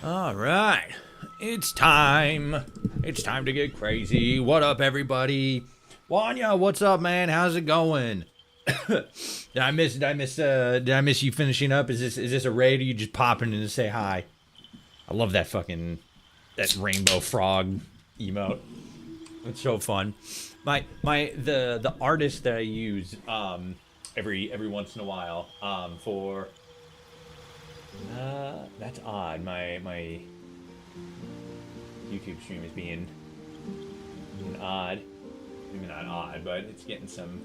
All right, it's time. It's time to get crazy. What up, everybody? Wanya, what's up, man? How's it going? Did I miss you finishing up? Is this a raid or you just popping in to say hi? I love that rainbow frog emote. It's so fun. The artist that I use every once in a while for that's odd. My YouTube stream is being odd. Maybe not odd, but it's getting some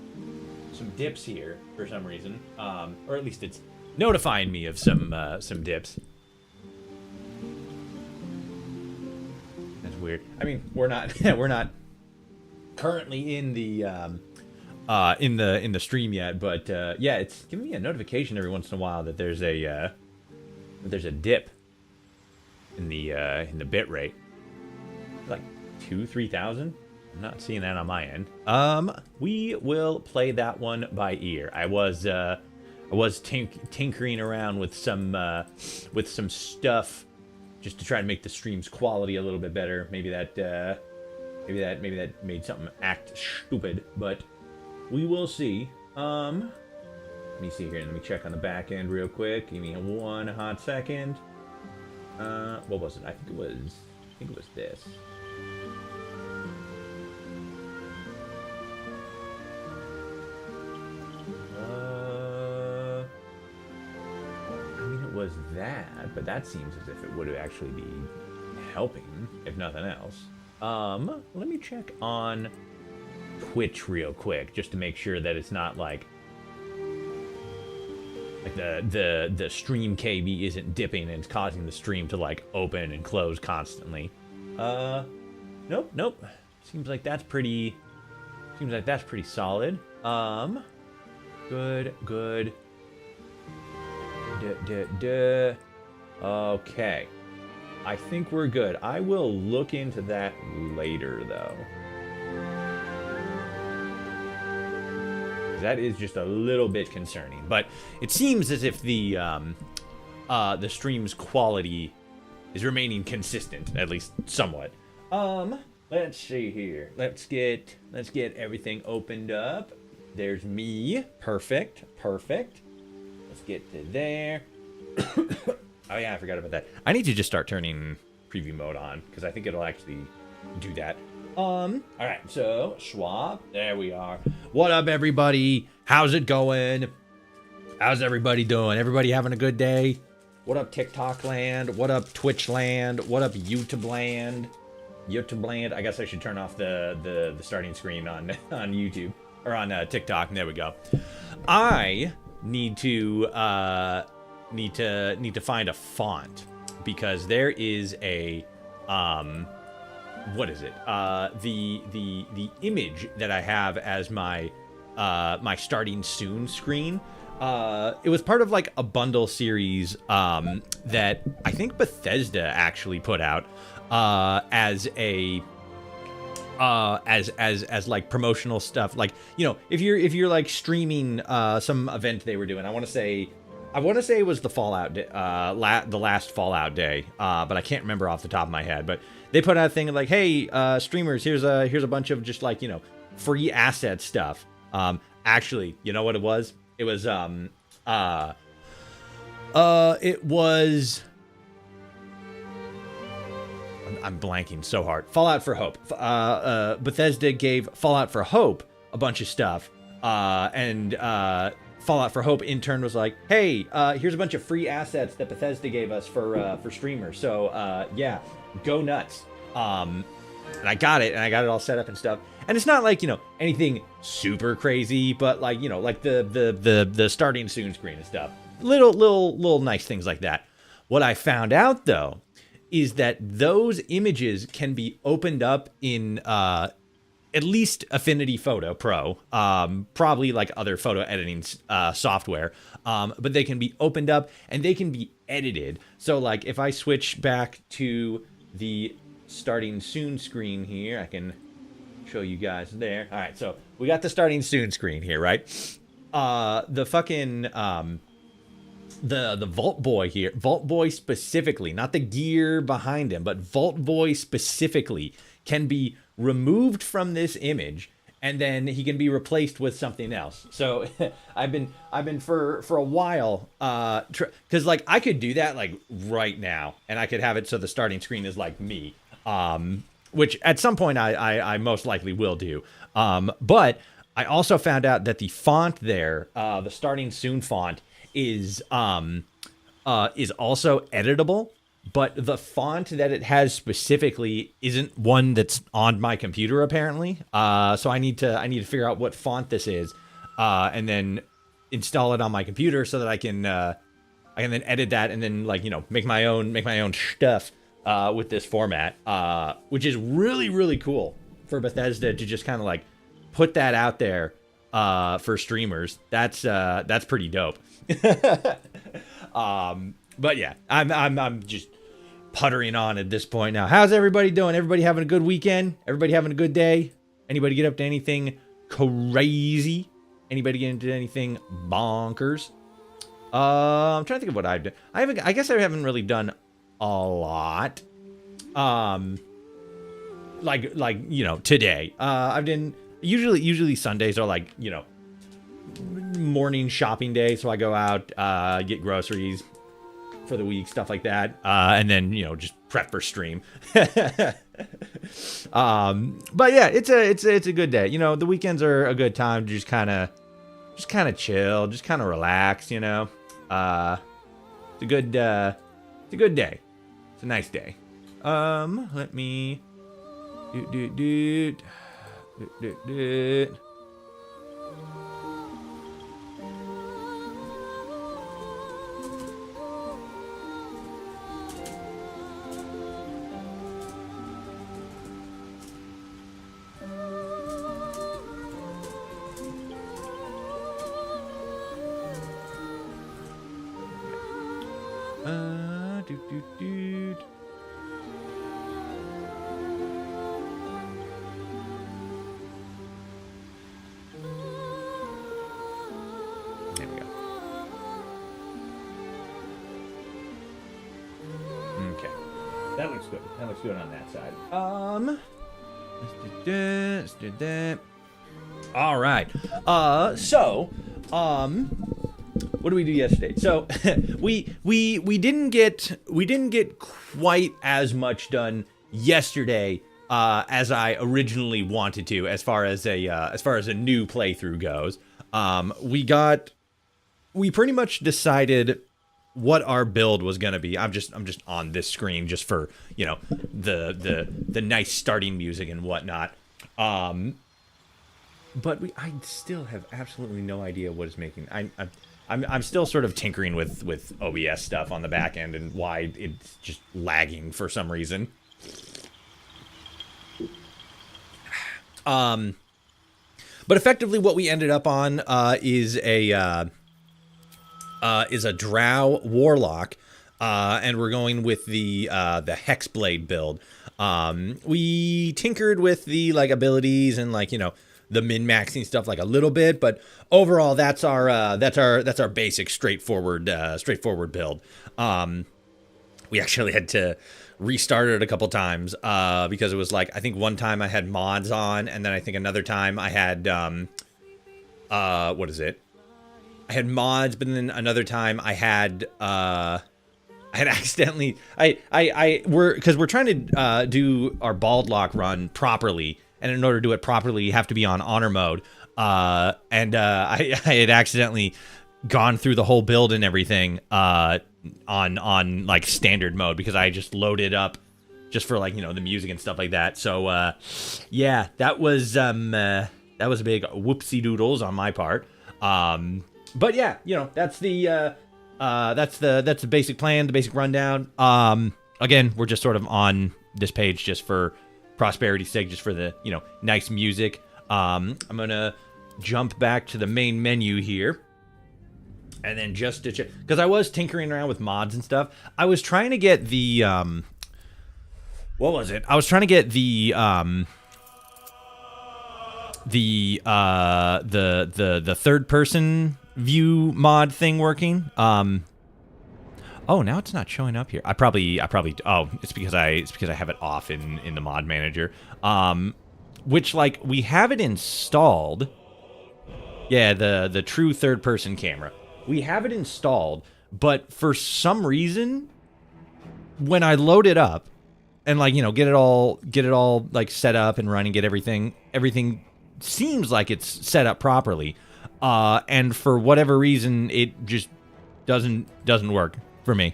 dips here for some reason. Or at least it's notifying me of some dips. That's weird. I mean, we're not we're not currently in the stream yet, but yeah, it's giving me a notification every once in a while that there's a dip in the bit rate, like 2,000-3,000. I'm not seeing that on my end. We will play that one by ear. I was tinkering around with some stuff just to try to make the stream's quality a little bit better. Maybe that made something act stupid, but we will see. Let me see here. Let me check on the back end real quick. Give me one hot second. What was it? I think it was this. I mean, it was that, but that seems as if it would actually be helping, if nothing else. Let me check on Twitch real quick, just to make sure that it's not like the stream KB isn't dipping and it's causing the stream to like open and close constantly. Nope. Seems like that's pretty solid. Good. Okay. I think we're good. I will look into that later, though. That is just a little bit concerning, but it seems as if the stream's quality is remaining consistent, at least somewhat. Let's see here. Let's get everything opened up. There's me. Perfect. Let's get to there. Oh yeah, I forgot about that. I need to just start turning preview mode on because I think it'll actually do that. All right, so swap. There we are. What up, everybody? How's it going? How's everybody doing? Everybody having a good day? What up, TikTok land? What up, Twitch land? What up, YouTube land? YouTube land. I guess I should turn off the starting screen on YouTube or on TikTok. There we go. I need to find a font because there is a what is it? The image that I have as my my starting soon screen. It was part of like a bundle series that I think Bethesda actually put out as a as like promotional stuff. Like, you know, if you're like streaming some event they were doing, I want to say it was the Fallout day, the last Fallout day, but I can't remember off the top of my head. But they put out a thing like, hey, streamers, here's a bunch of just like, you know, free asset stuff. Actually, you know what it was? It was I'm blanking so hard. Fallout for Hope. Bethesda gave Fallout for Hope a bunch of stuff, and Fallout for Hope in turn was like, hey, here's a bunch of free assets that Bethesda gave us for streamers. So yeah, go nuts. And I got it all set up and stuff. And it's not like, you know, anything super crazy, but like, you know, like the starting soon screen and stuff. Little nice things like that. What I found out though is that those images can be opened up in at least Affinity Photo Pro, probably like other photo editing software, but they can be opened up and they can be edited. So like if I switch back to the starting soon screen here, I can show you guys there. All right, so we got the starting soon screen here, right? The fucking the Vault Boy here, Vault Boy specifically, not the gear behind him, but Vault Boy specifically can be removed from this image, and then he can be replaced with something else. So I've been for a while, because like I could do that like right now, and I could have it so the starting screen is like me, which at some point I most likely will do. But I also found out that the font there, the starting soon font, is also editable, but the font that it has specifically isn't one that's on my computer apparently. So I need to figure out what font this is, and then install it on my computer so that I can then edit that and then like, you know, make my own stuff with this format, which is really, really cool for Bethesda to just kind of like put that out there for streamers. That's pretty dope. But yeah, I'm just puttering on at this point now. How's everybody doing? Everybody having a good weekend? Everybody having a good day? Anybody get up to anything crazy? Anybody get into anything bonkers? I'm trying to think of what I've done. I guess I haven't really done a lot. Like you know, today. I've done usually Sundays are like, you know, morning shopping day, so I go out, get groceries for the week, stuff like that, and then, you know, just prep for stream. But yeah, it's a good day. You know, the weekends are a good time to just kind of chill, just kind of relax. You know, it's a good day. It's a nice day. Let me do. There we go. Okay. That looks good. That looks good on that side. Let's do that. All right. So, what did we do yesterday? So, we didn't get quite as much done yesterday as I originally wanted to, as far as a new playthrough goes. We pretty much decided what our build was gonna be. I'm just on this screen just for, you know, the nice starting music and whatnot. But I still have absolutely no idea what it's making. I'm still sort of tinkering with OBS stuff on the back end and why it's just lagging for some reason. But effectively, what we ended up on is a Drow Warlock, and we're going with the Hexblade build. We tinkered with the like abilities and like, you know, the min-maxing stuff like a little bit, but overall that's our basic straightforward build. We actually had to restart it a couple times because it was like, I think one time I had mods on, and then I think another time I had what is it? I had mods, but then another time I had accidentally we're trying to do our Bauldlock run properly, and in order to do it properly, you have to be on honor mode. And I had accidentally gone through the whole build and everything on like standard mode, because I just loaded up just for like, you know, the music and stuff like that. So yeah, that was a big whoopsie doodles on my part. But yeah, you know, that's the basic plan, the basic rundown. Again, we're just sort of on this page just for prosperity's sake, just for the, you know, nice music. I'm gonna jump back to the main menu here, and then just to check, because I was tinkering around with mods and stuff. I was trying to get the what was it? I was trying to get the third person view mod thing working. Oh, now it's not showing up here. Oh, it's because I have it off in the mod manager. Which, like, we have it installed. Yeah, the true third person camera. We have it installed, but for some reason, when I load it up and, like, you know, get it all like set up and running, get everything seems like it's set up properly. And for whatever reason, it just doesn't work for me.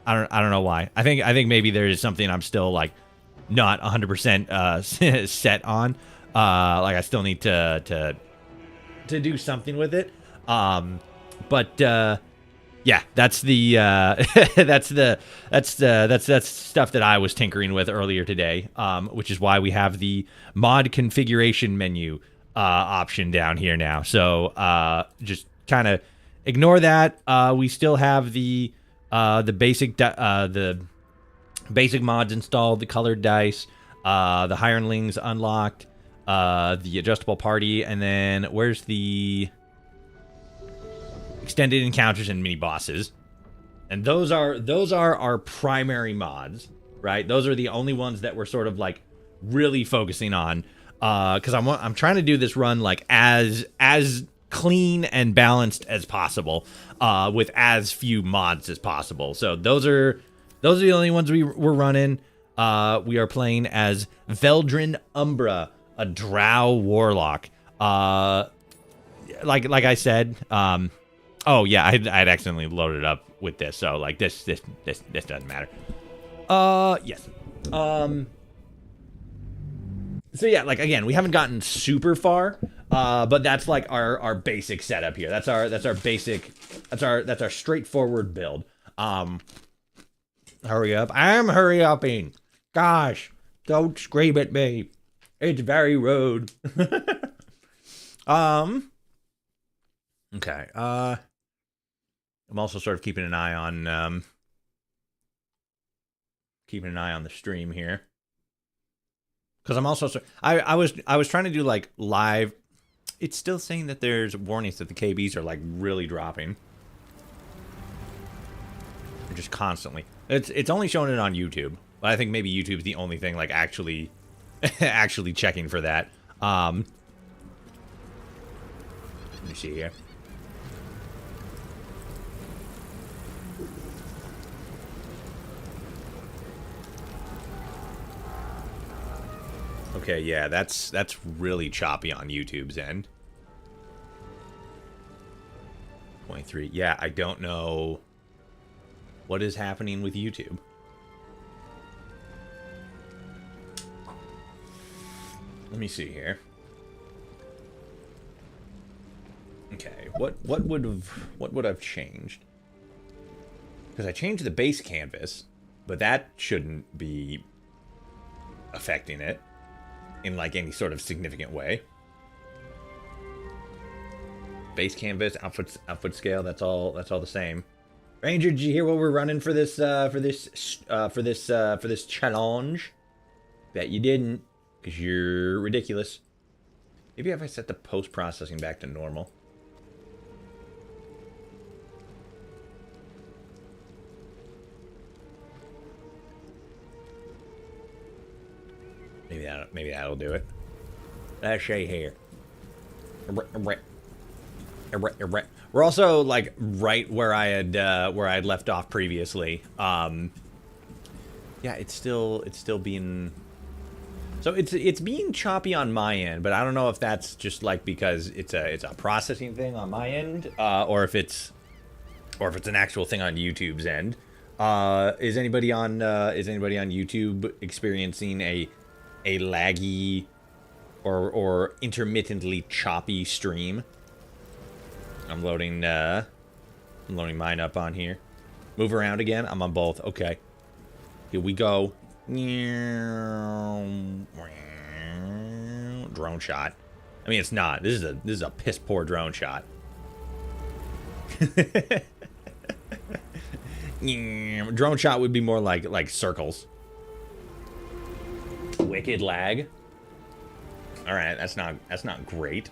I don't know why. I think maybe there is something I'm still, like, not 100% set on. Like, I still need to do something with it. But yeah, that's the that's stuff that I was tinkering with earlier today. Which is why we have the mod configuration menu option down here now. So just kind of ignore that. We still have the basic mods installed, the colored dice, the hirelings unlocked, the adjustable party, and then where's the extended encounters and mini bosses? And those are our primary mods, right? Those are the only ones that we're sort of, like, really focusing on, because I'm trying to do this run, like, as clean and balanced as possible, with as few mods as possible. So those are the only ones we're running. We are playing as Veldrin Umbra, a Drow warlock. Like I said, oh yeah, I'd accidentally loaded up with this, so, like, this doesn't matter. Yes. So yeah, like, again, we haven't gotten super far, but that's, like, our basic setup here. That's our straightforward build. Hurry up. I'm hurry-upping. Gosh, don't scream at me. It's very rude. Okay. I'm also sort of keeping an eye on the stream here, because I'm also I was trying to do, like, live. It's still saying that there's warnings that the KBs are, like, really dropping. They're just constantly. It's only showing it on YouTube, but I think maybe YouTube's the only thing, like, actually checking for that. Let me see here. Okay, yeah, that's really choppy on YouTube's end. 23. Yeah, I don't know what is happening with YouTube. Let me see here. Okay, what would have changed? Because I changed the base canvas, but that shouldn't be affecting it in, like, any sort of significant way. Base canvas, output scale, that's all the same. Ranger, did you hear what we're running for this challenge? Bet you didn't, because you're ridiculous. Maybe if I set the post-processing back to normal. Maybe that'll do it. Let's see here. We're also, like, right where I had left off previously. Yeah, it's still being. So it's being choppy on my end, but I don't know if that's just, like, because it's a processing thing on my end, or if it's an actual thing on YouTube's end. Is anybody on YouTube experiencing a laggy or intermittently choppy stream? I'm loading mine up on here. Move around again. I'm on both. Okay. Here we go. Drone shot. I mean, it's not. This is a piss poor drone shot. Drone shot would be more like circles. Wicked lag. All right, that's not great.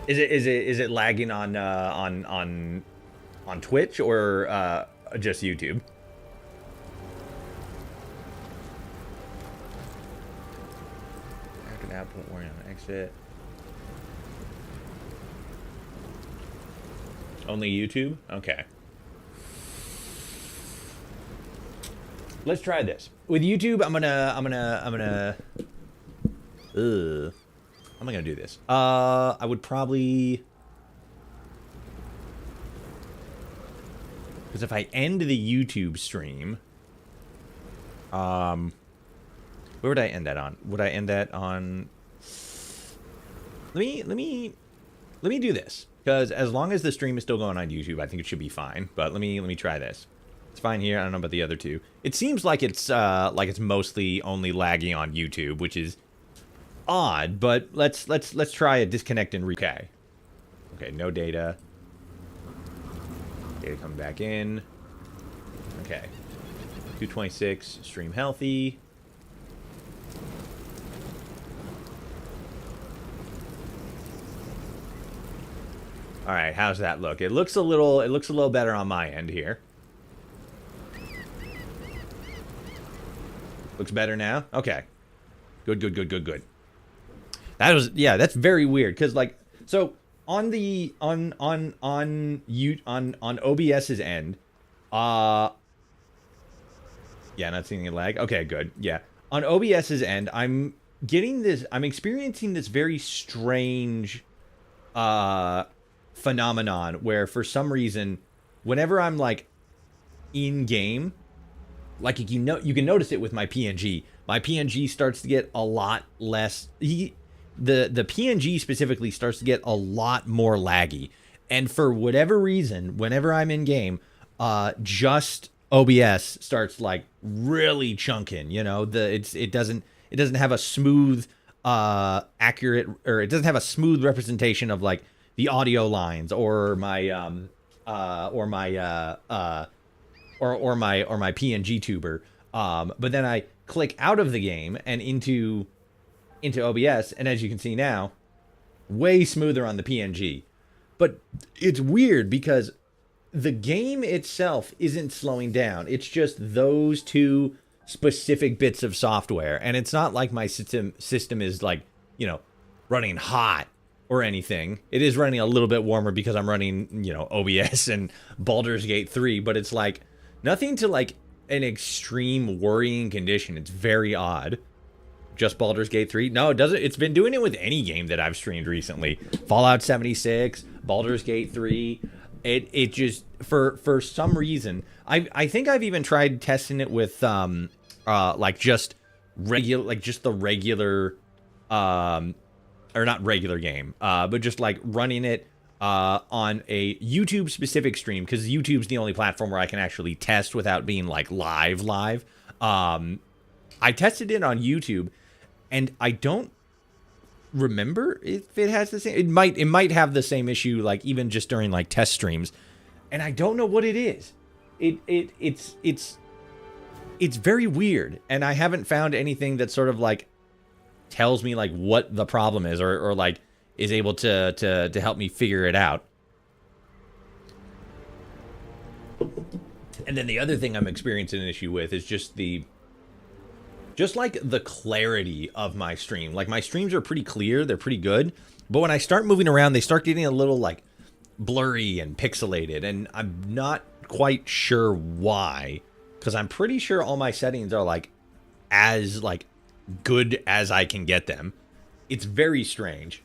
Is it lagging on Twitch or just YouTube? After that, put warning on exit. Only YouTube? Okay. Let's try this. With YouTube, how am I gonna do this? I would probably, because if I end the YouTube stream, where would I end that on? Would I end that on? Let me do this, because as long as the stream is still going on YouTube, I think it should be fine. But let me try this. It's fine here. I don't know about the other two. It seems like it's mostly only lagging on YouTube, which is odd. But let's try a disconnect and okay. Okay, no data. Data coming back in. Okay. 226. Stream healthy. All right, how's that look? It looks a little better on my end here. Looks better now? Okay. Good. That was, yeah, that's very weird, because, like, so on the on OBS's end, yeah, not seeing any lag. Okay, good. Yeah. On OBS's end, I'm experiencing this very strange phenomenon where, for some reason, whenever I'm like in game, like, you can notice it with my PNG. My PNG starts to get a lot less. The PNG specifically starts to get a lot more laggy, and for whatever reason, whenever I'm in game, just OBS starts like really chunking. You know, it doesn't have a smooth, accurate, or it doesn't have a smooth representation of like the audio lines or my PNG tuber. But then I click out of the game and into OBS, and as you can see now, way smoother on the PNG. But it's weird because the game itself isn't slowing down. It's just those two specific bits of software, and it's not like my system is like, you know, running hot or anything. It is running a little bit warmer because I'm running, you know, OBS and Baldur's Gate 3, but it's like nothing to like an extreme worrying condition. It's very odd. Just Baldur's Gate 3? No, it doesn't. It's been doing it with any game that I've streamed recently. Fallout 76, Baldur's Gate 3. It just, for some reason, I think I've even tried testing it with like just the regular or not regular game, but just like running it on a YouTube specific stream, because YouTube's the only platform where I can actually test without being like live. I tested it on YouTube, and I don't remember if it has the same. It might have the same issue, like even just during like test streams, and I don't know what it is. It's very weird, and I haven't found anything that sort of like tells me like what the problem is, or like is able to help me figure it out. And then the other thing I'm experiencing an issue with is just like the clarity of my stream. Like, my streams are pretty clear, they're pretty good, but when I start moving around, they start getting a little like blurry and pixelated, and I'm not quite sure why, because I'm pretty sure all my settings are like as like good as I can get them. It's very strange.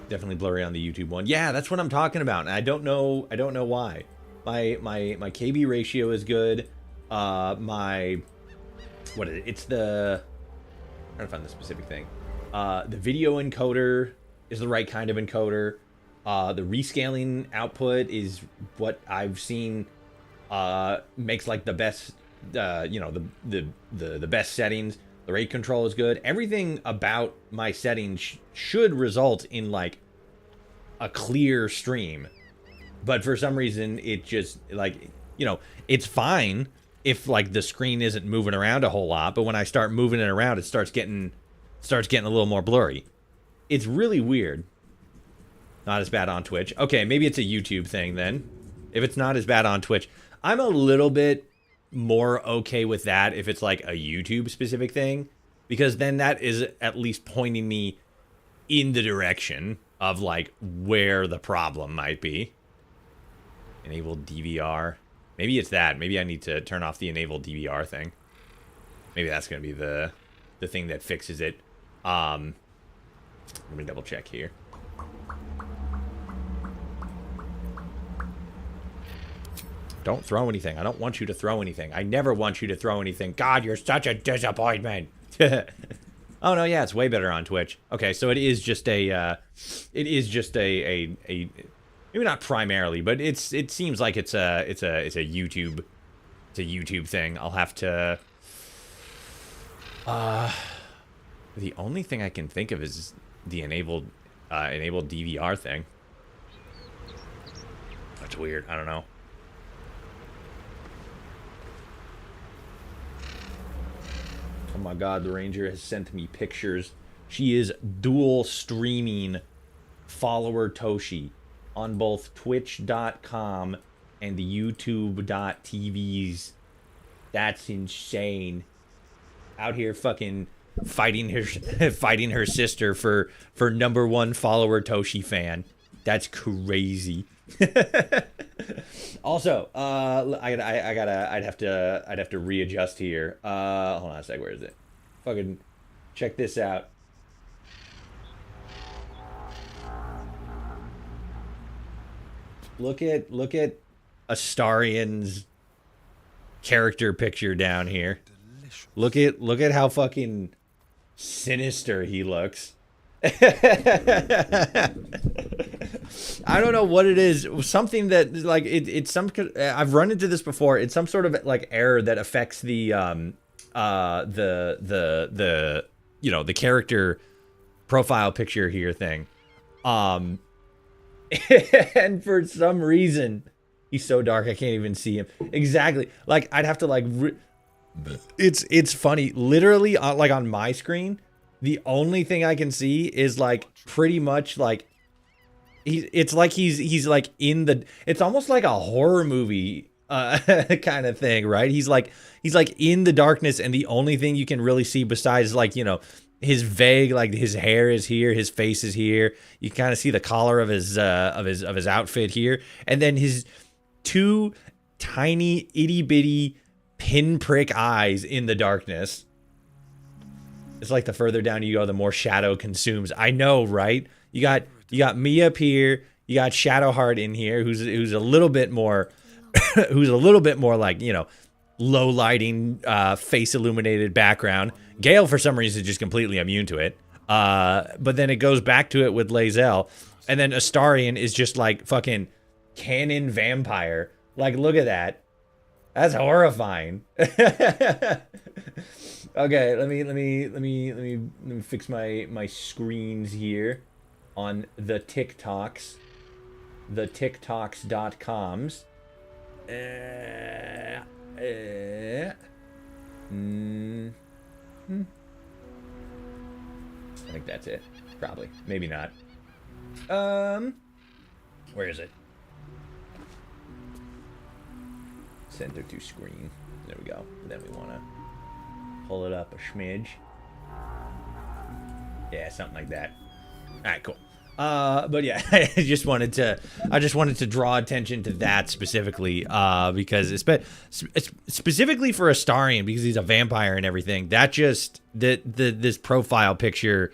Definitely blurry on the YouTube one. Yeah, that's what I'm talking about, and I don't know why. My KB ratio is good. What is it? It's the, I'm trying to find the specific thing. The video encoder is the right kind of encoder. The rescaling output is what I've seen makes like the best, you know, the best settings. The rate control is good. Everything about my settings should result in like a clear stream. But for some reason, it just, like, you know, it's fine if like the screen isn't moving around a whole lot, but when I start moving it around, it starts getting a little more blurry. It's really weird. Not as bad on Twitch. Okay, maybe it's a YouTube thing then. If it's not as bad on Twitch, I'm a little bit more okay with that if it's like a YouTube specific thing, because then that is at least pointing me in the direction of like where the problem might be. Enable DVR. Maybe it's that. Maybe I need to turn off the enable DVR thing. Maybe that's going to be the thing that fixes it. Let me double check here. Don't throw anything. I don't want you to throw anything. I never want you to throw anything. God, you're such a disappointment. Oh no, yeah, it's way better on Twitch. Okay, so it is just a maybe not primarily, but it seems like it's a YouTube thing. I'll have to. The only thing I can think of is the enabled DVR thing. That's weird. I don't know. Oh my god, the Ranger has sent me pictures. She is dual streaming follower Toshi on both twitch.com and youtube.tvs. That's insane. Out here fucking fighting her sister for #1 follower Toshi fan. That's crazy. Also, I'd have to readjust here. Hold on a sec. Where is it? Fucking check this out. Look at Astarian's character picture down here. Look at how fucking sinister he looks. I don't know what it is. Something that like it's some. I've run into this before. It's some sort of like error that affects the you know, the character profile picture here thing. And for some reason, he's so dark I can't even see him. Exactly. Like I'd have to like. It's funny. Literally, like on my screen, the only thing I can see is like pretty much like. It's like he's like in the. It's almost like a horror movie kind of thing, right? He's like in the darkness, and the only thing you can really see besides like, you know, his vague, like his hair is here, his face is here. You kind of see the collar of his outfit here, and then his two tiny itty bitty pinprick eyes in the darkness. It's like the further down you go, the more shadow consumes. I know, right? You got me up here. You got Shadowheart in here, who's a little bit more, who's a little bit more like, you know, low lighting, face illuminated background. Gale, for some reason, is just completely immune to it. But then it goes back to it with Lae'zel, and then Astarian is just like fucking canon vampire. Like, look at that. That's horrifying. Okay, let me fix my screens here on the TikToks, the TikToks.coms. I think that's it. Probably. Maybe not. Where is it? Center to screen. There we go. Then we want to pull it up a smidge. Yeah, something like that. All right, cool. But yeah, I just wanted to draw attention to that specifically, because it's specifically for Astarian, because he's a vampire and everything. That just this profile picture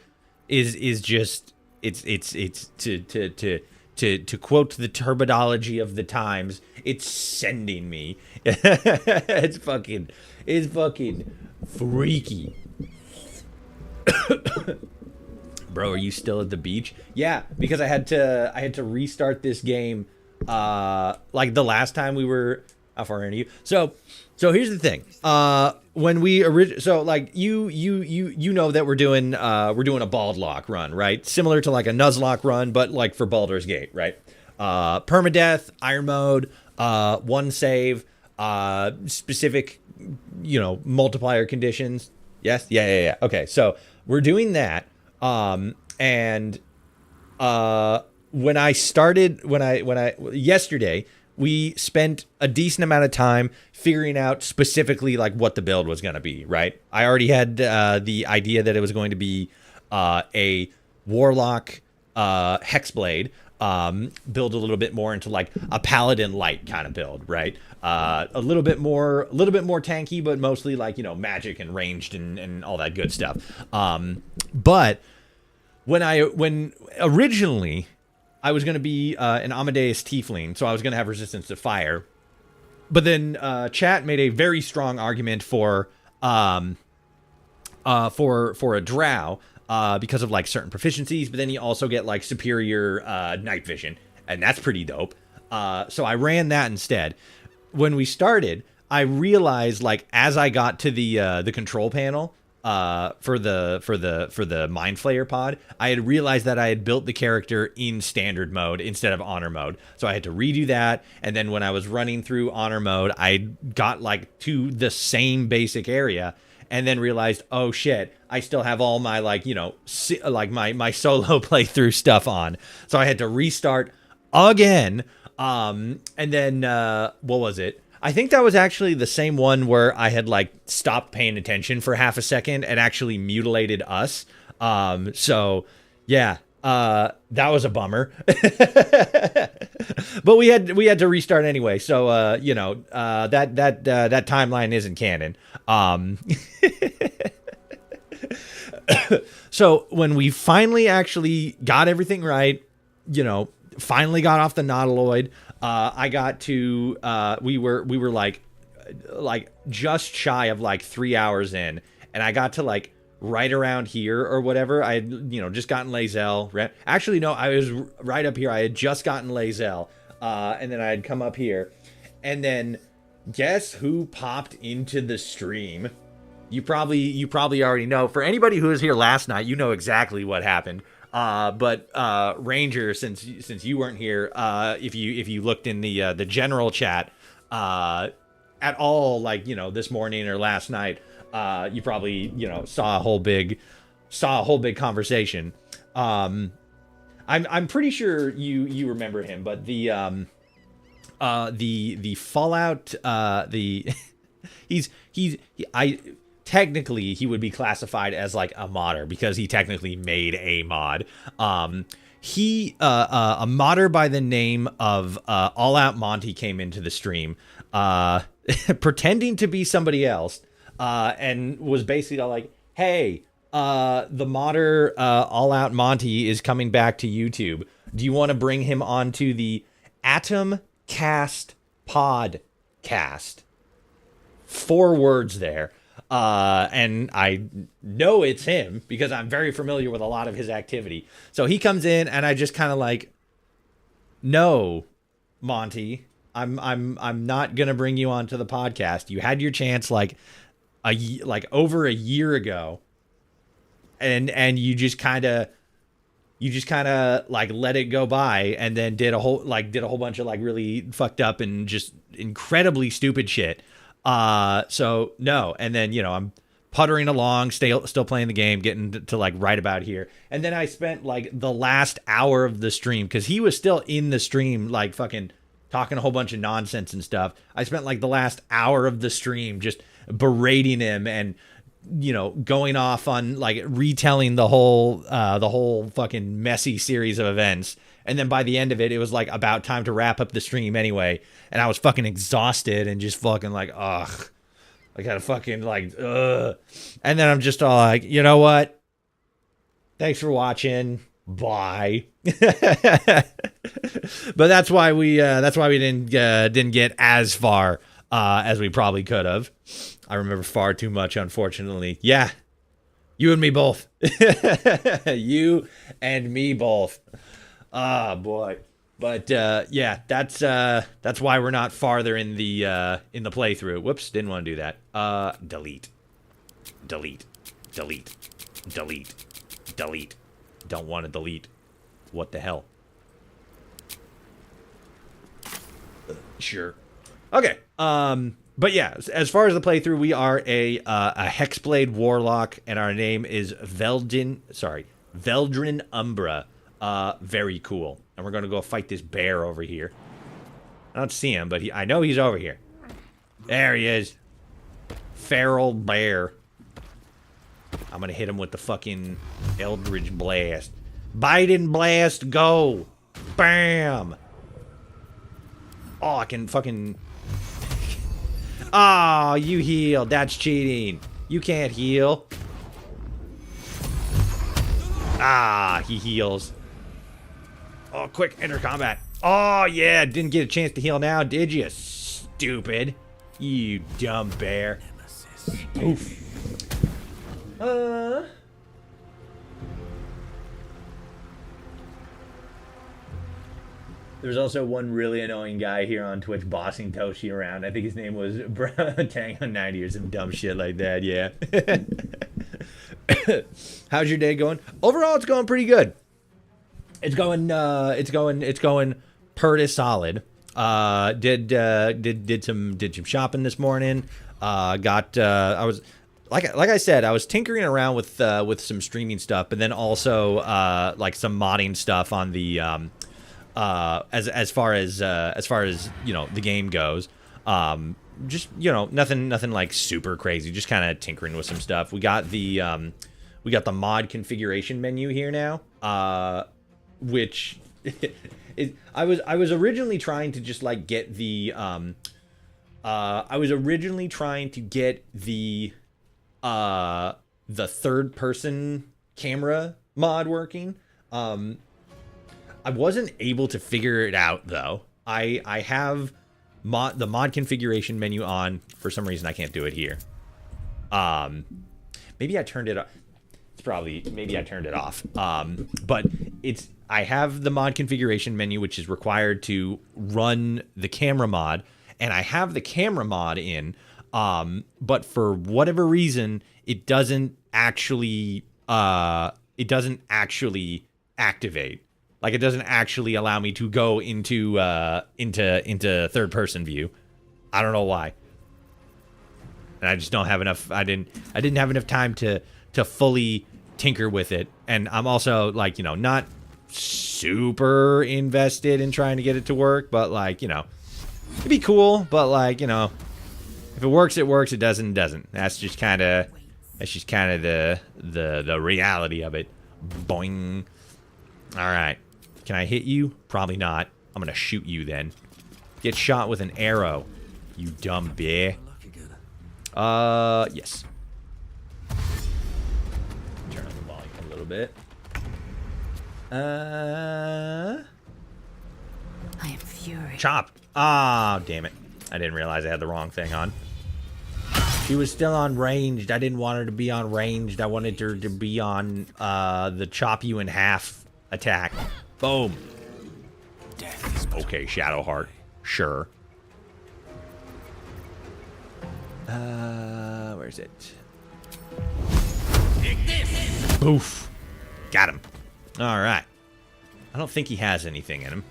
is just it's to quote the terminology of the times, it's sending me. it's fucking freaky. Bro, are you still at the beach? Yeah, because I had to restart this game like the last time we were. How far into you? So here's the thing. When we so like you know that we're doing a Bauldlock run, right? Similar to like a Nuzlocke run, but like for Baldur's Gate, right? Permadeath, Iron Mode, one save, specific, you know, multiplier conditions. Yes, yeah. Okay, so we're doing that. And when I started, yesterday, we spent a decent amount of time figuring out specifically like what the build was going to be, right? I already had the idea that it was going to be a Warlock Hexblade, build a little bit more into like a Paladin light kind of build, right? A little bit more tanky, but mostly like, you know, magic and ranged and all that good stuff. But when originally I was going to be an Amadeus Tiefling, so I was going to have resistance to fire. But then chat made a very strong argument for a drow because of like certain proficiencies, but then you also get like superior night vision, and that's pretty dope. So I ran that instead. When we started, I realized like as I got to the control panel for the Mind Flayer pod, I had realized that I had built the character in standard mode instead of honor mode. So I had to redo that. And then when I was running through honor mode, I got like to the same basic area and then realized, oh shit, I still have all my like, you know, like my solo playthrough stuff on. So I had to restart again. And then, what was it? I think that was actually the same one where I had like stopped paying attention for half a second and actually mutilated us. So yeah, that was a bummer, but we had to restart anyway. So, you know, that timeline isn't canon. So when we finally actually got everything right, you know, finally got off the Nautiloid, I got to, we were like just shy of like 3 hours in, and I got to like right around here or whatever. I had, you know, just gotten Lae'zel. Actually, no, I was right up here. I had just gotten Lae'zel, and then I had come up here, and then guess who popped into the stream? You probably already know. For anybody who was here last night, you know exactly what happened. But Ranger, since you weren't here, if you looked in the general chat at all, like, you know, this morning or last night, you probably, you know, saw a whole big conversation. I'm pretty sure you remember him, but the Fallout, technically he would be classified as like a modder because he technically made a mod. He a modder by the name of All Out Monty came into the stream pretending to be somebody else, and was basically all like, hey, the modder All Out Monty is coming back to YouTube. Do you want to bring him onto the Atom Cast podcast? 4 words there. And I know it's him because I'm very familiar with a lot of his activity. So he comes in and I just kind of like, no, Monty, I'm not going to bring you onto the podcast. You had your chance like over a year ago. And you just kind of like let it go by, and then did a whole bunch of like really fucked up and just incredibly stupid shit. So no. And then, you know, I'm puttering along, still playing the game, getting to like right about here. And then I spent like the last hour of the stream, cause he was still in the stream, like fucking talking a whole bunch of nonsense and stuff. I spent like the last hour of the stream just berating him and, you know, going off on like retelling the whole fucking messy series of events. And then by the end of it, it was like about time to wrap up the stream anyway. And I was fucking exhausted and just fucking like, ugh. I gotta fucking like, ugh. And then I'm just all like, you know what? Thanks for watching. Bye. But that's why we didn't get as far as we probably could have. I remember far too much, unfortunately. Yeah. You and me both. You and me both. Ah, boy. But yeah, that's why we're not farther in the playthrough. Whoops, didn't want to do that. Delete. Don't want to delete. What the hell? Sure. Okay. But yeah, as far as the playthrough, we are a Hexblade Warlock, and our name is Veldrin Umbra. Very cool. and we're gonna go fight this bear over here. I don't see him, but I know he's over here. There he is. Feral bear. I'm gonna hit him with the fucking Eldritch Blast. Biden Blast, go! Bam! Oh, I can fucking... Oh, you healed. That's cheating. You can't heal. Ah, he heals. Oh, quick, enter combat. Oh, yeah, didn't get a chance to heal now, did you, stupid? You dumb bear. Oof. There's also one really annoying guy here on Twitch bossing Toshi around. I think his name was Tango 90 or some dumb shit like that, yeah. How's your day going? Overall, it's going pretty good. It's going pretty solid. Did some shopping this morning. I was like I said, I was tinkering around with some streaming stuff, but then also like some modding stuff on the as far as you know the game goes. Just, you know, nothing like super crazy, just kind of tinkering with some stuff. We got the mod configuration menu here now, which I was originally trying to just like get the third person camera mod working. I wasn't able to figure it out though. I have the mod configuration menu on. For some reason I can't do it here. Maybe I turned it off. Maybe I turned it off. But I have the mod configuration menu, which is required to run the camera mod, and I have the camera mod in, but for whatever reason it doesn't actually activate. Like, it doesn't actually allow me to go into third person view. I don't know why. And I just don't have enough. I didn't have enough time to fully tinker with it. And I'm also, like, you know, not super invested in trying to get it to work, but, like, you know, it'd be cool, but, like, you know, if it works, it works. It doesn't, it doesn't. That's just kind of the reality of it. Boing. All right. Can I hit you? Probably not. I'm going to shoot you then. Get shot with an arrow, you dumb bear. Yes. Turn on the volume a little bit. I am furious. Chop. Ah, damn it. I didn't realize I had the wrong thing on. She was still on ranged. I didn't want her to be on ranged. I wanted her to be on the chop you in half attack. Boom. Okay, Shadowheart. Sure. Where's it? Boof. Got him. Alright. I don't think he has anything in him.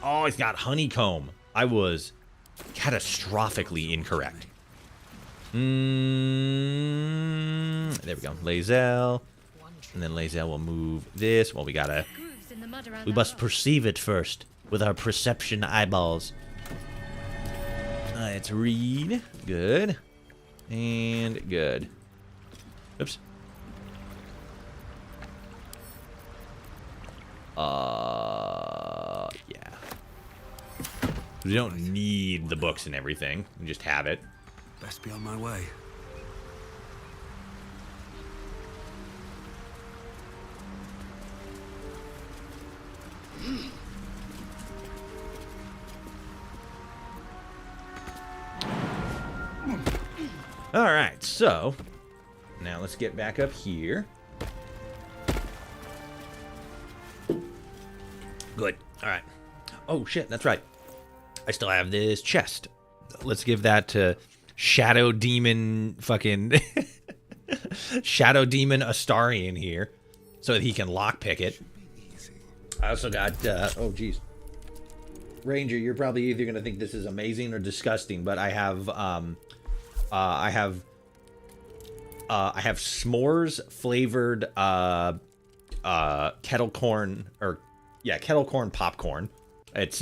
Oh, he's got honeycomb. I was catastrophically incorrect. There we go. Lae'zel. And then Lae'zel will move this. Well, we must perceive it first with our perception eyeballs. Let's read. Good. And good. Oops. Yeah. We don't need the books and everything. We just have it. Best be on my way. All right, so now let's get back up here. Good. All right. Oh, shit, that's right. I still have this chest. Let's give that to Shadow Demon fucking... Shadow Demon Astarion here so that he can lockpick it. I also got... oh, geez. Ranger, you're probably either going to think this is amazing or disgusting, but I have... I have s'mores flavored kettle corn or yeah, kettle corn popcorn. It's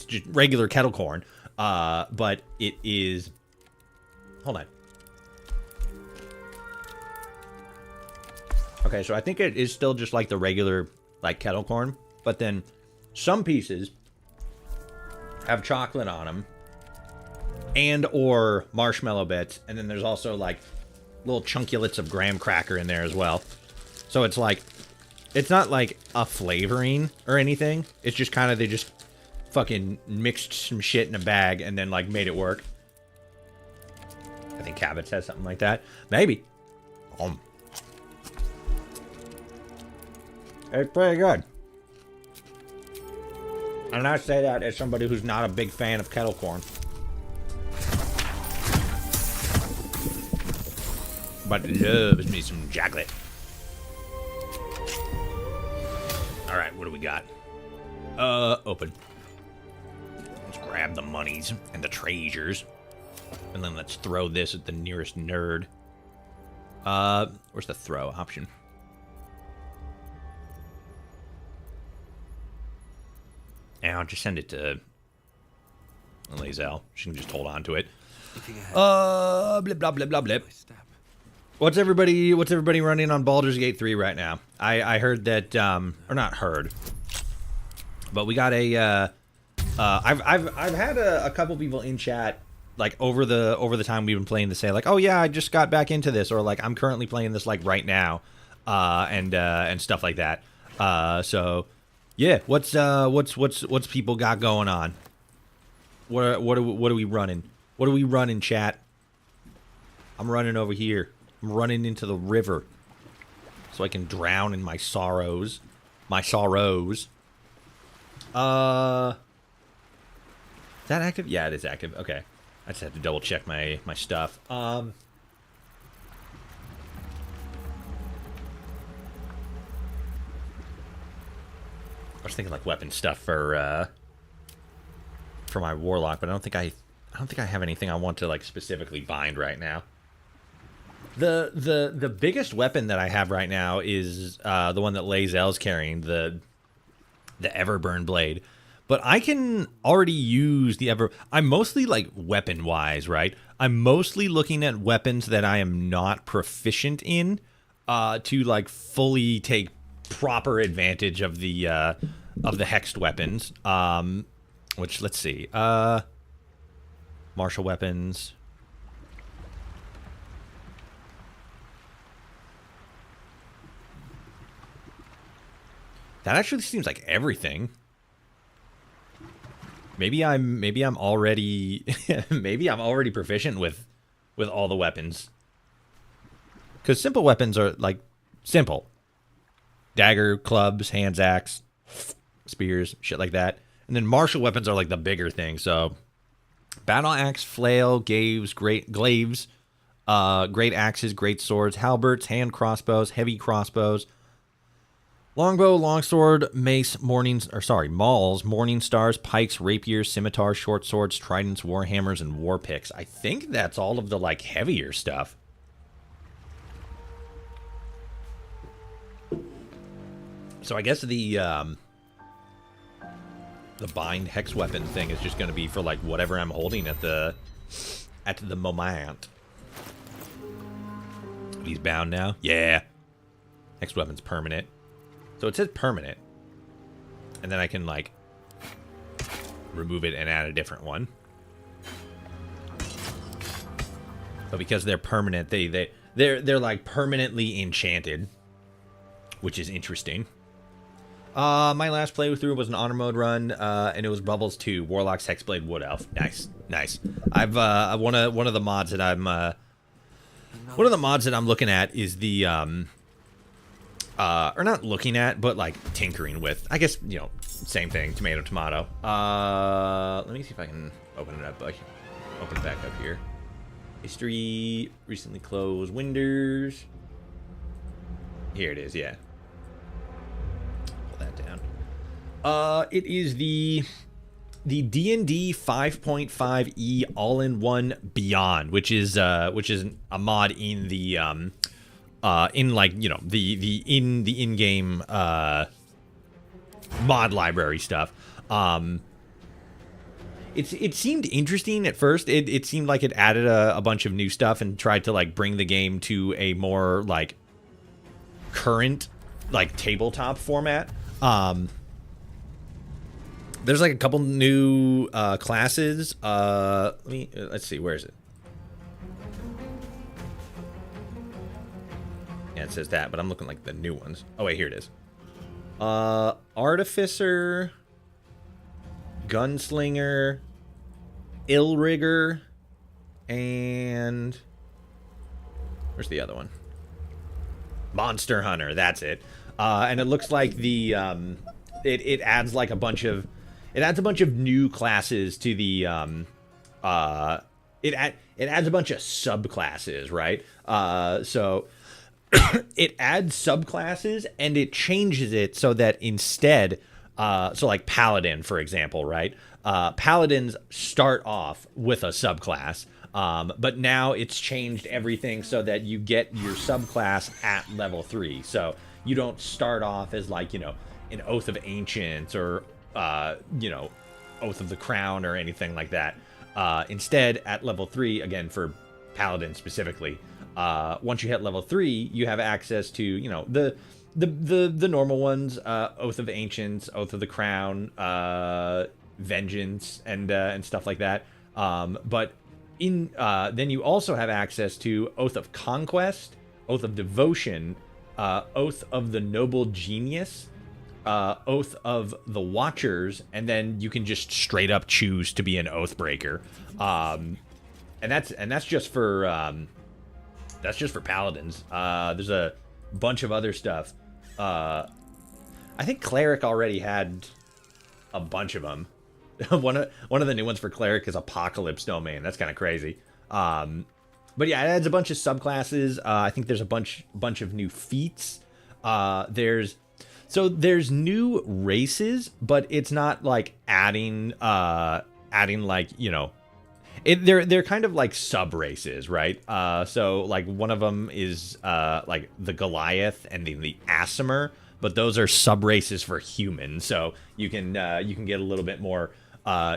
just regular kettle corn. But it is. Hold on. Okay, so I think it is still just like the regular like kettle corn, but then some pieces have chocolate on them and or marshmallow bits, and then there's also like little chunkulets of graham cracker in there as well. So it's like, it's not like a flavoring or anything. It's just kind of, they just fucking mixed some shit in a bag and then like made it work. I think Cabot says something like that. Maybe. It's pretty good. And I say that as somebody who's not a big fan of kettle corn. But loves me some chocolate. Alright, what do we got? Open. Let's grab the monies and the treasures. And then let's throw this at the nearest nerd. Where's the throw option? And I'll just send it to Lazelle. She can just hold on to it. Blip, blah, blip, blah, blip. What's everybody running on Baldur's Gate 3 right now? I heard that, or not heard, but we got a, I've had a couple people in chat, like over the time we've been playing, to say like, oh yeah, I just got back into this, or like I'm currently playing this like right now, and stuff like that. So yeah, what's people got going on? What are we running? What are we running, chat? I'm running over here. I'm running into the river so I can drown in my sorrows. My sorrows. Is that active? Yeah, it is active. Okay. I just have to double check my stuff. I was thinking like weapon stuff for my warlock, but I don't think I have anything I want to like specifically bind right now. The biggest weapon that I have right now is the one that Lazelle's carrying, the Everburn blade. But I can already use the I'm mostly like weapon wise, right? I'm mostly looking at weapons that I am not proficient in to like fully take proper advantage of the hexed weapons. Which, let's see, martial weapons. That actually seems like everything. Maybe I'm already maybe I'm already proficient with all the weapons. Cuz simple weapons are like simple. Dagger, clubs, hands, axe, spears, shit like that. And then martial weapons are like the bigger thing. So battle axe, flail, glaives, great axes, great swords, halberds, hand crossbows, heavy crossbows, longbow, longsword, mace, mauls, morning stars, pikes, rapiers, scimitars, short swords, tridents, warhammers, and war picks. I think that's all of the like heavier stuff. So I guess the bind hex weapon thing is just going to be for like whatever I'm holding at the moment. He's bound now. Yeah. Hex weapon's permanent. So it says permanent. And then I can like remove it and add a different one. But because they're permanent, they're like permanently enchanted, which is interesting. My last playthrough was an honor mode run, and it was Bubbles 2, Warlock's Hexblade Wood Elf. Nice, nice. I've one of the mods that I'm looking at is the or not looking at, but like tinkering with. I guess, you know, same thing, tomato, tomato. Let me see if I can open it up. Open it back up here. History, recently closed, Winders. Here it is, yeah. That down. It is the D&D 5.5e all-in-one Beyond, which is a mod in the in like, you know, the in-game mod library stuff. It seemed interesting at first. It seemed like it added a bunch of new stuff and tried to like bring the game to a more like current like tabletop format. There's like a couple new classes. Let's see, where is it? Yeah, it says that, but I'm looking like the new ones. Oh wait, here it is. Artificer, Gunslinger, Illrigger, and where's the other one? Monster Hunter, that's it. And it looks like the it adds like a bunch of new classes to the it adds a bunch of subclasses, right? So it adds subclasses and it changes it so that instead, so like Paladin, for example, right? Paladins start off with a subclass, but now it's changed everything so that you get your subclass at level 3. So you don't start off as like, you know, an Oath of Ancients or, you know, Oath of the Crown or anything like that. Instead, at level 3, again, for Paladin specifically, once you hit level 3, you have access to, you know, the normal ones, Oath of Ancients, Oath of the Crown, Vengeance, and stuff like that. But then you also have access to Oath of Conquest, Oath of Devotion, Oath of the Noble Genius, Oath of the Watchers, and then you can just straight up choose to be an Oathbreaker. And that's just for Paladins. There's a bunch of other stuff. I think Cleric already had a bunch of them. one of the new ones for Cleric is Apocalypse Domain. That's kind of crazy. But yeah, it adds a bunch of subclasses. I think there's a bunch of new feats. There's new races, but it's not like adding like, you know, they're kind of like sub races, right? So like one of them is like the Goliath and the Aasimar, but those are sub races for humans. So you can get a little bit more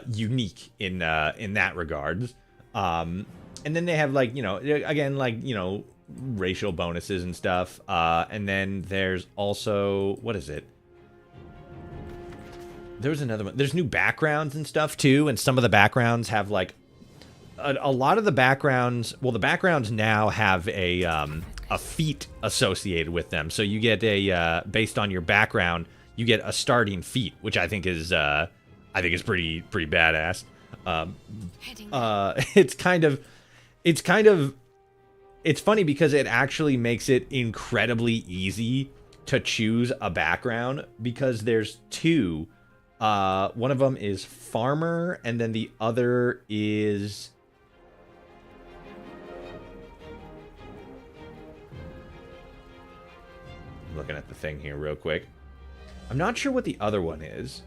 unique in that regards. And then they have like, you know, again, like, you know, racial bonuses and stuff. And then there's also, what is it? There's another one. There's new backgrounds and stuff too. And some of the backgrounds have like a lot of the backgrounds. Well, the backgrounds now have a feat associated with them. So you get based on your background, you get a starting feat, which I think is pretty badass. It's funny because it actually makes it incredibly easy to choose a background because there's two. One of them is Farmer, and then the other is... I'm looking at the thing here real quick. I'm not sure what the other one is.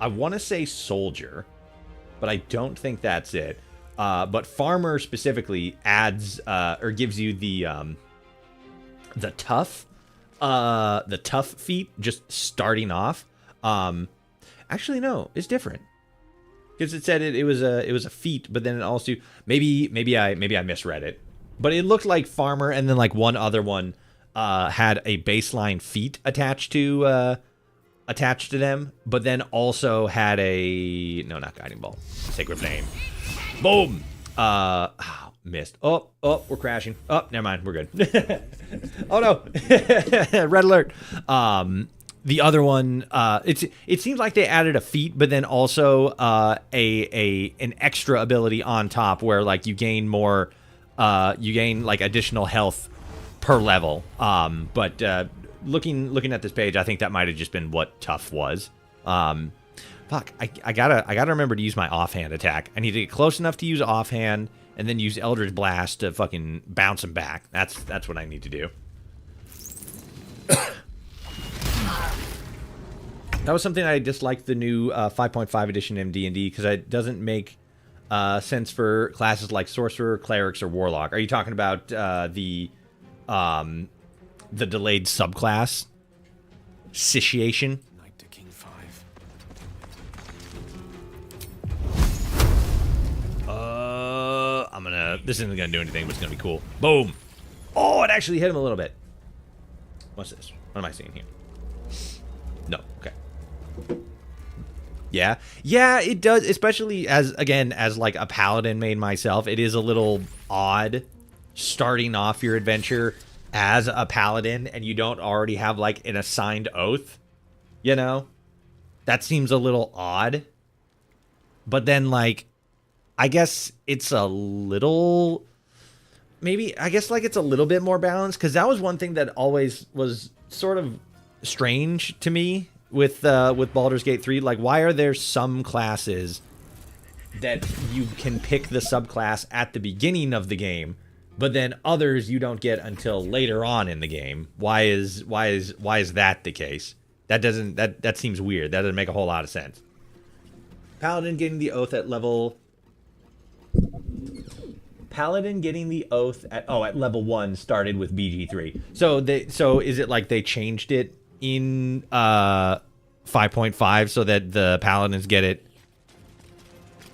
I want to say Soldier, but I don't think that's it. But Farmer specifically adds or gives you the tough feat just starting off. Actually, no, it's different because it said it was a feat, but then it also maybe I misread it, but it looked like Farmer and then like one other one had a baseline feat attached to them, but then also had not Guiding Ball, Sacred Flame. Boom! Missed. Oh, we're crashing. Oh, never mind. We're good. Oh no! Red alert. The other one, it seems like they added a feat, but then also an extra ability on top where like you gain more, you gain like additional health per level. But looking at this page, I think that might have just been what tough was. Fuck, I gotta remember to use my offhand attack. I need to get close enough to use offhand, and then use Eldritch Blast to fucking bounce him back. That's what I need to do. That was something I disliked the new 5.5 edition MD&D because it doesn't make sense for classes like Sorcerer, Clerics, or Warlock. Are you talking about the the delayed subclass situation. Knight to king 5. This isn't gonna do anything, but it's gonna be cool. Boom. Oh, it actually hit him a little bit. What's this? What am I seeing here? No. Okay. Yeah. Yeah, it does, especially as like a paladin main myself, it is a little odd starting off your adventure as a paladin and you don't already have like an assigned oath, you know? That seems a little odd. But then like I guess it's a little it's a little bit more balanced, because that was one thing that always was sort of strange to me with Baldur's Gate 3. Like, why are there some classes that you can pick the subclass at the beginning of the game, but then others you don't get until later on in the game? Why is that the case? That seems weird. That doesn't make a whole lot of sense. Paladin getting the oath at level at level 1 started with BG3. So is it like they changed it in 5.5 so that the paladins get it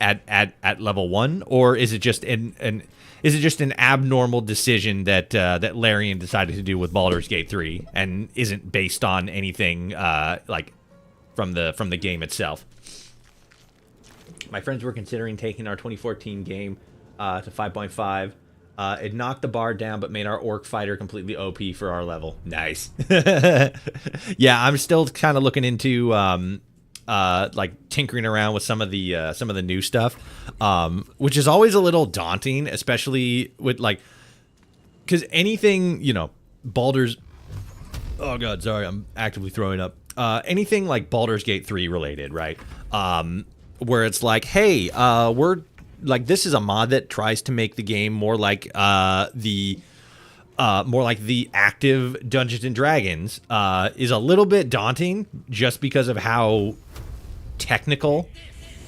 at level 1, or is it just an abnormal decision that Larian decided to do with Baldur's Gate 3 and isn't based on anything like from the game itself? My friends were considering taking our 2014 game to 5.5. It knocked the bar down, but made our orc fighter completely OP for our level. Nice. Yeah, I'm still kind of looking into like tinkering around with some of the new stuff, which is always a little daunting, especially with like, because anything, you know, Baldur's. Oh god, sorry, I'm actively throwing up. Anything like Baldur's Gate 3 related, right? Where it's like, hey, we're like, this is a mod that tries to make the game more like the active Dungeons and Dragons, is a little bit daunting just because of how technical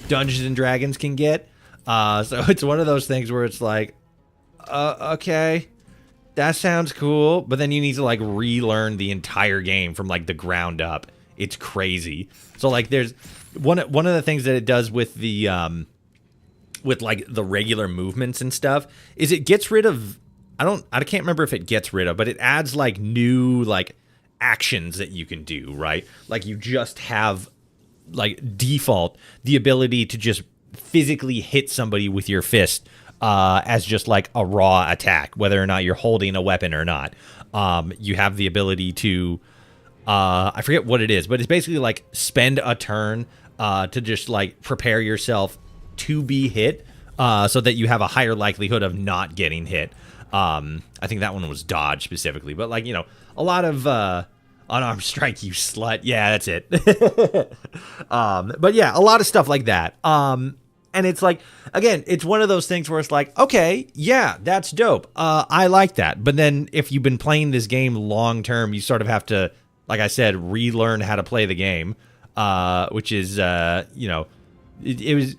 Dungeons and Dragons can get. So it's one of those things where it's like, okay, that sounds cool, but then you need to like relearn the entire game from like the ground up. It's crazy. So like, there's one of the things that it does with the with like the regular movements and stuff is it gets rid of, I can't remember if it gets rid of, but it adds like new like actions that you can do, right? Like you just have like default the ability to just physically hit somebody with your fist as just like a raw attack, whether or not you're holding a weapon or not. You have the ability to I forget what it is, but it's basically like spend a turn to just like prepare yourself to be hit, so that you have a higher likelihood of not getting hit. I think that one was dodge specifically, but like, you know, a lot of unarmed strike, you slut. Yeah, that's it. But yeah, a lot of stuff like that. And it's like, again, it's one of those things where it's like, okay, yeah, that's dope. I like that. But then if you've been playing this game long term, you sort of have to, like I said, relearn how to play the game, which is, you know, it was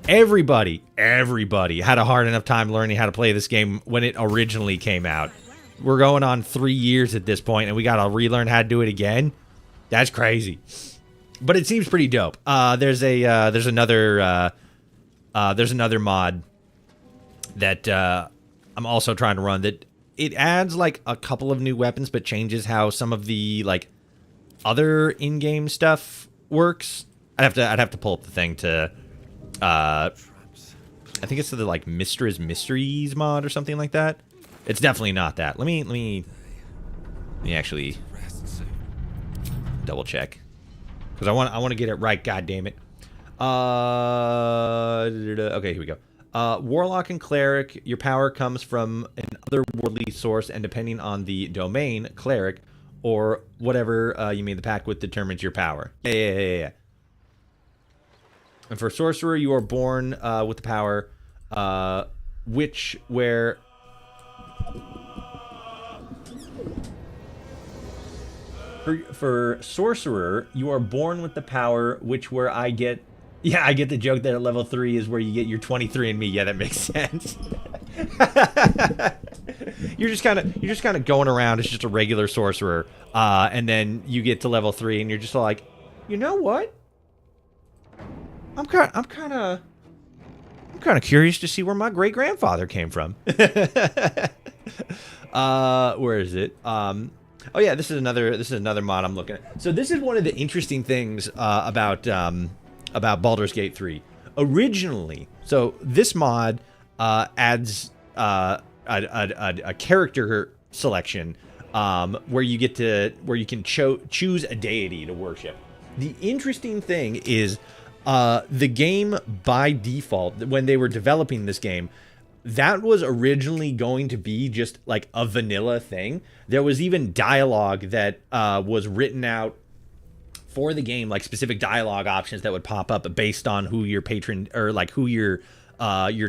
everybody had a hard enough time learning how to play this game when it originally came out. We're going on 3 years at this point, and we got to relearn how to do it again. That's crazy. But it seems pretty dope. There's another mod that I'm also trying to run that it adds like a couple of new weapons, but changes how some of the like other in-game stuff works. I'd have to pull up the thing to I think it's the like Mistress Mysteries mod or something like that. It's definitely not that. Let me actually double check, because I want to get it right. God damn it. Okay, here we go. Warlock and Cleric, your power comes from an otherworldly source, and depending on the domain, Cleric, or whatever you made the pact with, determines your power. Yeah. And for Sorcerer, you are born with the power, where... For Sorcerer, you are born with the power, where I get... Yeah, I get the joke that at level 3 is where you get your 23andMe. Yeah, that makes sense. you're just kind of going around as just a regular sorcerer, and then you get to level 3, and you're just like, you know what? I'm kind of curious to see where my great grandfather came from. Where is it? Oh yeah, this is another mod I'm looking at. So this is one of the interesting things about Baldur's Gate 3. Originally, so this mod adds a character selection where you can choose a deity to worship. The interesting thing is the game by default, when they were developing this game, that was originally going to be just like a vanilla thing. There was even dialogue that was written out for the game, like specific dialogue options that would pop up based on who your patron or like who your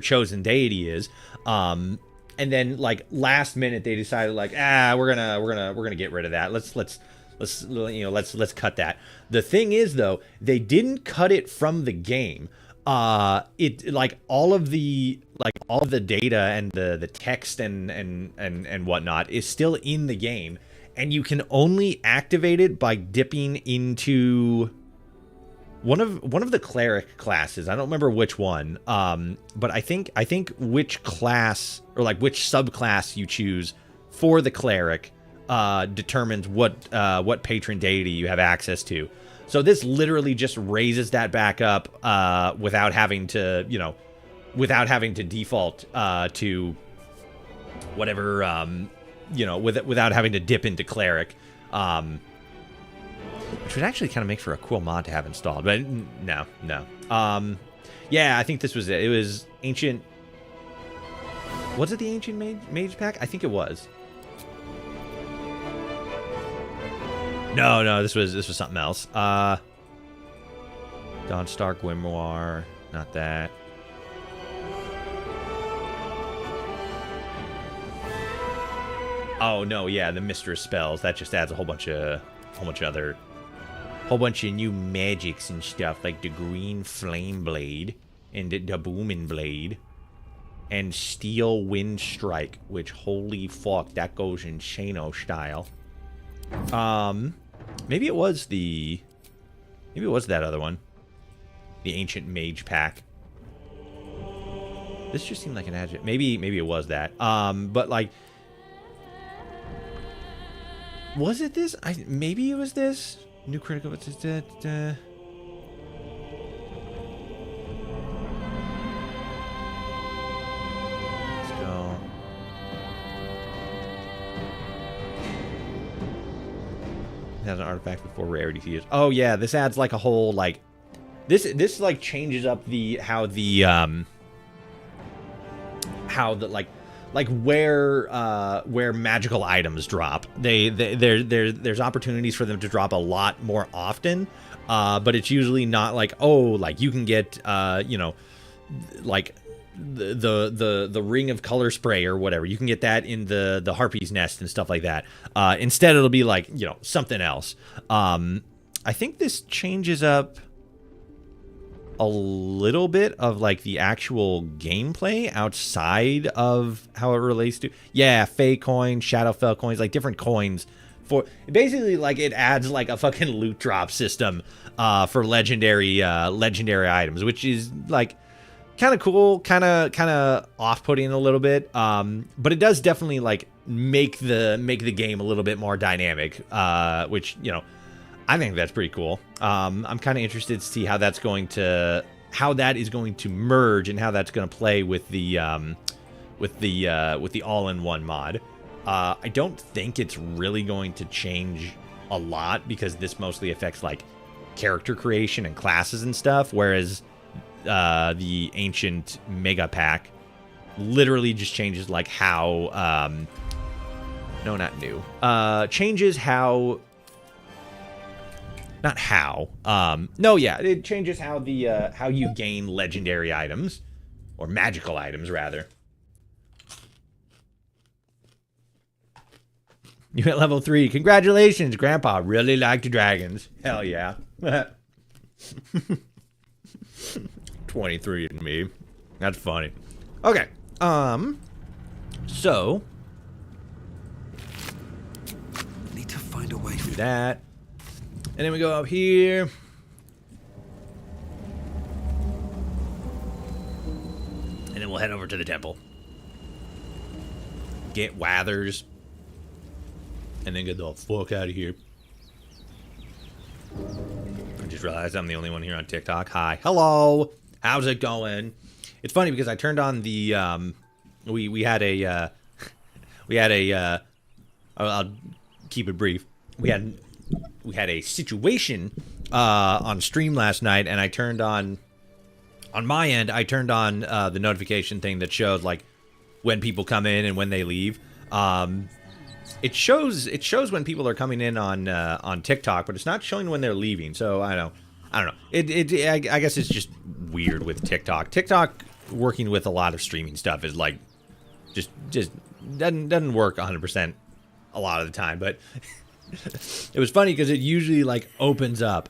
chosen deity is. And then like last minute they decided like, we're gonna get rid of that. Let's cut that. The thing is though, they didn't cut it from the game. It like all of the data and the text and whatnot is still in the game, and you can only activate it by dipping into one of the cleric classes. I don't remember which one. But I think which class or like which subclass you choose for the cleric determines what patron deity you have access to. So this literally just raises that back up without having to default to whatever, without having to dip into cleric, which would actually kind of make for a cool mod to have installed. But no. Yeah, I think this was it. It was ancient. Was it the ancient mage pack? I think it was. No, this was something else. Dawnstar Grimoire, not that. Oh no, yeah, the Mistress spells. That just adds a whole bunch of new magics and stuff, like the Green Flame Blade and the Booming Blade and Steel Wind Strike, which holy fuck, that goes insano style. Maybe it was that other one. The Ancient Mage Pack. This just seemed like an adjective. Maybe it was that. But like, was it this? Maybe it was this. New critical. Let's go. It has an artifact before rarity tiers. Oh yeah, this adds like a whole like this like changes up how the where magical items drop. There's opportunities for them to drop a lot more often, but it's usually not like, oh, like you can get like the ring of color spray or whatever. You can get that in the harpy's nest and stuff like that. Instead it'll be like, something else. I think this changes up a little bit of like the actual gameplay outside of how it relates to Fey coins, Shadowfell coins, like different coins for basically like it adds like a fucking loot drop system for legendary items, which is like kind of cool, kind of off-putting a little bit, but it does definitely like make the game a little bit more dynamic, which I think that's pretty cool. I'm kind of interested to see how that is going to merge and how that's going to play with the all-in-one mod. I don't think it's really going to change a lot because this mostly affects like character creation and classes and stuff, whereas the Ancient Mega Pack literally just changes like how no, not new. Changes how. Not how. No, yeah, it changes how how you gain legendary items, or magical items rather. You hit level 3. Congratulations, Grandpa. Really liked dragons. Hell yeah. 23 and me. That's funny. Okay. So do that. And then we go up here. And then we'll head over to the temple. Get Wathers. And then get the fuck out of here. I just realized I'm the only one here on TikTok. Hi. Hello. How's it going? It's funny because I turned on the, we had a, I'll keep it brief. We had a situation on stream last night, and I turned on my end, I turned on the notification thing that shows like when people come in and when they leave. It shows when people are coming in on TikTok, but it's not showing when they're leaving. So I don't know. I guess it's just weird with TikTok. TikTok working with a lot of streaming stuff is like just doesn't work 100% a lot of the time. But it was funny because it usually like opens up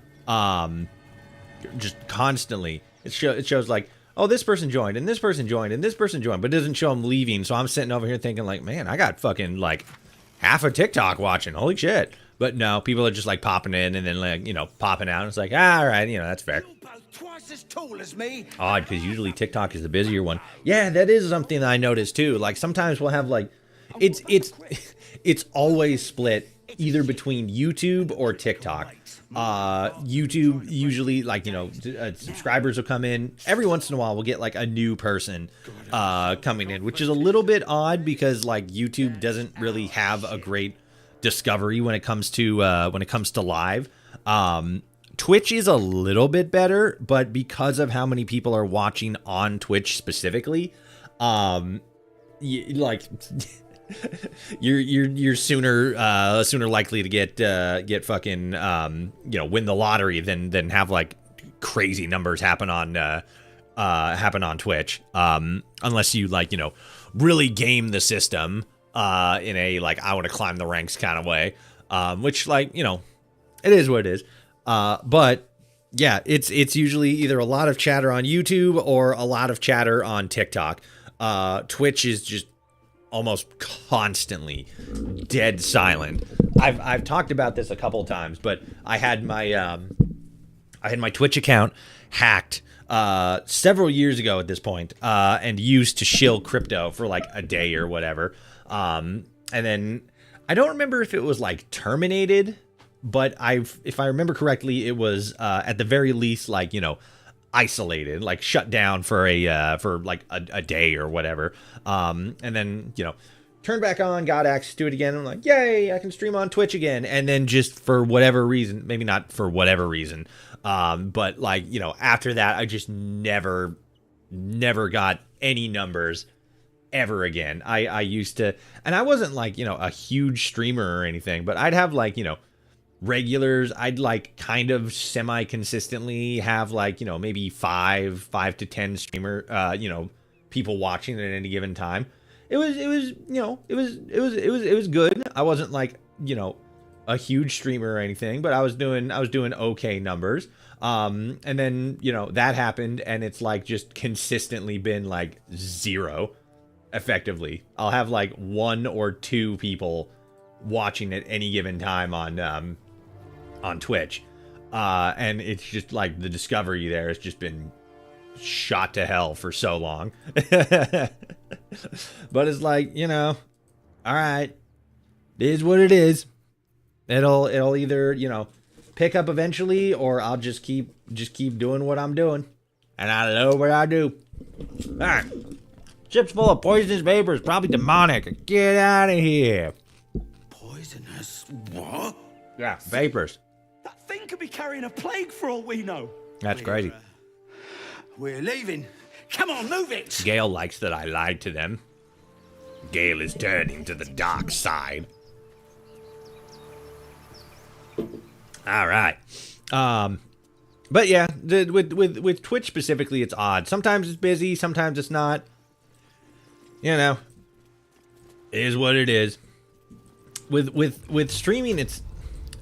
just constantly. It shows like, oh, this person joined and this person joined and this person joined, but it doesn't show them leaving. So I'm sitting over here thinking like, man, I got fucking like half a TikTok watching. Holy shit. But no, people are just like popping in and then like, you know, popping out. It's like, all right, you know, that's fair. Twice as tall as me. Odd, because usually TikTok is the busier one. Yeah, that is something that I noticed too. Like sometimes we'll have like, it's always split either between YouTube or TikTok. YouTube usually, like, you know, subscribers will come in. Every once in a while we'll get like a new person coming in, which is a little bit odd because like YouTube doesn't really have a great discovery when it comes to live. Twitch is a little bit better, but because of how many people are watching on Twitch specifically, like you're sooner likely to get fucking you know, win the lottery than have like crazy numbers happen on Twitch, unless you like, you know, really game the system in a like I want to climb the ranks kind of way, which like, you know, it is what it is. But yeah, it's usually either a lot of chatter on YouTube or a lot of chatter on TikTok. Twitch is just almost constantly dead silent. I've talked about this a couple of times, but I had my Twitch account hacked several years ago at this point, and used to shill crypto for like a day or whatever. And then I don't remember if it was like terminated, but if I remember correctly, it was at the very least like, you know, isolated, like shut down for a day or whatever. And then, you know, turned back on, got access to it again. I'm like, yay, I can stream on Twitch again. And then just for whatever reason, maybe not for whatever reason, but like, you know, after that, I just never got any numbers ever again. I used to, and I wasn't like, you know, a huge streamer or anything, but I'd have like, you know, regulars. I'd like kind of semi-consistently have like, you know, maybe 5 to 10 streamer, you know, people watching at any given time. It was, you know, it was good. I wasn't like, you know, a huge streamer or anything, but I was doing okay numbers. And then, you know, that happened and it's like just consistently been like zero effectively. I'll have like 1 or 2 people watching at any given time on Twitch. And it's just like the discovery there has just been shot to hell for so long. But it's like, you know, all right, it is what it is. It'll either, you know, pick up eventually, or I'll just keep doing what I'm doing. And I know what I do. All right. Ships full of poisonous vapors, probably demonic. Get out of here. Poisonous? What? Yeah, vapors. That thing could be carrying a plague for all we know. That's crazy. We're leaving. Come on, move it. Gale likes that I lied to them. Gale is turning to the dark side. All right. But yeah, with Twitch specifically, it's odd. Sometimes it's busy, sometimes it's not. You know, it is what it is. With streaming, it's,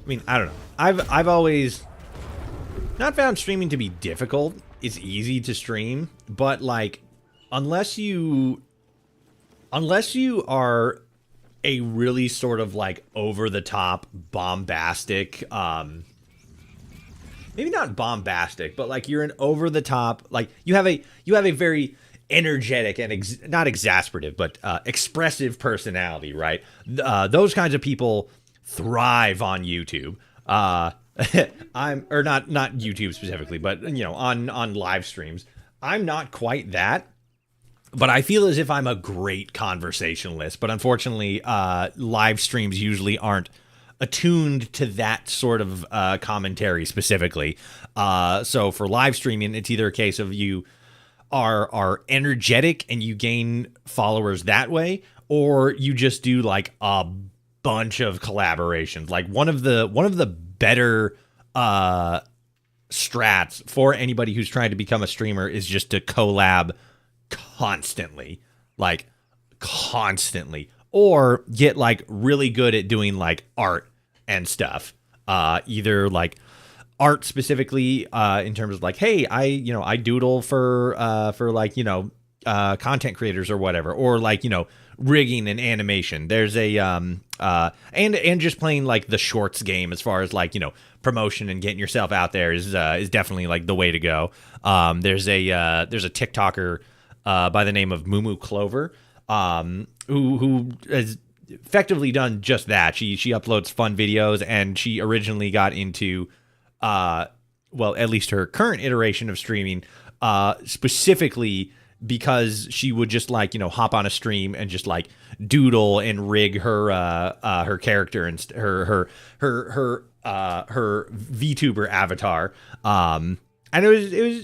I mean, I don't know. I've always not found streaming to be difficult. It's easy to stream, but like, unless you are a really sort of like over the top bombastic, maybe not bombastic, but like you're an over the top, like you have a very energetic and not exasperative, but expressive personality, right? Those kinds of people thrive on YouTube. Not YouTube specifically, but you know, on live streams. I'm not quite that, but I feel as if I'm a great conversationalist. But unfortunately, live streams usually aren't attuned to that sort of commentary specifically. So for live streaming, it's either a case of you are energetic and you gain followers that way, or you just do like a bunch of collaborations. Like one of the better strats for anybody who's trying to become a streamer is just to collab constantly, or get like really good at doing like art and stuff. Either like art specifically in terms of like, hey, I doodle for like, content creators or whatever, or like, rigging and animation. There's a and just playing like the shorts game as far as like, promotion and getting yourself out there is definitely like the way to go. There's a TikToker by the name of Moo Clover, who has effectively done just that. She uploads fun videos, and she originally got into well, at least her current iteration of streaming, specifically because she would just like, hop on a stream and just like doodle and rig her character and her VTuber avatar. And it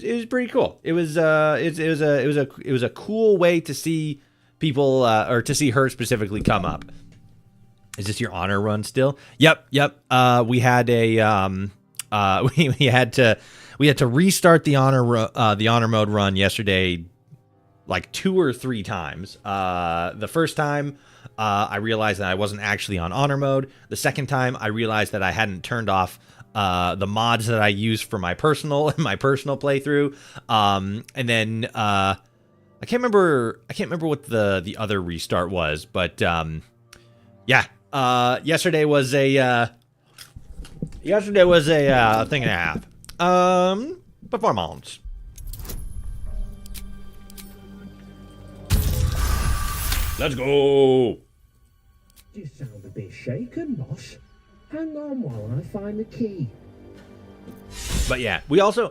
was pretty cool. It was a cool way to see people or to see her specifically come up. Is this your honor run still? Yep. We had a we had to restart the honor mode run yesterday like 2 or 3 times. The first time I realized that I wasn't actually on honor mode. The second time I realized that I hadn't turned off the mods that I use for my personal playthrough. And then I can't remember what the other restart was, but yeah. Yesterday was a thing and a half. Performance. Let's go. You sound a bit shaken, boss. Hang on while I find the key. But yeah, we also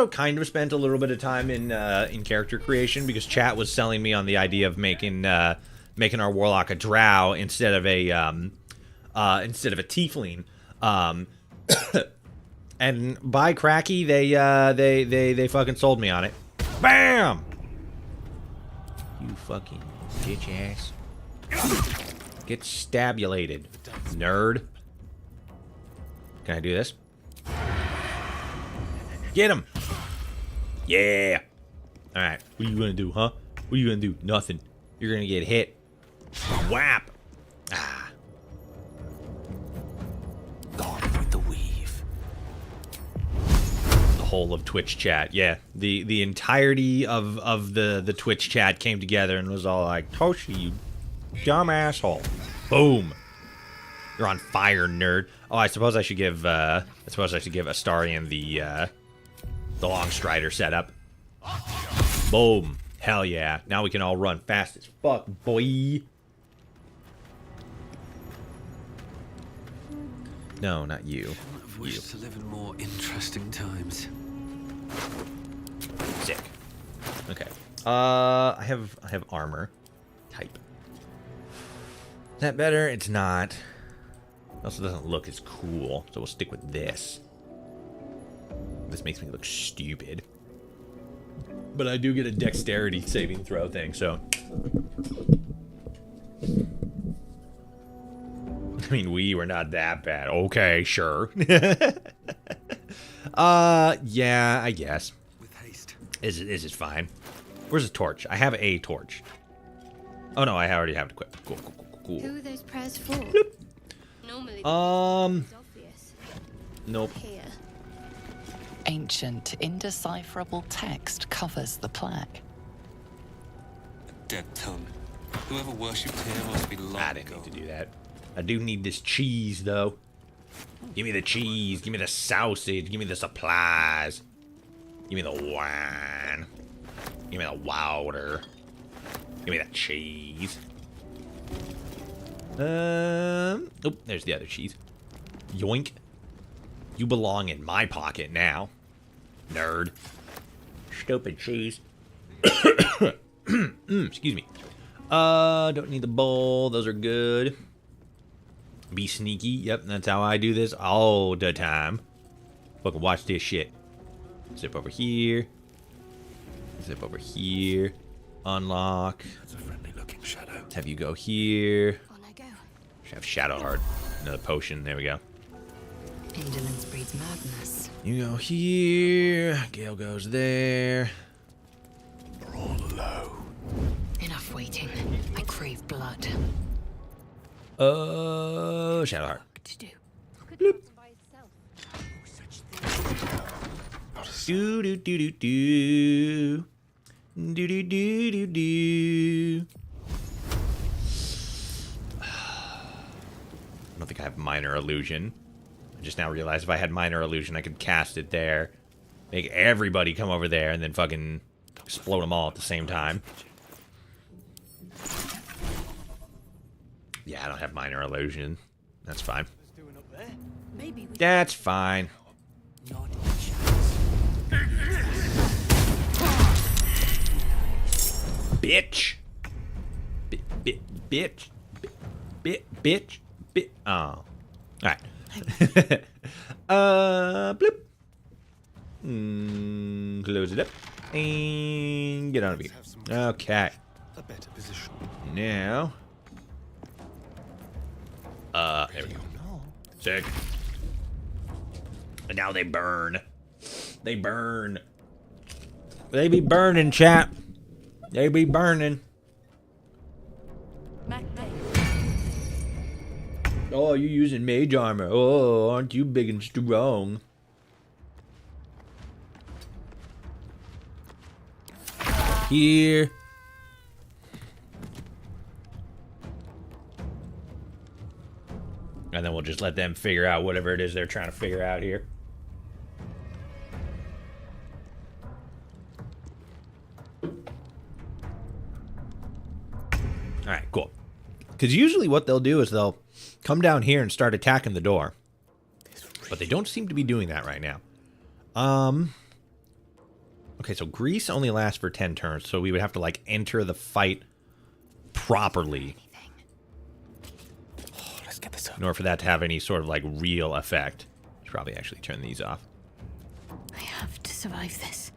kind of spent a little bit of time in character creation, because chat was selling me on the idea of making our warlock a drow instead of a tiefling. And by cracky, they fucking sold me on it. Bam! You fucking bitch ass. Get stabulated, nerd. Can I do this? Get him! Yeah! Alright, what are you gonna do, huh? What are you gonna do? Nothing. You're gonna get hit. Whap! Ah. Gone with the weave. The whole of Twitch chat. Yeah, the entirety of the Twitch chat came together and was all like, Toshi, you dumb asshole. Boom. You're on fire, nerd. Oh, I suppose I should give Astarion the long strider setup. Boom. Hell yeah. Now we can all run fast as fuck, boy. No, not you. I've wished to live in more interesting times. Sick. Okay. I have armor type. Is that better? It's not. It also doesn't look as cool, so we'll stick with this. This makes me look stupid. But I do get a dexterity saving throw thing, so. I mean, we were not that bad. Okay, sure. Yeah, I guess. With haste. Is it fine? Where's the torch? I have a torch. Oh no, I already have it equipped. Cool. Who are those prayers for? Bloop. Normally, it's obvious. Nope. Here. Ancient, indecipherable text covers the plaque. Dead tongue. Whoever worshipped here must be long I didn't gone. need to do that. I do need this cheese, though. Give me the cheese. Give me the sausage. Give me the supplies. Give me the wine. Give me the water. Give me the cheese. Oh, there's the other cheese. Yoink. You belong in my pocket now. Nerd. Stupid cheese. Excuse me. Don't need the bowl. Those are good. Be sneaky. Yep, that's how I do this all the time. Fucking watch this shit. Zip over here. Zip over here. Unlock. That's a friendly looking shadow. Have you go here. On I go. Should have Shadow Heart. Another potion. There we go. Indolence breeds madness. You go here. Gale goes there. We're all low. Enough waiting. I crave blood. Shadow Heart. What to do? Do do do do do. Do do do do do. I don't think I have Minor Illusion. I just now realized if I had Minor Illusion, I could cast it there, make everybody come over there, and then fucking explode them all at the same time. Yeah, I don't have Minor Illusion. That's fine. Maybe we That's fine. Bitch. Bitch. Bitch. Oh. Alright. Bloop. Close it up. And get out of here. Okay. A better position. Now. There we go. Sick. And now they burn. They burn. They be burning, chap. They be burning. Oh, you using mage armor. Oh, aren't you big and strong? Here. And then we'll just let them figure out whatever it is they're trying to figure out here. Alright, cool. Because usually what they'll do is they'll come down here and start attacking the door. But they don't seem to be doing that right now. Okay, so Grease only lasts for 10 turns, so we would have to, like, enter the fight properly. Oh, let's get this In order for that to have any sort of, like, real effect. Should probably actually turn these off. I have to survive this.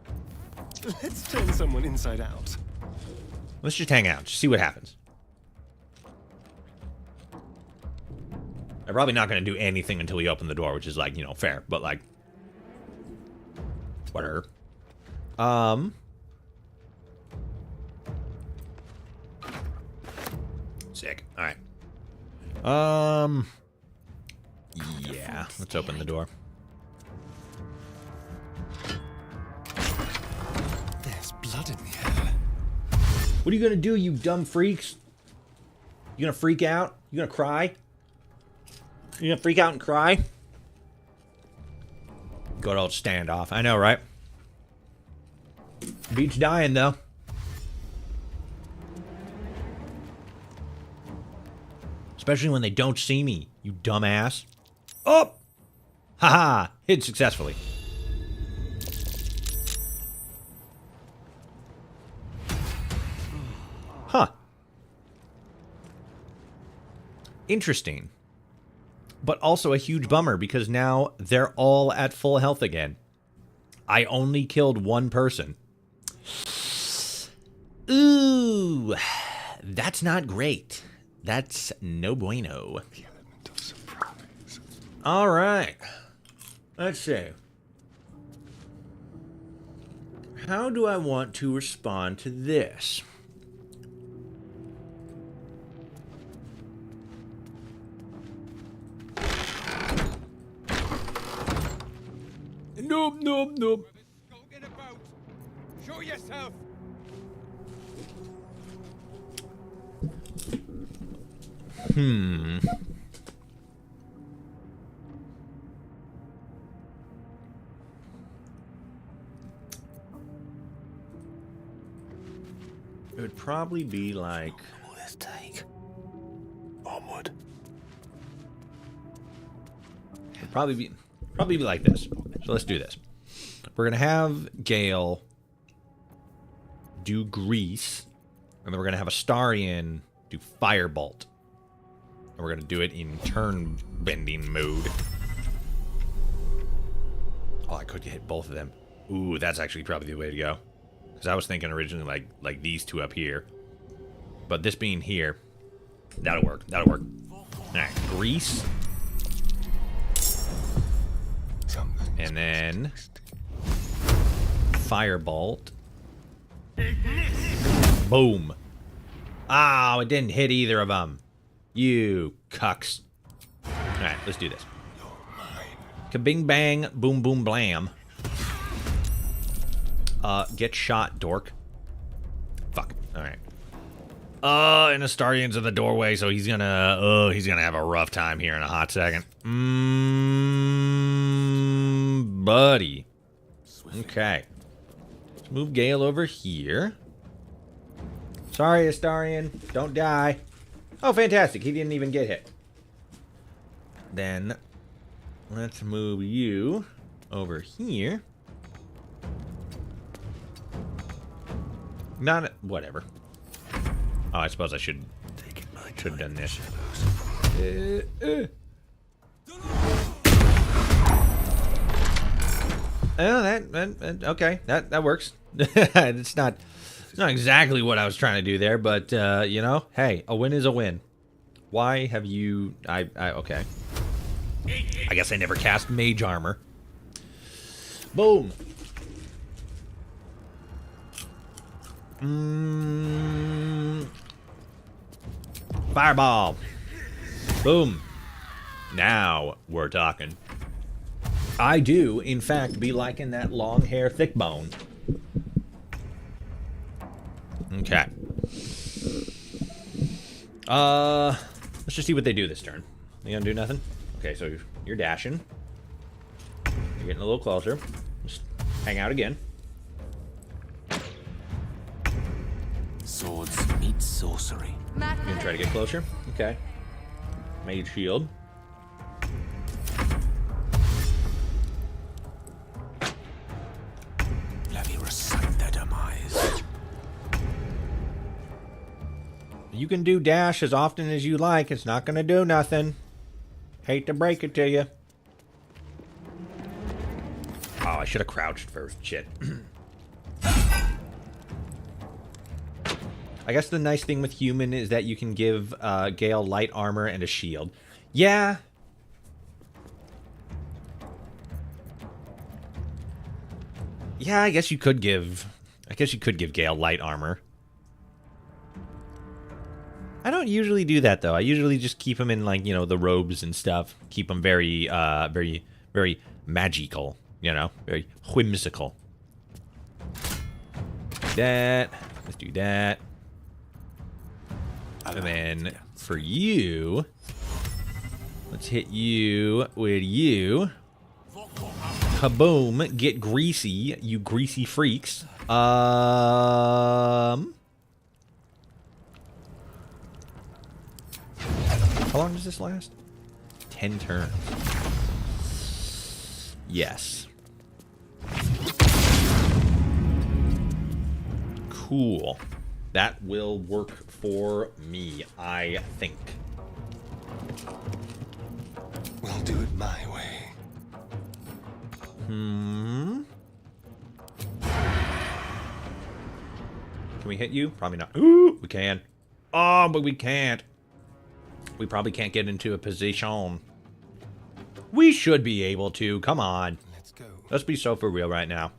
Let's turn someone inside out. Let's just hang out, just see what happens. I'm probably not going to do anything until we open the door, which is, like, you know, fair. But, like, whatever. Sick. All right. Yeah. Let's open the door. There's blood in the air. What are you gonna do, you dumb freaks? You gonna freak out? You gonna cry? You gonna freak out and cry? Good old standoff. I know, right? Beach dying, though. Especially when they don't see me, you dumbass. Oh! Haha! Hid successfully. Huh. Interesting. But also a huge bummer because now they're all at full health again. I only killed one person. Ooh, that's not great. That's no bueno. The element of surprise. All right. Let's see. How do I want to respond to this? Nope, nope, nope. Skulking about. Show yourself. It would probably be like... What will this take? Onward. It'd probably be like this. So let's do this. We're gonna have Gale do Grease, and then we're gonna have Astarion do Firebolt. And we're gonna do it in turn bending mode. Oh, I could hit both of them. Ooh, that's actually probably the way to go. Because I was thinking originally like these two up here. But this being here, that'll work. That'll work. Alright, Grease. And then Firebolt. Boom. Oh, it didn't hit either of them. You cucks. Alright, let's do this. Kabing bang, boom boom blam. Get shot, dork. Fuck. Alright. And Astarion's in the doorway, so he's gonna have a rough time here in a hot second. Buddy. Okay. Let's move Gale over here. Sorry, Astarion. Don't die. Oh, fantastic. He didn't even get hit. Then, let's move you over here. Not... whatever. Oh, I suppose I should have done this. Oh, that okay. That works. It's not exactly what I was trying to do there, but you know, hey, a win is a win. Why have you? Okay. I guess I never cast mage armor. Boom. Fireball. Boom. Now we're talking. I do, in fact, be liking that long hair, thick bone. Okay. Let's just see what they do this turn. They gonna do nothing? Okay, so you're dashing. You're getting a little closer. Just hang out again. Swords meet sorcery. You gonna try to get closer? Okay. Mage shield. Let me recite their demise. You can do dash as often as you like. It's not gonna do nothing. Hate to break it to you. Oh, I should have crouched first. Shit. I guess the nice thing with human is that you can give Gale light armor and a shield. Yeah. Yeah, I guess you could give Gale light armor. I don't usually do that though. I usually just keep him in, like, you know, the robes and stuff. Keep him very very magical, you know, very whimsical. That. Let's do that. And then for you, let's hit you with you. Kaboom! Get greasy, you greasy freaks. How long does this last? 10 turns. Yes. Cool. That will work for me, I think. We'll do it my way. Can we hit you? Probably not. Ooh, we can. Oh, but we can't. We probably can't get into a position. We should be able to. Come on. Let's go. Let's be so for real right now.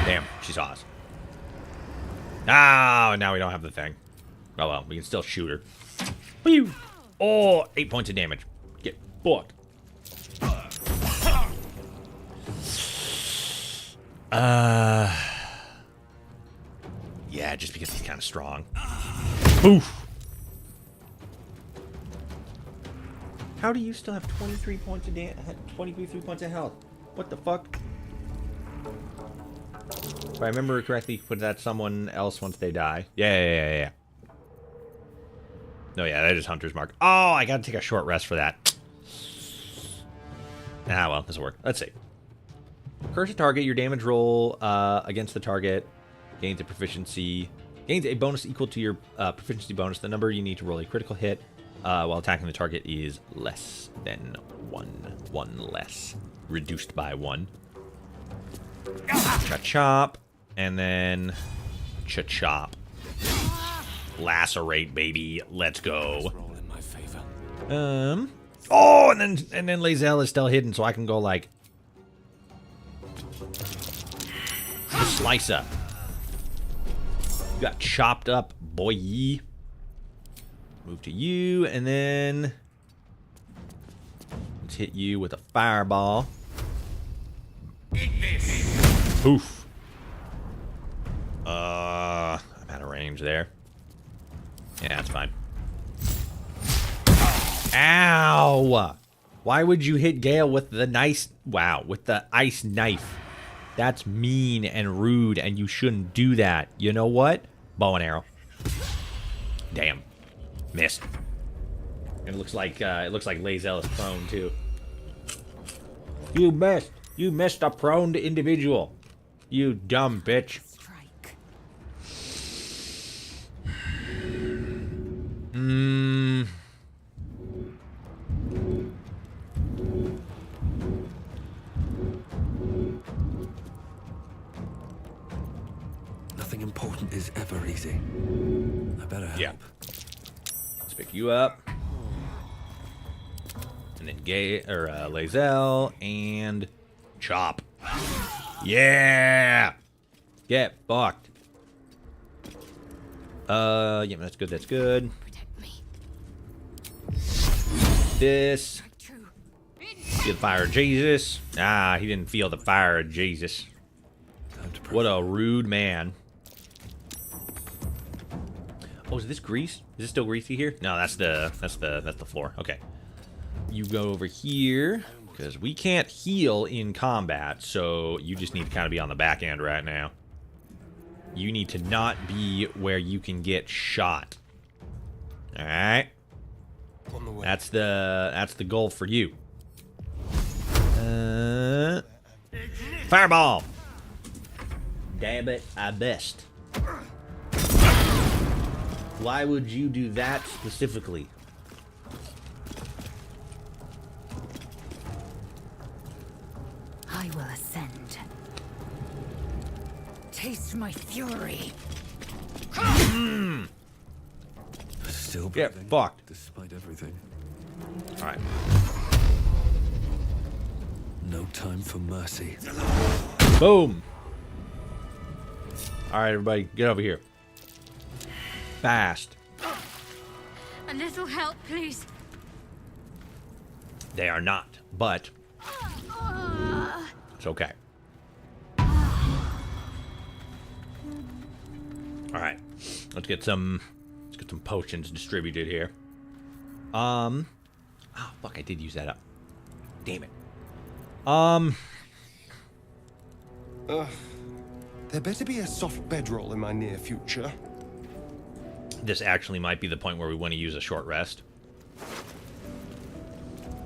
Damn, she saw us. Ah, now we don't have the thing. Oh well, we can still shoot her. Whew. Oh, 8 points of damage. Get fucked. Yeah, just because he's kind of strong. Poof. How do you still have 23 points of 23 points of health? What the fuck? If I remember correctly, put that someone else once they die. Yeah. No, yeah, that is Hunter's Mark. Oh, I gotta take a short rest for that. Ah, well, this will work. Let's see. Curse a target. Your damage roll against the target gains a proficiency. Gains a bonus equal to your proficiency bonus. The number you need to roll a critical hit while attacking the target is less than 1. 1 less. Reduced by 1. Cha-chop. And then cha-chop. Lacerate, baby. Let's go. Roll in my favor. Oh, and then Lae'zel is still hidden, so I can go like slice up. You got chopped up, boy. Move to you, and then let's hit you with a fireball. Poof. I'm out of range there. Yeah, that's fine. Ow! Why would you hit Gale with the with the ice knife? That's mean and rude, and you shouldn't do that. You know what? Bow and arrow. Damn. Missed. And it looks like Lae'zel is prone too. You missed. You missed a prone individual. You dumb bitch. Strike. Nothing important is ever easy. I better help. Yeah. Let's pick you up. And then Lae'zel and chop. Yeah. Get fucked. Yeah, that's good. That's good. Protect me. This. True. Feel the fire of Jesus. Ah, he didn't feel the fire of Jesus. Time to prep. What a rude man. Oh, is this grease? Is it still greasy here? No, that's the floor. Okay. You go over here because we can't heal in combat, so you just need to kind of be on the back end right now. You need to not be where you can get shot. All right. On the way. That's the goal for you. Fireball. Damn it, I best. Why would you do that specifically? I will ascend. Taste my fury. Still Get breathing, fucked. despite everything. All right. No time for mercy. Boom. All right, everybody, get over here. Fast. A little help, please. They are not, but it's okay. All right, let's get some potions distributed here. Oh fuck, I did use that up. Damn it. There better be a soft bedroll in my near future. This actually might be the point where we want to use a short rest.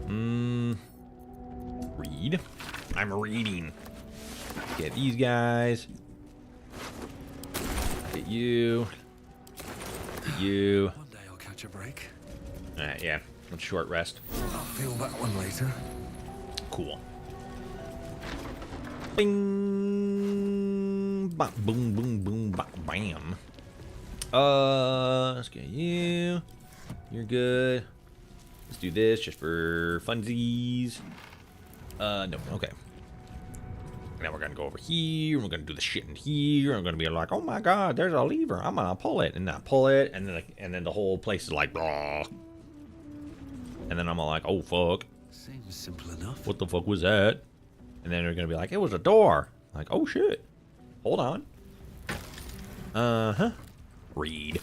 Read. I'm reading. Get these guys. Get you. Get you. One day I'll catch a break. Alright, yeah. Let's short rest. I'll feel that one later. Cool. Bing. Bop, boom, boom, boom, bop, bam. Let's get you. You're good. Let's do this just for funsies. No, okay. Now we're gonna go over here. We're gonna do the shit in here. I'm gonna be like, oh my god, there's a lever. I'm gonna pull it, and I pull it, and then the whole place is like, blah. And then I'm all like, oh fuck, Seems simple enough. what the fuck was that? And then they're gonna be like, it was a door. Like, oh shit. Hold on. Read.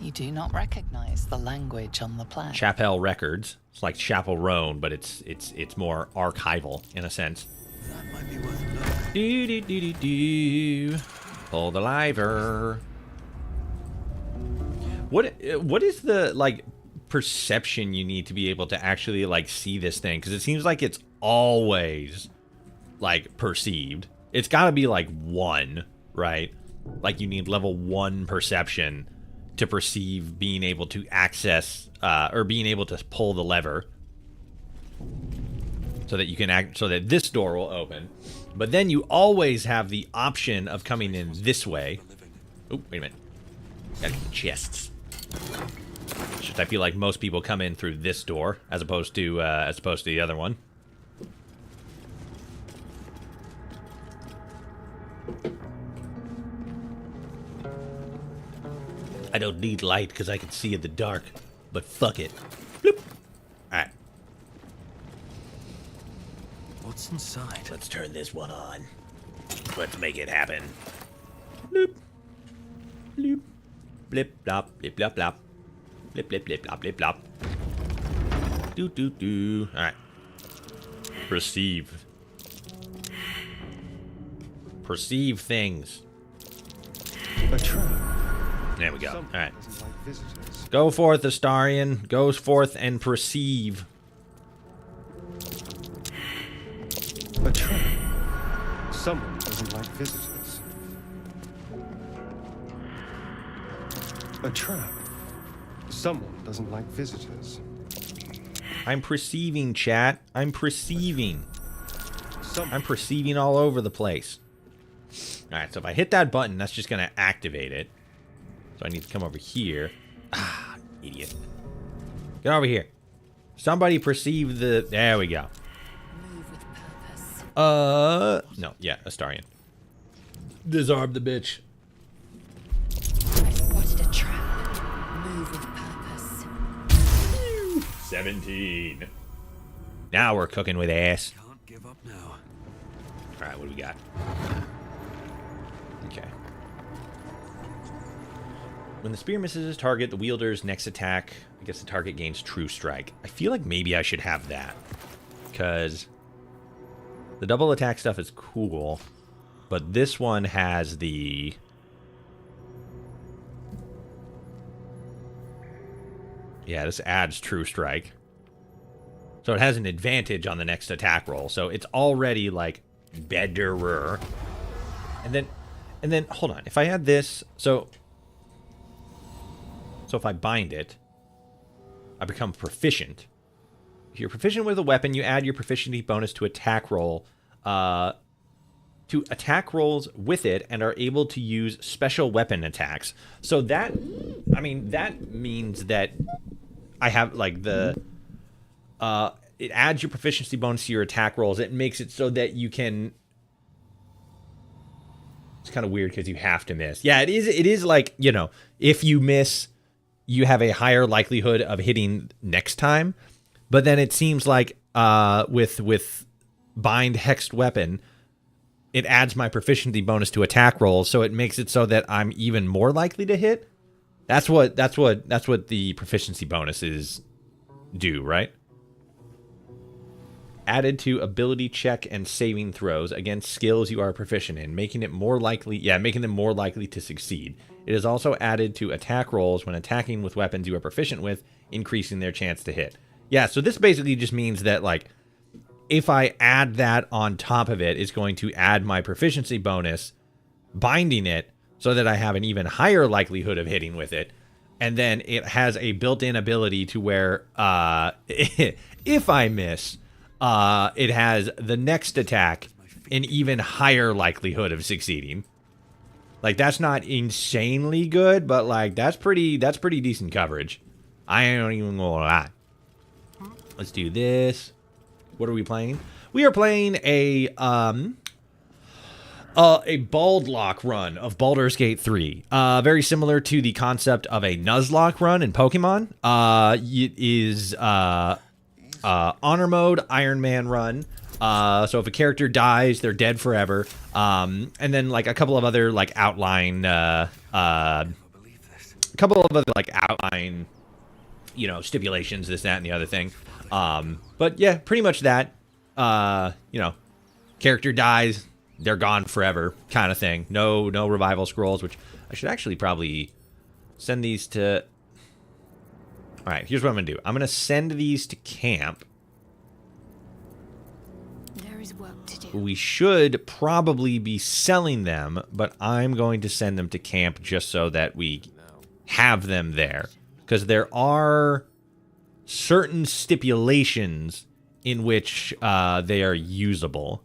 You do not recognize the language on the plaque. Chapel Records. It's like Chapel Roan, but it's more archival in a sense. That might be worth a look. Do do do do do. Pull the lever. What is the like perception you need to be able to actually like see this thing? Because it seems like it's always like perceived. It's got to be like 1, right? Like you need level 1 perception to perceive being able to access or being able to pull the lever so that you can so that this door will open. But then you always have the option of coming in this way. Oh, wait a minute. Gotta get the chests. Just I feel like most people come in through this door as opposed to the other one. I don't need light because I can see in the dark, but fuck it. Bloop. Alright. What's inside? Let's turn this one on. Let's make it happen. Bloop. Bloop. Blip, blop, blip, blop, blop. Blip, blip, blip, blop, blip, blop. Do, do, do. Alright. Perceive. Perceive things. A trap. There we go. Someone Alright. doesn't like visitors. Go forth, Astarion. Go forth and perceive. A trap. Someone doesn't like visitors. A trap. Someone doesn't like visitors. I'm perceiving, chat. I'm perceiving. Someone I'm perceiving all over the place. Alright, so if I hit that button, that's just going to activate it. So I need to come over here. Ah, idiot. Get over here. Somebody perceive the... There we go. Move with purpose. No, yeah, Astarion. Disarm the bitch. I spotted a trap. Move with purpose. 17. Now we're cooking with ass. Can't give up now. Alright, what do we got? Okay. When the spear misses his target, the wielder's next attack, I guess the target gains True Strike. I feel like maybe I should have that. Because the double attack stuff is cool. But this one has the... Yeah, this adds True Strike. So it has an advantage on the next attack roll. So it's already, like, better. And then, hold on. If I had this... So if I bind it, I become proficient. If you're proficient with a weapon, you add your proficiency bonus to attack roll, to attack rolls with it, and are able to use special weapon attacks. So that, I mean, that means that I have, like, the, it adds your proficiency bonus to your attack rolls. It makes it so that you can... It's kind of weird because you have to miss. Yeah, it is like, you know, if you miss... you have a higher likelihood of hitting next time. But then it seems like with bind hexed weapon, it adds my proficiency bonus to attack rolls, so it makes it so that I'm even more likely to hit. That's what the proficiency bonuses do, right? Added to ability check and saving throws against skills you are proficient in, making them more likely to succeed. It is also added to attack rolls when attacking with weapons you are proficient with, increasing their chance to hit. Yeah, so this basically just means that, like, if I add that on top of it, it's going to add my proficiency bonus, binding it so that I have an even higher likelihood of hitting with it. And then it has a built-in ability to where, if I miss, it has the next attack an even higher likelihood of succeeding. Like, that's not insanely good, but, like, that's pretty decent coverage. I ain't even gonna lie. Let's do this. What are we playing? We are playing a Bauldlock run of Baldur's Gate 3. Very similar to the concept of a Nuzlocke run in Pokemon. It is honor mode, Iron Man run. So if a character dies, they're dead forever. And then, like, a couple of other, like, outline a couple of other like outline, you know, stipulations, this, that, and the other thing. But yeah, pretty much that. You know, character dies, they're gone forever, kind of thing. No revival scrolls, which I should actually probably send these to. All right, here's what I'm gonna do. I'm gonna send these to camp. There is work to do. We should probably be selling them, but I'm going to send them to camp just so that we have them there. Because there are certain stipulations in which they are usable.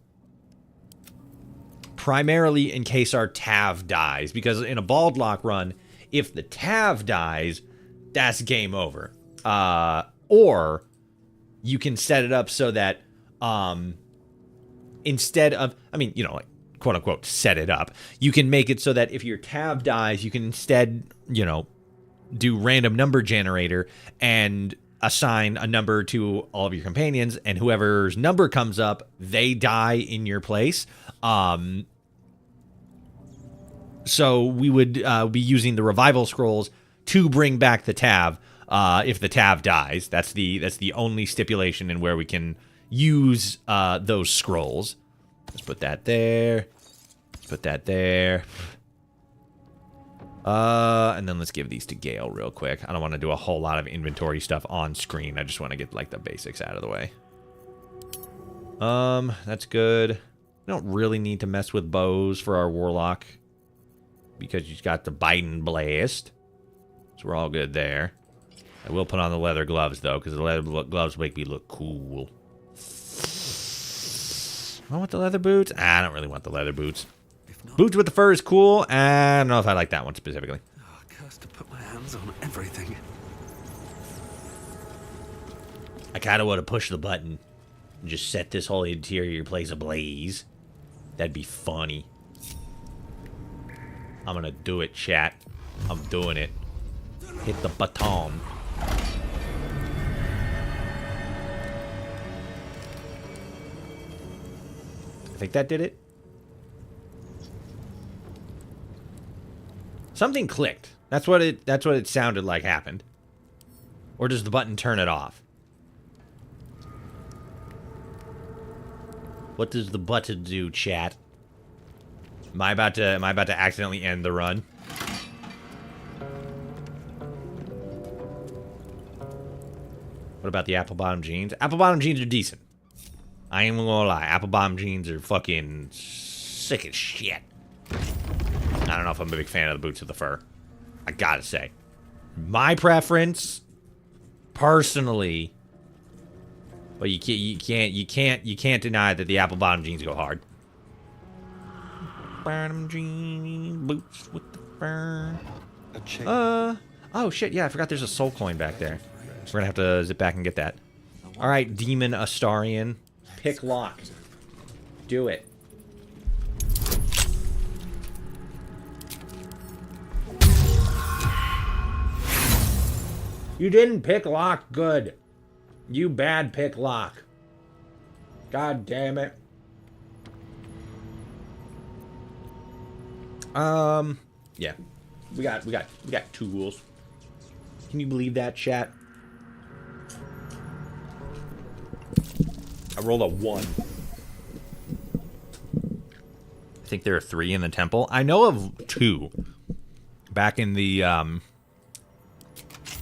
Primarily in case our Tav dies. Because in a Bauldlock run, if the Tav dies, that's game over. Or you can set it up so that instead of, I mean, you know, like, quote unquote, set it up. You can make it so that if your Tav dies, you can instead, you know, do random number generator and assign a number to all of your companions, and whoever's number comes up, they die in your place. So we would be using the revival scrolls to bring back the Tav if the Tav dies. That's the only stipulation in where we can use those scrolls. Let's put that there. Let's put that there. And then let's give these to Gale real quick. I don't want to do a whole lot of inventory stuff on screen. I just want to get like the basics out of the way. That's good. We don't really need to mess with bows for our Warlock because he's got the Biden Blast. So we're all good there. I will put on the leather gloves though, because the leather gloves make me look cool. I want the leather boots. I don't really want the leather boots. Boots with the fur is cool. I don't know if I like that one specifically. Oh, cursed to put my hands on everything. I kind of want to push the button and just set this whole interior place ablaze. That'd be funny. I'm gonna do it, chat. I'm doing it. Hit the button. I think that did it. Something clicked. That's what it sounded like happened. Or does the button turn it off? What does the button do, chat? Am I about to accidentally end the run? What about the apple bottom jeans? Apple bottom jeans are decent. I ain't gonna lie. Apple bottom jeans are fucking sick as shit. I don't know if I'm a big fan of the boots with the fur. I gotta say. My preference, personally, but you can't deny that the apple bottom jeans go hard. Bottom jeans, boots with the fur. Oh shit, yeah, I forgot there's a soul coin back there. We're gonna have to zip back and get that. Alright, Demon Astarian. Pick lock. Do it. You didn't pick lock good. You bad pick lock. God damn it. Yeah. We got tools. Can you believe that, chat? I rolled a 1. I think there are 3 in the temple. I know of 2. Back in the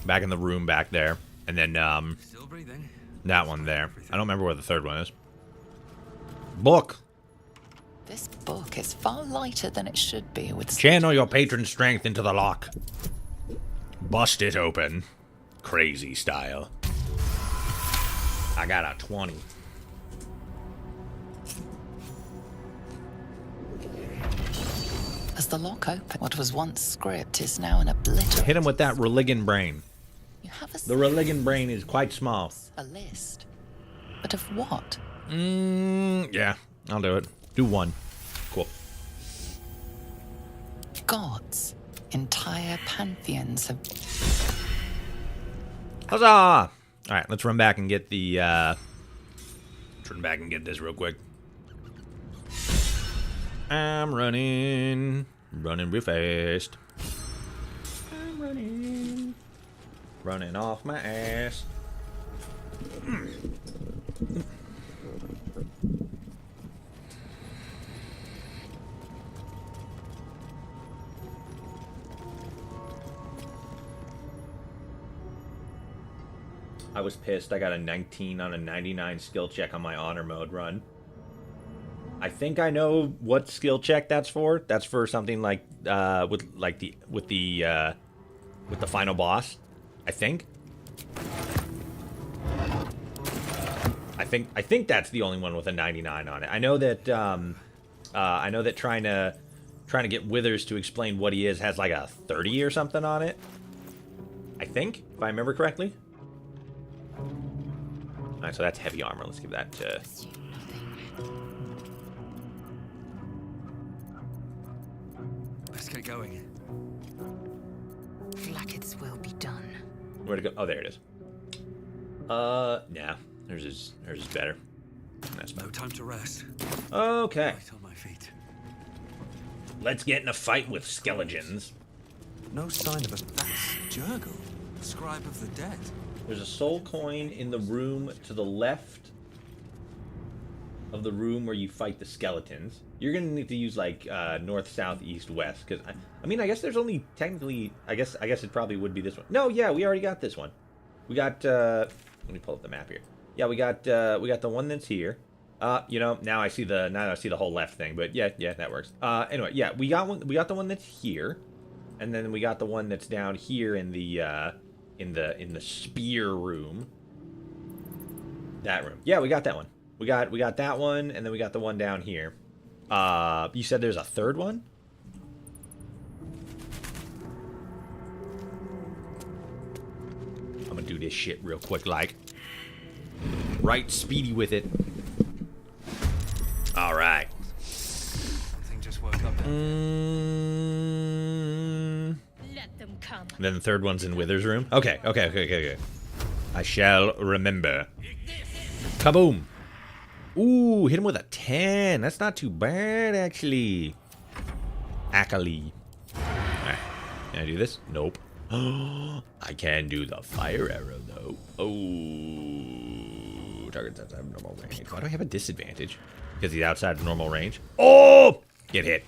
room back there. And then Still breathing. that one there. I don't remember where the third one is. Book. This book is far lighter than it should be with Channel your patron strength into the lock. Bust it open. Crazy style. I got a 20. As the lock opens, what was once script is now an obliterated. Hit him with that religion brain. You have The religion brain is quite small. a list. But of what? Yeah, I'll do it. Do 1. Cool. Gods. Entire pantheons have. Huzzah! All right, let's run back and get the. Let's run back and get this real quick. I'm running real fast. I'm Running off my ass. I was pissed. I got a 19 on a 99 skill check on my honor mode run. I think I know what skill check that's for. That's for something like with the final boss. I think that's the only one with a 99 on it. I know that trying to get Withers to explain what he is has like a 30 or something on it. I think, if I remember correctly. Alright, so that's heavy armor. Let's give that to... Let's get going. Flackets will be done. Where'd it go? Oh, there it is. Nah. Hers is better. That's No time to rest. Okay. Right on my feet. Let's get in a fight with skeletons. No sign of a... That's Jurgle, scribe of the dead. There's a soul coin in the room to the left of the room where you fight the skeletons. You're gonna need to use like north, south, east, west. Because I mean, I guess there's only technically. I guess it probably would be this one. No, yeah, we already got this one. We got. Let me pull up the map here. Yeah, we got the one that's here. You know, now I see the whole left thing. But yeah, that works. Anyway, yeah, we got one. We got the one that's here, and then we got the one that's down here in the spear room. That room. Yeah, we got that one. We got that one, and then we got the one down here. You said there's a third one? I'm gonna do this shit real quick, like. Right speedy with it. Alright. Something just woke up. Let them come. Then the third one's in Wither's room? Okay. I shall remember. Kaboom! Ooh, hit him with a 10. That's not too bad, actually. Alright. Can I do this? Nope. I can do the fire arrow, though. Oh. Target's outside of normal range. Why do I have a disadvantage? Because he's outside of normal range. Oh! Get hit.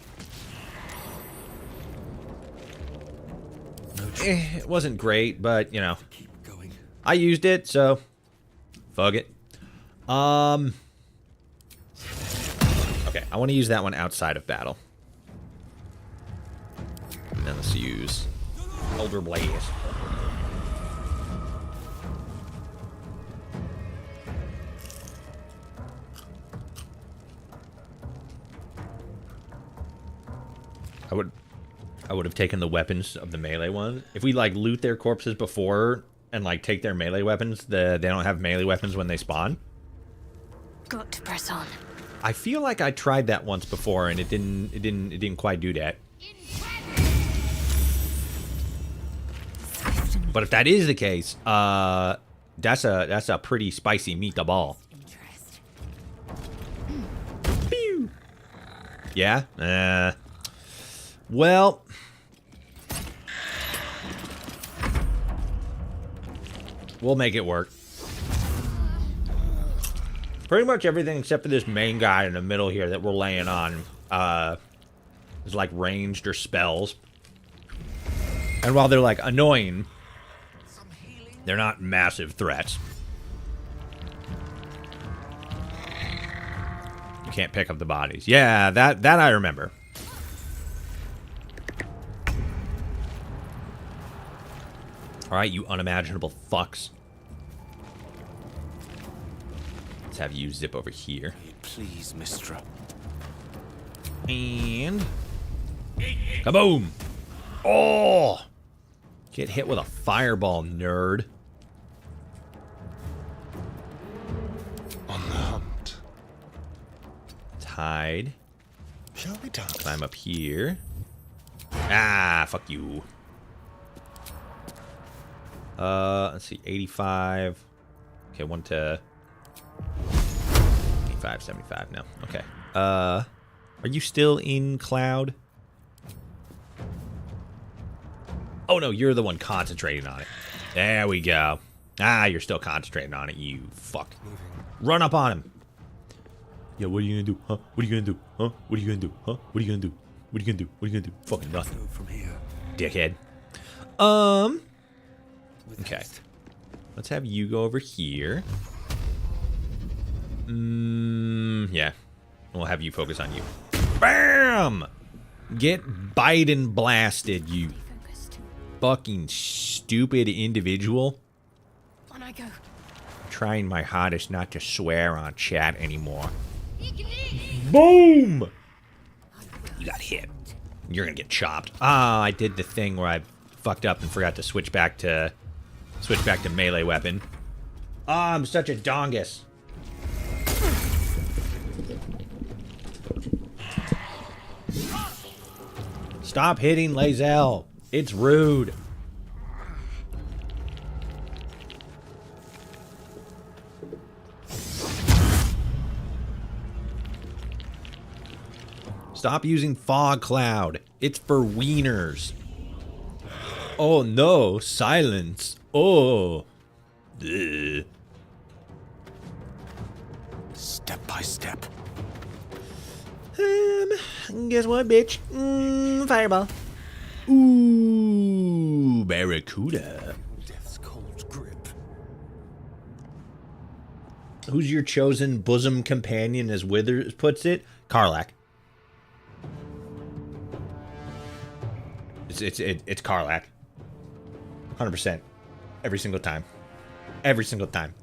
It wasn't great, but, you know. Keep going. I used it, so. Fuck it. Okay, I want to use that one outside of battle. And then let's use Elder Blaze. I would have taken the weapons of the melee ones. If we like loot their corpses before and like take their melee weapons, they don't have melee weapons when they spawn. Got to press on. I feel like I tried that once before and it didn't quite do that. But if that is the case, that's a pretty spicy meatball. Pew. Yeah. Well. We'll make it work. Pretty much everything except for this main guy in the middle here that we're laying on is like ranged or spells. And while they're like annoying, they're not massive threats. You can't pick up the bodies. Yeah, that I remember. Alright, you unimaginable fucks. Let's have you zip over here. Please, Mistra. And... kaboom! Oh! Get hit with a fireball, nerd. On the hunt. Hide. Shall we dance? Climb up here. Ah, fuck you. Let's see, 85. Okay, 1 to 85, 75 now. Okay. Are you still in Cloud? Oh no, you're the one concentrating on it. There we go. Ah, you're still concentrating on it, you fuck. Run up on him. Yeah, what are you gonna do? Huh? What are you gonna do? Huh? What are you gonna do? Huh? What are you gonna do? What are you gonna do? What are you gonna do? Fucking nothing. Go from here. Dickhead. With Okay. haste. Let's have you go over here. Yeah. We'll have you focus on you. BAM! Get Biden blasted, you Focused. fucking stupid individual. On I go. Trying my hardest not to swear on chat anymore. Boom! You got hit. You're gonna get chopped. Ah, I did the thing where I fucked up and forgot to switch back to melee weapon. Ah, I'm such a dongus. Stop hitting Lae'zel. It's rude. Stop using fog cloud. It's for wieners. Oh no, silence. Oh. Ugh. Step by step. Guess what, bitch? Fireball. Ooh, barracuda. Death's cold grip. Who's your chosen bosom companion, as Withers puts it? Karlach. It's Karlach. 100%. Every single time. Every single time.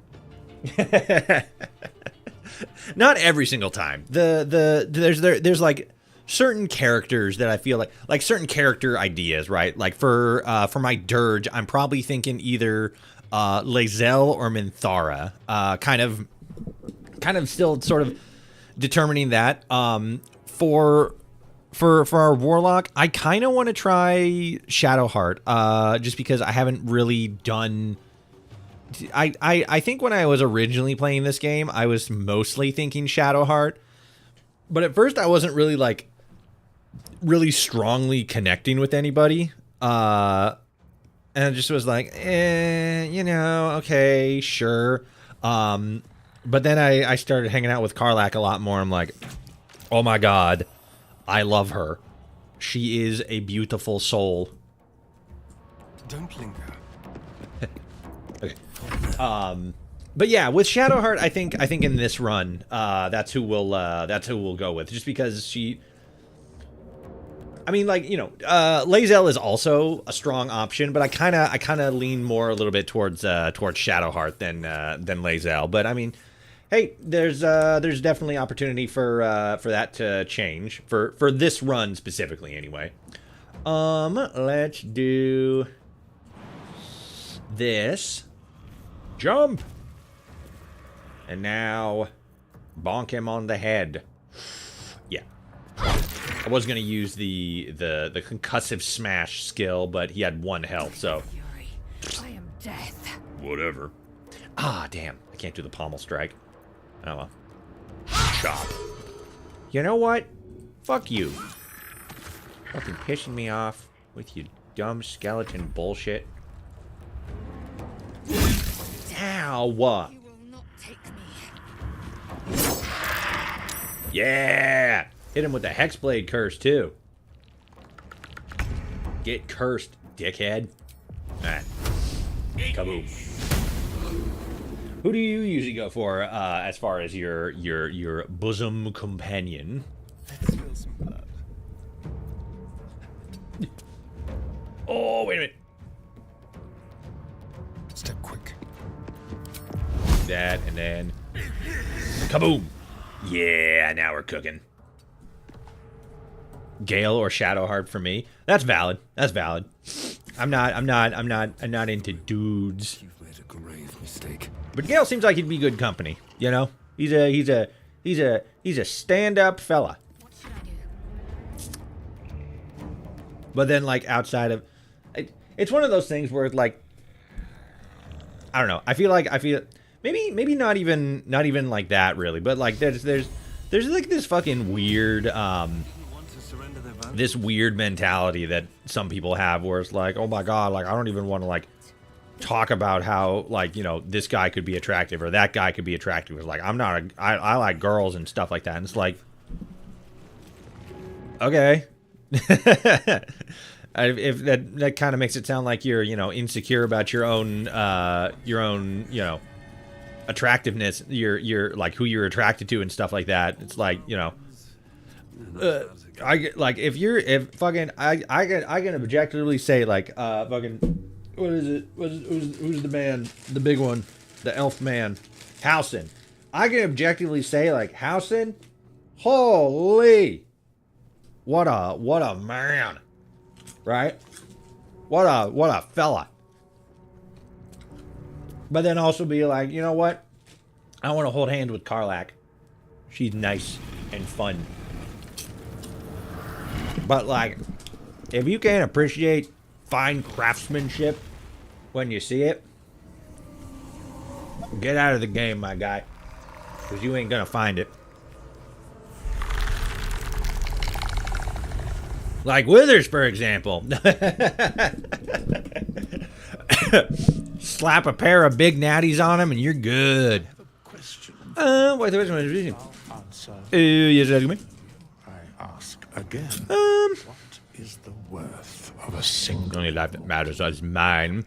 Not every single time. There's like certain characters that I feel like certain character ideas, right? Like for my dirge, I'm probably thinking either Lae'zel or Minthara. Kind of still sort of determining that. For our warlock, I kind of want to try Shadowheart, just because I haven't really done. I think when I was originally playing this game, I was mostly thinking Shadowheart, but at first I wasn't really really strongly connecting with anybody, and I just was like, okay, sure. But then I started hanging out with Karlach a lot more. I'm like, oh my god, I love her. She is a beautiful soul. Don't linger. Okay. But yeah, with Shadowheart, I think in this run, that's who we'll go with, just because she. I mean, Lae'zel is also a strong option, but I kind of lean more a little bit towards Shadowheart than Lae'zel. But I mean, hey, there's definitely opportunity for that to change for this run specifically, anyway. Let's do this. Jump! And now, bonk him on the head. Yeah. I was gonna use the concussive smash skill, but he had 1 health, so. Fury. I am death. Whatever. Ah, damn. I can't do the pommel strike. Oh well. Chop. You know what? Fuck you. Fucking pissing me off with your dumb skeleton bullshit. Ow! You will not take me. Yeah! Hit him with the Hexblade curse, too. Get cursed, dickhead. Alright. Kaboom. Who do you usually go for as far as your bosom companion? Let's spill some blood. Oh, wait a minute. Step quick. That, and then kaboom. Yeah, now we're cooking. Gale or Shadowheart for me. That's valid. That's valid. I'm not into dudes. You've made a grave mistake. But Gale seems like he'd be good company, you know? He's a stand-up fella. What should I do? But then outside of it's one of those things where it's like, I don't know. I feel maybe not even like that really, but there's like this fucking weird You want to surrender their this weird mentality that some people have where it's like, oh my god, like I don't even want to like talk about how like, you know, this guy could be attractive or that guy could be attractive. It's like I like girls and stuff like that. And it's like, okay. If that kind of makes it sound like you're, you know, insecure about your own, you know, attractiveness, you're like who you're attracted to and stuff like that. It's like, you know, I can objectively say like, fucking, what is it? Who's the man, the big one, the elf man, Howson. I can objectively say like Howson, holy, what a man. Right? What a fella. But then also be like, you know what? I want to hold hands with Karlach. She's nice and fun. But like, if you can't appreciate fine craftsmanship when you see it, get out of the game, my guy. Because you ain't gonna find it. Like Withers, for example. Slap a pair of big natties on him and you're good. Question. Wait, there was one. Answer. Yes, that's me. I ask again. What is the worth of a single? Only life that matters is mine.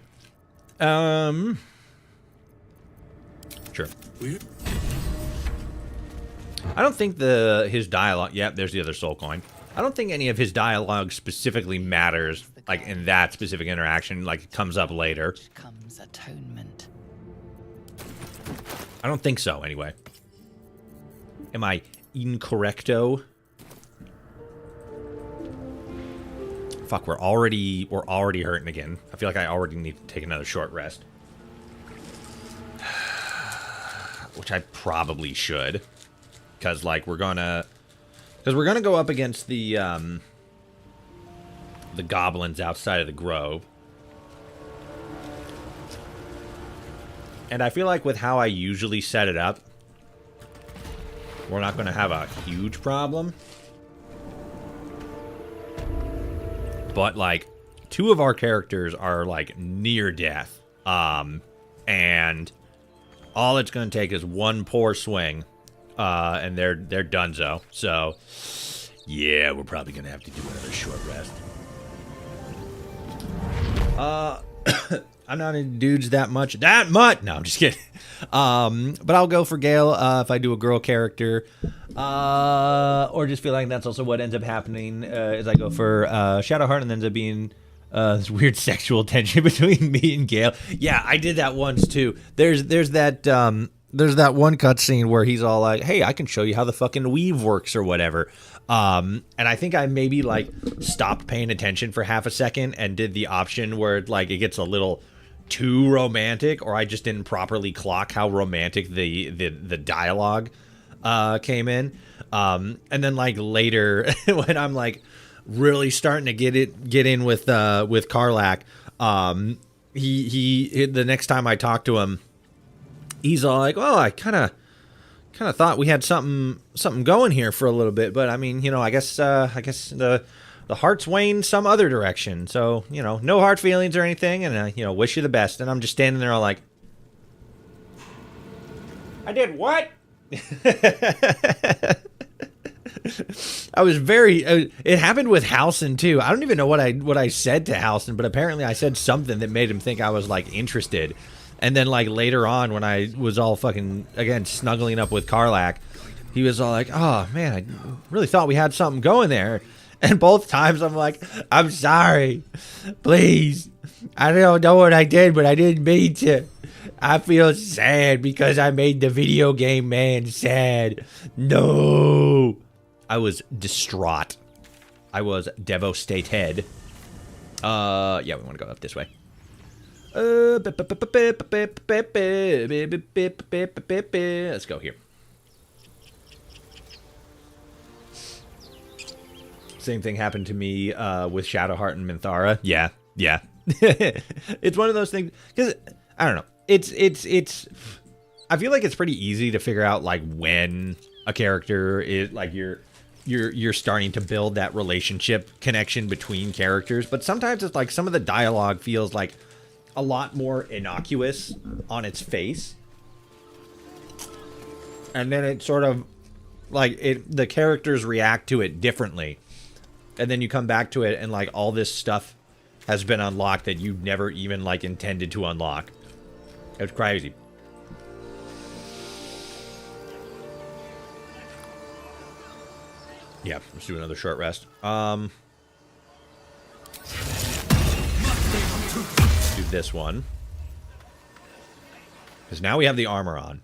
Sure. I don't think his dialogue. Yep, there's the other soul coin. I don't think any of his dialogue specifically matters, like in that specific interaction, like it comes up later. Comes atonement. I don't think so, anyway. Am I incorrecto? Fuck, we're already hurting again. I feel like I already need to take another short rest. Which I probably should. Because, like, we're gonna go up against the goblins outside of the grove. And I feel like with how I usually set it up, we're not gonna have a huge problem. But, like, two of our characters are, like, near death. And all it's gonna take is one poor swing. And they're donezo. So, yeah, we're probably gonna have to do another short rest. I'm not into dudes that much. No, I'm just kidding. But I'll go for Gale if I do a girl character, or just feel like that's also what ends up happening as I go for Shadowheart, and ends up being this weird sexual tension between me and Gale. Yeah, I did that once too. There's that one cutscene where he's all like, hey, I can show you how the fucking weave works or whatever. And I think I maybe like stopped paying attention for half a second and did the option where like it gets a little too romantic, or I just didn't properly clock how romantic the dialogue came in. And then like later when I'm like really starting to get in with Karlach, he the next time I talk to him, he's all like, "Oh, I kind of thought we had something going here for a little bit, but I mean, you know, I guess the heart's waned some other direction. So, you know, no hard feelings or anything, and you know, wish you the best." And I'm just standing there all like, "I did what?" I was very. It happened with Halson too. I don't even know what I said to Halson, but apparently I said something that made him think I was like interested. And then, like, later on, when I was all fucking, again, snuggling up with Karlach, he was all like, oh, man, I really thought we had something going there. And both times I'm like, I'm sorry. Please. I don't know what I did, but I didn't mean to. I feel sad because I made the video game man sad. No. I was distraught. I was devastated. Yeah, we want to go up this way. Let's go here. Same thing happened to me with Shadowheart and Minthara. Yeah. It's one of those things because I don't know. It's. I feel like it's pretty easy to figure out like when a character is like you're you're starting to build that relationship connection between characters. But sometimes it's like some of the dialogue feels like a lot more innocuous on its face, and then it sort of like the characters react to it differently, and then you come back to it and like all this stuff has been unlocked that you never even like intended to unlock. It's crazy. Yeah, let's do another short rest. Do this one. Because now we have the armor on.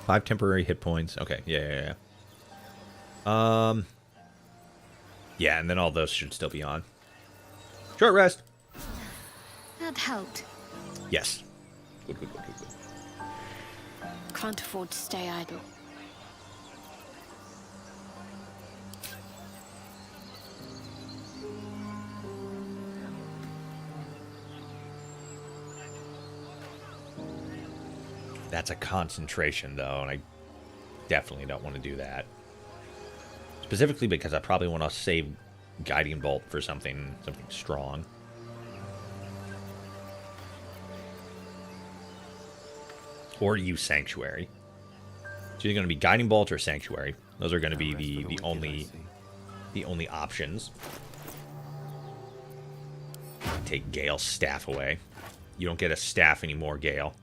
5 temporary hit points. Okay, yeah. Yeah, and then all those should still be on. Short rest. That helped. Yes. Good. Can't afford to stay idle. That's a concentration, though, and I definitely don't want to do that. Specifically because I probably want to save Guiding Bolt for something strong. Or use Sanctuary. It's either going to be Guiding Bolt or Sanctuary. Those are going to be the only options. Take Gale's staff away. You don't get a staff anymore, Gale.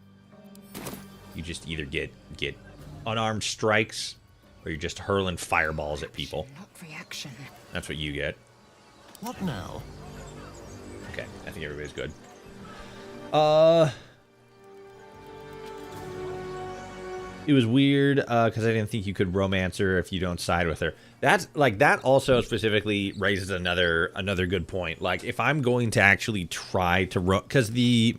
You just either get unarmed strikes, or you're just hurling fireballs at people. Not reaction. That's what you get. What now? Okay, I think everybody's good. It was weird because I didn't think you could romance her if you don't side with her. That's like that also specifically raises another good point. Like if I'm going to actually try to because the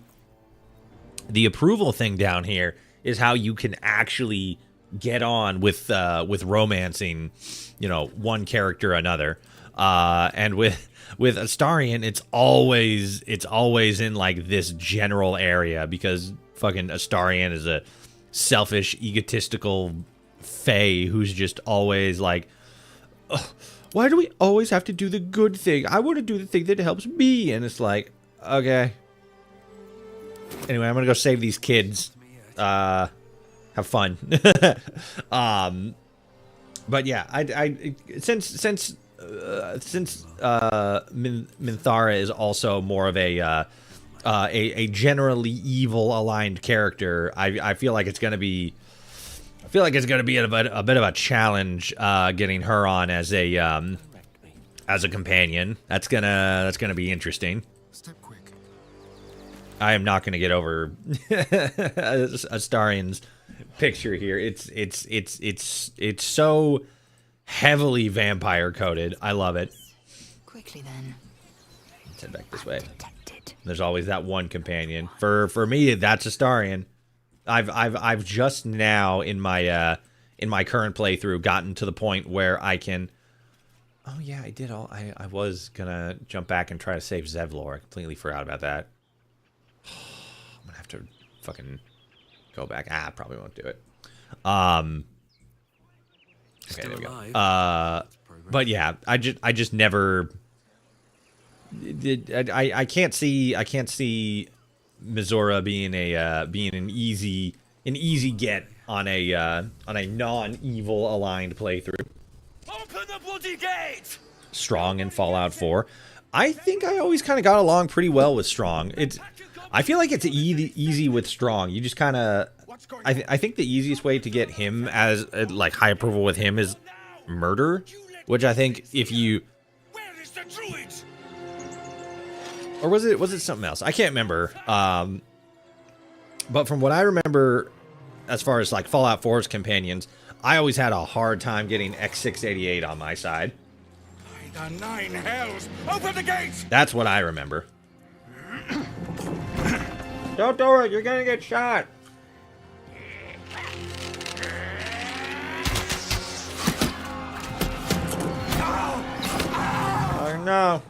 approval thing down here is how you can actually get on with romancing, you know, one character or another. And with Astarion, it's always in like this general area because fucking Astarion is a selfish, egotistical fae who's just always like, why do we always have to do the good thing? I want to do the thing that helps me. And it's like, okay. Anyway, I'm gonna go save these kids. Have fun. But yeah, since Minthara is also more of a generally evil aligned character, I feel like it's gonna be a bit of a challenge getting her on as a companion. That's gonna be interesting. Step quick. I am not gonna get over Astarion's picture here. It's so heavily vampire coded. I love it. Quickly then. Let's head back this way. Detected. There's always that one companion. For me, that's Astarion. I've just now in my current playthrough gotten to the point where I can. Oh yeah, I did all. I was gonna jump back and try to save Zevlor. I completely forgot about that. I'm gonna have to fucking go back. I probably won't do it. Okay, Still there we alive. go. But yeah, I just never. I can't see Mizora being an easy get on a non-evil aligned playthrough. Open the bloody gate! Strong in Fallout 4. I think I always kind of got along pretty well with Strong. I feel like it's easy with Strong. You just kind of. I think the easiest way to get him as like high approval with him is murder, which I think if you. Where is the druid? Or was it something else? I can't remember. But from what I remember, as far as like Fallout 4's companions, I always had a hard time getting X688 on my side. By the 9 hells! Open the gate! That's what I remember. Don't do it! You're gonna get shot! Oh no!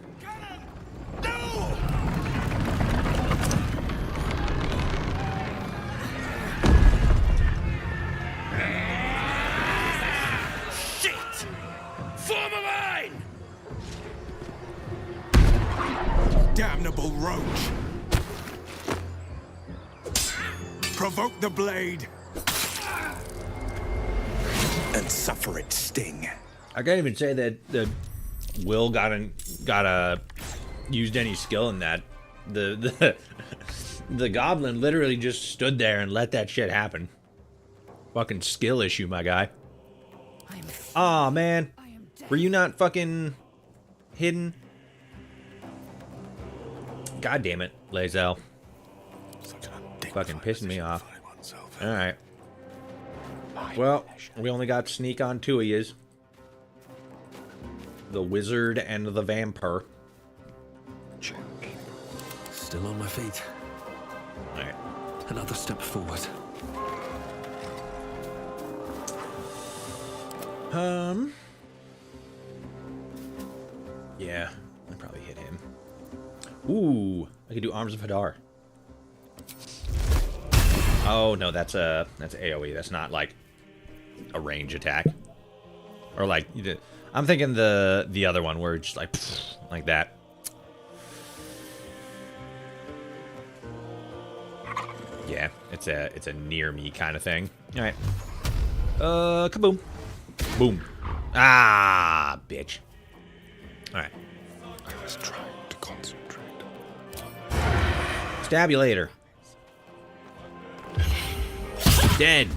damnable roach. Provoke the blade and suffer its sting. I can't even say that Will got used any skill in that. The goblin literally just stood there and let that shit happen. Fucking skill issue, my guy. Aw, man. Were you not fucking hidden? God damn it, Lae'zel. Fucking pissing me off. Alright. Well, we only got sneak on 2 of yous. The wizard and the vampire. Still on my feet. Alright. Another step forward. Yeah, I probably hit him. Ooh, I could do Arms of Hadar. Oh no, that's AoE. That's not like a range attack. Or like, I'm thinking the other one where it's just like that. Yeah, it's a near me kind of thing. All right. Kaboom. Boom. Ah, bitch. All right. I was trying to concentrate. Stab you later. Dead.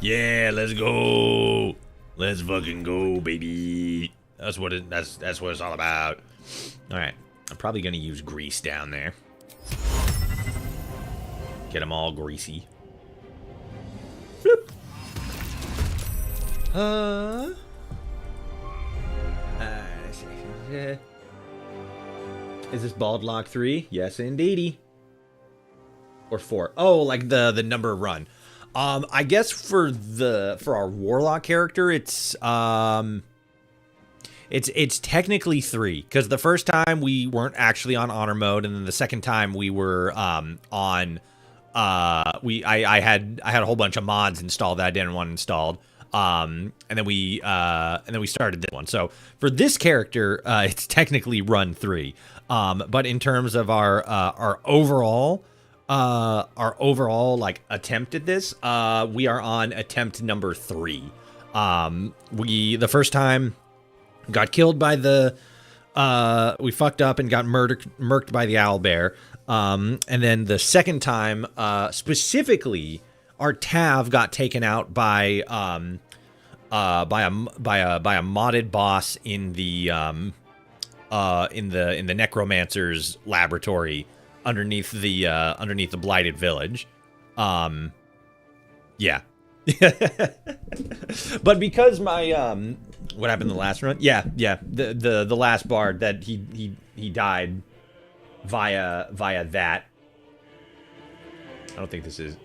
Yeah, let's go. Let's fucking go, baby. That's what it's all about. All right. I'm probably gonna use grease down there. Get them all greasy. Bloop. Is this Bauldlock 3? Yes, indeedy. Or 4. Oh, like the number run. I guess for our warlock character, it's technically 3, because the first time we weren't actually on honor mode, and then the second time we were on I had a whole bunch of mods installed that I didn't want installed. And then we started this one. So for this character, it's technically run 3. But in terms of our overall like attempt at this, we are on attempt number 3. The first time got killed by we fucked up and got murked by the owlbear. And then the second time, specifically, our Tav got taken out by a modded boss in the necromancer's laboratory underneath the blighted village. Yeah. But because my what happened in the last run? Yeah, the last bard that he died via that. I don't think this is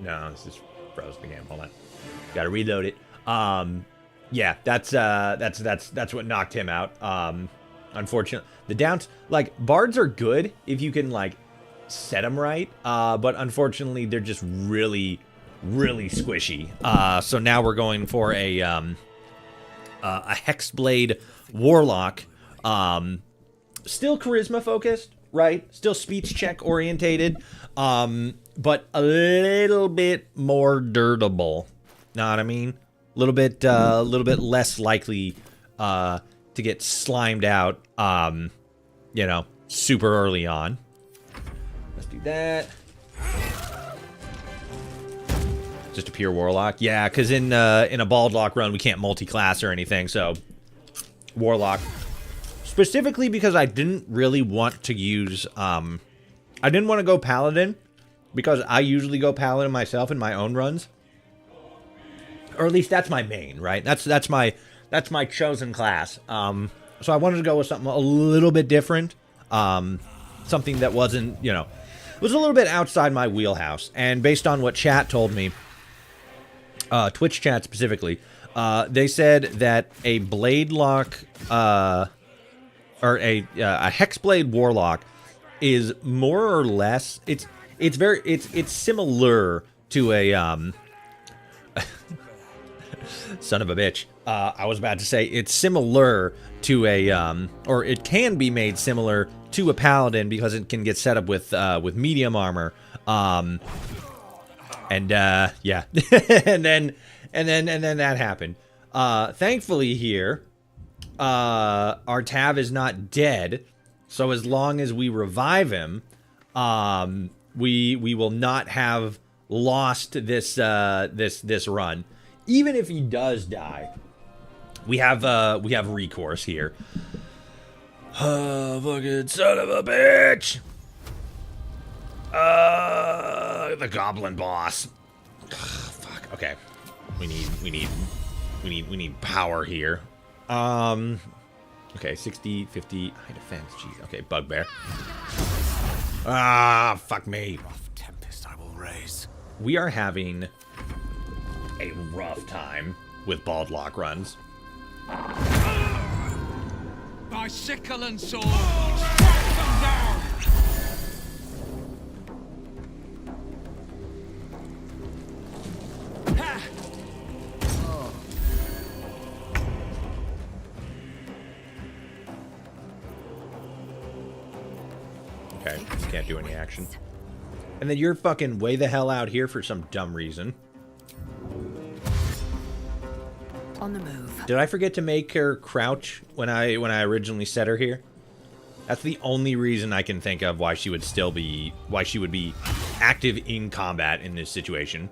this froze the game. Hold on, gotta reload it. Yeah, that's what knocked him out. Unfortunately, like bards are good if you can like set them right, but unfortunately they're just really squishy. So now we're going for a Hexblade Warlock. Still charisma focused, right? Still speech check orientated, but a little bit more dirtable. Know what I mean? A little bit less likely to get slimed out, super early on. Let's do that. Just a pure warlock. Yeah, because in a Bauldlock run we can't multi-class or anything, so warlock. Specifically because I didn't really want to use I didn't want to go paladin, because I usually go paladin myself in my own runs. Or at least that's my main, right? That's my chosen class. So I wanted to go with something a little bit different. Something that wasn't, was a little bit outside my wheelhouse. And based on what chat told me, Twitch chat specifically, they said that a Bladelock, or a Hexblade Warlock is more or less, it's similar to a, son of a bitch. I was about to say it's similar to a, or it can be made similar to a paladin because it can get set up with medium armor. Yeah, and then that happened. Thankfully here, our Tav is not dead, so as long as we revive him, we will not have lost this this run. Even if he does die, we have recourse here. Fucking son of a bitch! The goblin boss. Ugh, fuck. Okay, we need power here. Okay, 60, 50, high defense. Jeez. Okay, bugbear. Ah, fuck me. Rough tempest I will raise. We are having a rough time with Bauldlock runs. By sickle and sword, strike them down! Okay, can't do any action. And then you're fucking way the hell out here for some dumb reason. On the move. Did I forget to make her crouch when I originally set her here? That's the only reason I can think of why she would be active in combat in this situation.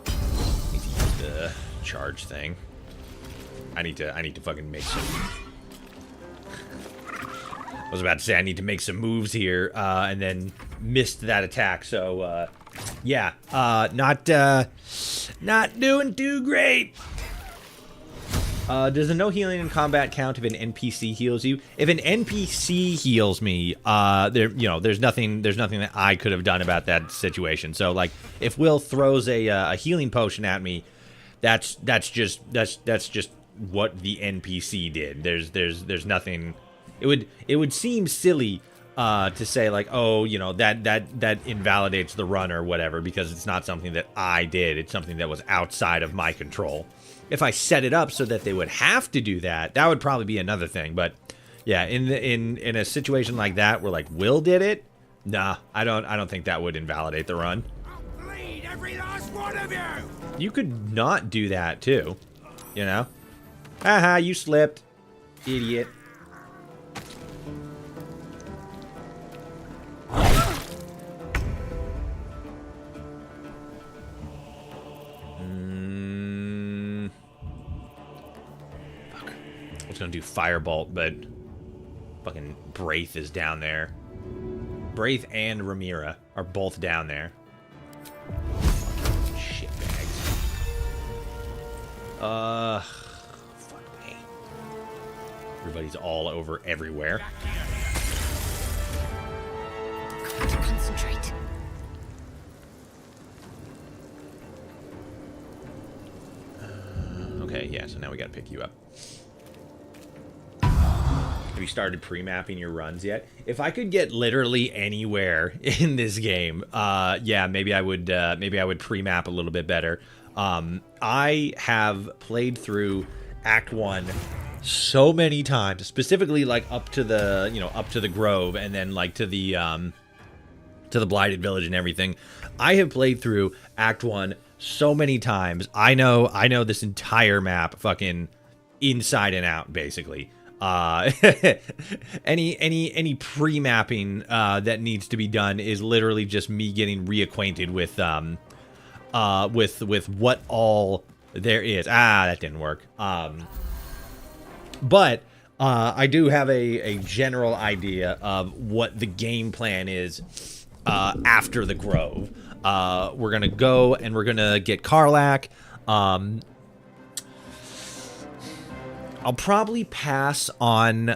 I need to use the charge thing. I need to fucking make some. I was about to say I need to make some moves here, and then missed that attack. So yeah, not doing too great. Does the no healing in combat count if an NPC heals you? If an NPC heals me, there's nothing that I could have done about that situation. So like, if Will throws a healing potion at me, that's just what the NPC did. There's nothing. It would seem silly to say like, oh, that invalidates the run or whatever, because it's not something that I did. It's something that was outside of my control. If I set it up so that they would have to do that, that would probably be another thing. But yeah, in a situation like that where like Will did it, nah, I don't think that would invalidate the run. I'll bleed every last one of you! You could not do that too, you know? Haha, you slipped, idiot. Gonna do Firebolt, but fucking Braith is down there. Braith and Ramira are both down there. Shitbags. Fuck me. Everybody's all over everywhere. Concentrate. Okay, yeah, so now we gotta pick you up. Have you started pre-mapping your runs yet? If I could get literally anywhere in this game, yeah, maybe I would pre-map a little bit better. I have played through Act 1 so many times, specifically like up to the Grove, and then like to the Blighted Village and everything. I have played through Act 1 so many times. I know this entire map fucking inside and out, basically. Any pre-mapping that needs to be done is literally just me getting reacquainted with what all there is. That didn't work. But I do have a general idea of what the game plan is after the Grove. We're gonna go and we're gonna get Karlach. I'll probably pass on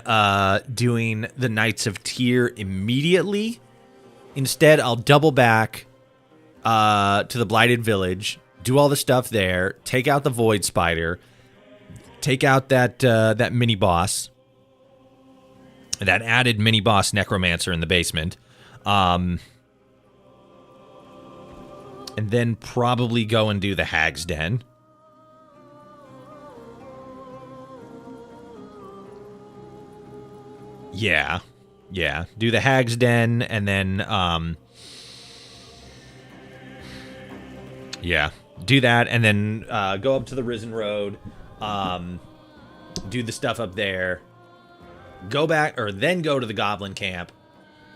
doing the Knights of Tyr immediately. Instead, I'll double back to the Blighted Village, do all the stuff there, take out the Void Spider, take out that mini boss, that added mini boss Necromancer in the basement, and then probably go and do the Hag's Den. Yeah, do the Hag's Den, and then, yeah, do that, and then go up to the Risen Road, do the stuff up there, go back, or then go to the Goblin Camp,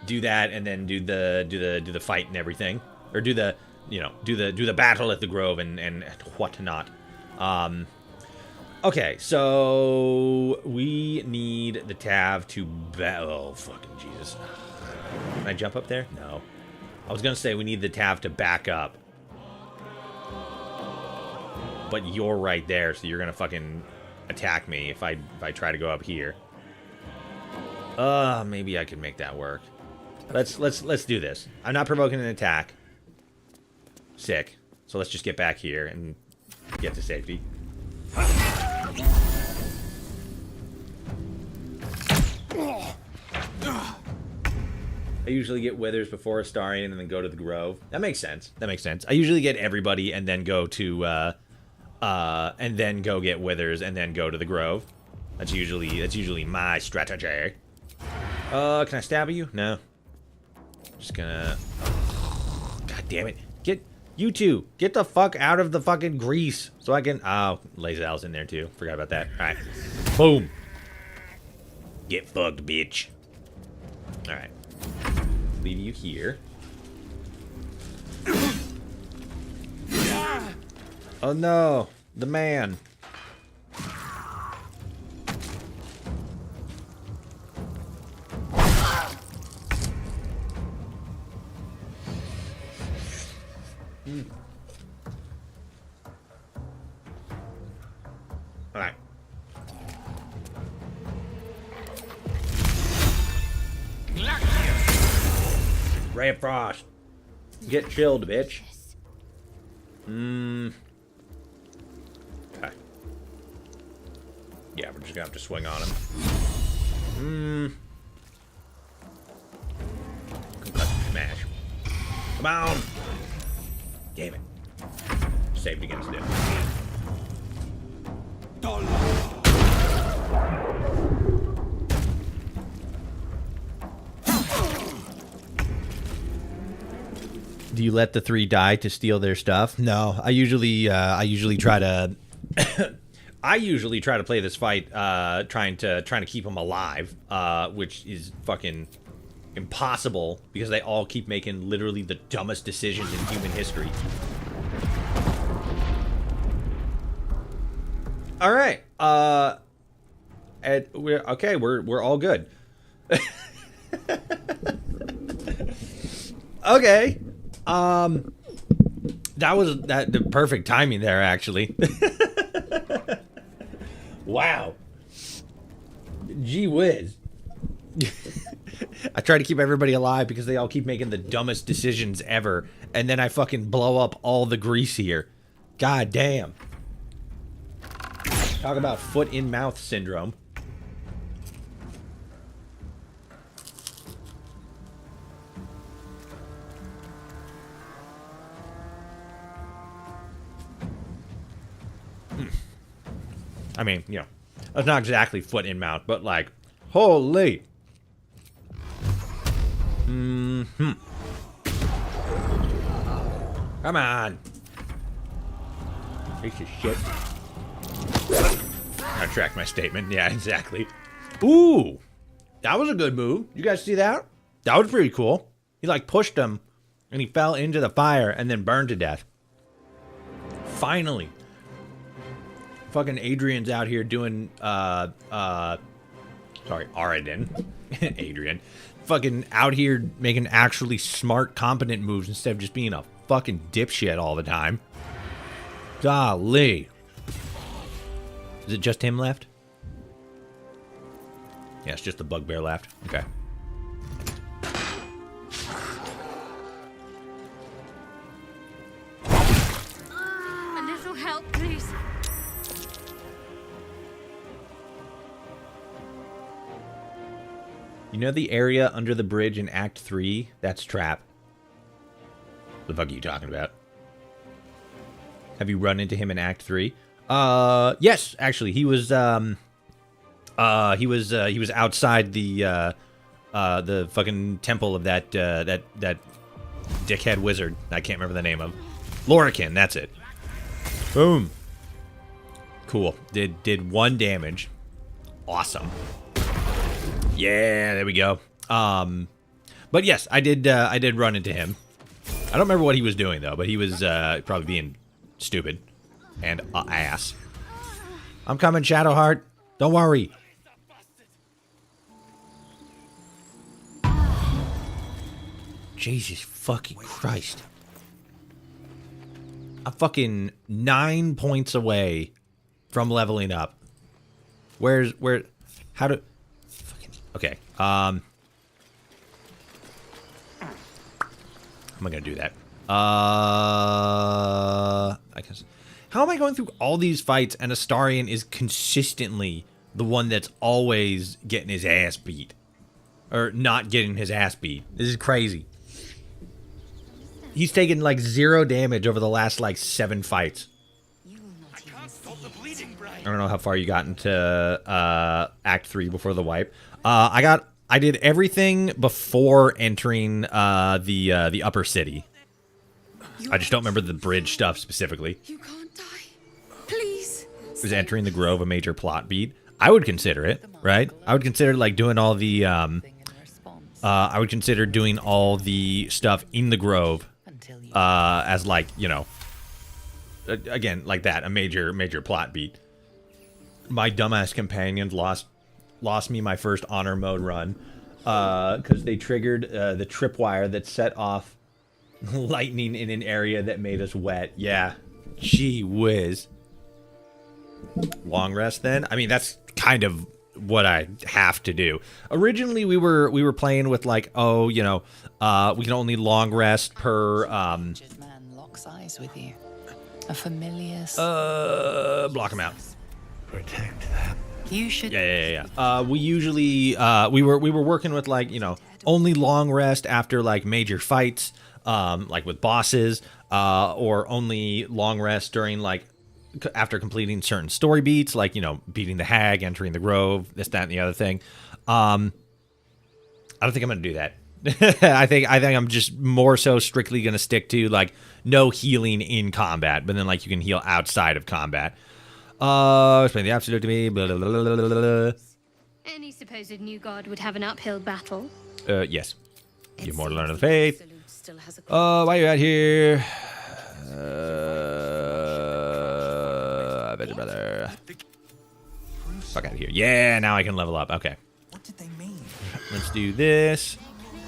do that, and then do the fight and everything, or do the battle at the Grove and whatnot. Okay, so we need the Tav to oh, fucking Jesus. Can I jump up there? No. I was gonna say we need the Tav to back up. But you're right there, so you're gonna fucking attack me if I try to go up here. Maybe I can make that work. Let's do this. I'm not provoking an attack. Sick. So let's just get back here and get to safety. I usually get Withers before Astarion and then go to the Grove. That makes sense. That makes sense. I usually get everybody and then go to and then go get Withers and then go to the Grove. That's usually my strategy. Can I stab you? No. Just gonna God damn it. Get you two. Get the fuck out of the fucking grease. So I can Lae'zel's in there too. Forgot about that. Alright. Boom. Get fucked, bitch. Alright. Leave you here. Oh no, the man. All right. Ray of Frost. Get chilled, bitch. Okay. Yeah, we're just gonna have to swing on him. Concussion smash. Come on. Damn it. Saved against it. Do you let the 3 die to steal their stuff? No, I usually try to I usually try to play this fight trying to keep them alive, which is fucking impossible because they all keep making literally the dumbest decisions in human history. All right. And we're all good. Okay. That was the perfect timing there, actually. Wow. Gee whiz. I try to keep everybody alive because they all keep making the dumbest decisions ever, and then I fucking blow up all the grease here. God damn. Talk about foot in mouth syndrome. I mean, you know, that's not exactly foot in mouth, but like, holy. Come on. Piece of shit. I tracked my statement. Yeah, exactly. Ooh. That was a good move. You guys see that? That was pretty cool. He like pushed him and he fell into the fire and then burned to death. Finally. Fucking Adrian's out here doing, sorry, Aradin. Adrian. Fucking out here making actually smart, competent moves instead of just being a fucking dipshit all the time. Golly. Is it just him left? Yeah, it's just the bugbear left. Okay. A little help, please. You know the area under the bridge in Act 3? That's Trap. The fuck are you talking about? Have you run into him in Act 3? Yes, actually. He was outside the the fucking temple of that that dickhead wizard. I can't remember the name of. Lorcan, that's it. Boom. Cool. Did 1 damage. Awesome. Yeah, there we go. But yes, I did run into him. I don't remember what he was doing though, but he was probably being stupid and ass. I'm coming, Shadowheart. Don't worry. Jesus fucking Christ. I'm fucking 9 points away from leveling up. How do... Fucking, okay. How am I gonna do that? I guess... How am I going through all these fights and Astarion is consistently the one that's always getting his ass beat? Or not getting his ass beat. This is crazy. He's taken like 0 damage over the last like 7 fights. I don't know how far you got into Act 3 before the wipe. I did everything before entering the upper city. I just don't remember the bridge stuff specifically. You can't die. Please. Was entering the Grove a major plot beat? I would consider it, right? I would consider like doing all the I would consider doing all the stuff in the Grove as like, you know, again, like that, a major plot beat. My dumbass companions lost me my first honor mode run because they triggered the tripwire that set off lightning in an area that made us wet. Yeah, gee whiz. Long rest then? I mean, that's kind of what I have to do. Originally, we were playing with like, oh, you know, we can only long rest per Man locks eyes with you. A familiar. Block him out. Protect them. You should. Yeah. We usually we were working with like, you know, only long rest after like major fights, like with bosses, or only long rest during like after completing certain story beats, like, you know, beating the hag, entering the grove, this, that, and the other thing. I don't think I'm gonna do that. I think I'm just more so strictly gonna stick to like no healing in combat, but then like you can heal outside of combat. Explain the absolute to me. Blah, blah, blah, blah, blah, blah. Any supposed new god would have an uphill battle. Yes. You have more to learn of the faith. Still has a Why you out here? I bet your brother. Fuck out of here. Yeah, now I can level up. Okay. What did they mean? Let's do this.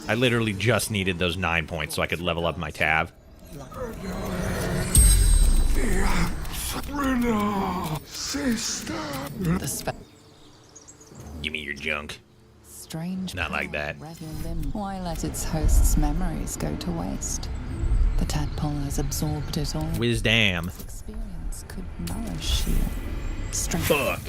I literally just needed those 9 points so I could level up my tab. Give me your junk. Strange. Not like that. Why let its host's memories go to waste? The tadpole has absorbed it all. Wisdom. Experience could nourish you. Strength. Fuck.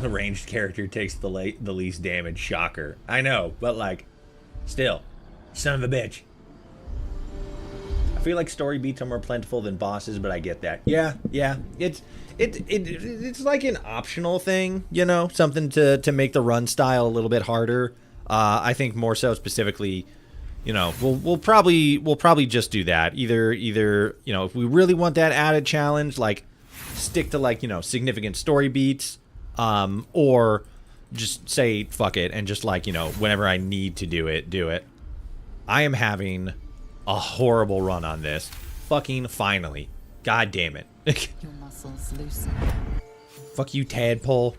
The ranged character takes the least damage. Shocker. I know, but like, still, son of a bitch. I feel like story beats are more plentiful than bosses, but I get that. Yeah. It's like an optional thing, you know, something to make the run style a little bit harder. I think more so specifically, you know, we'll probably just do that. Either you know, if we really want that added challenge, like stick to like, you know, significant story beats. Or just say fuck it and just like, you know, whenever I need to do it. I am having a horrible run on this. Fucking finally. God damn it. Your muscles loosen. Fuck you, tadpole.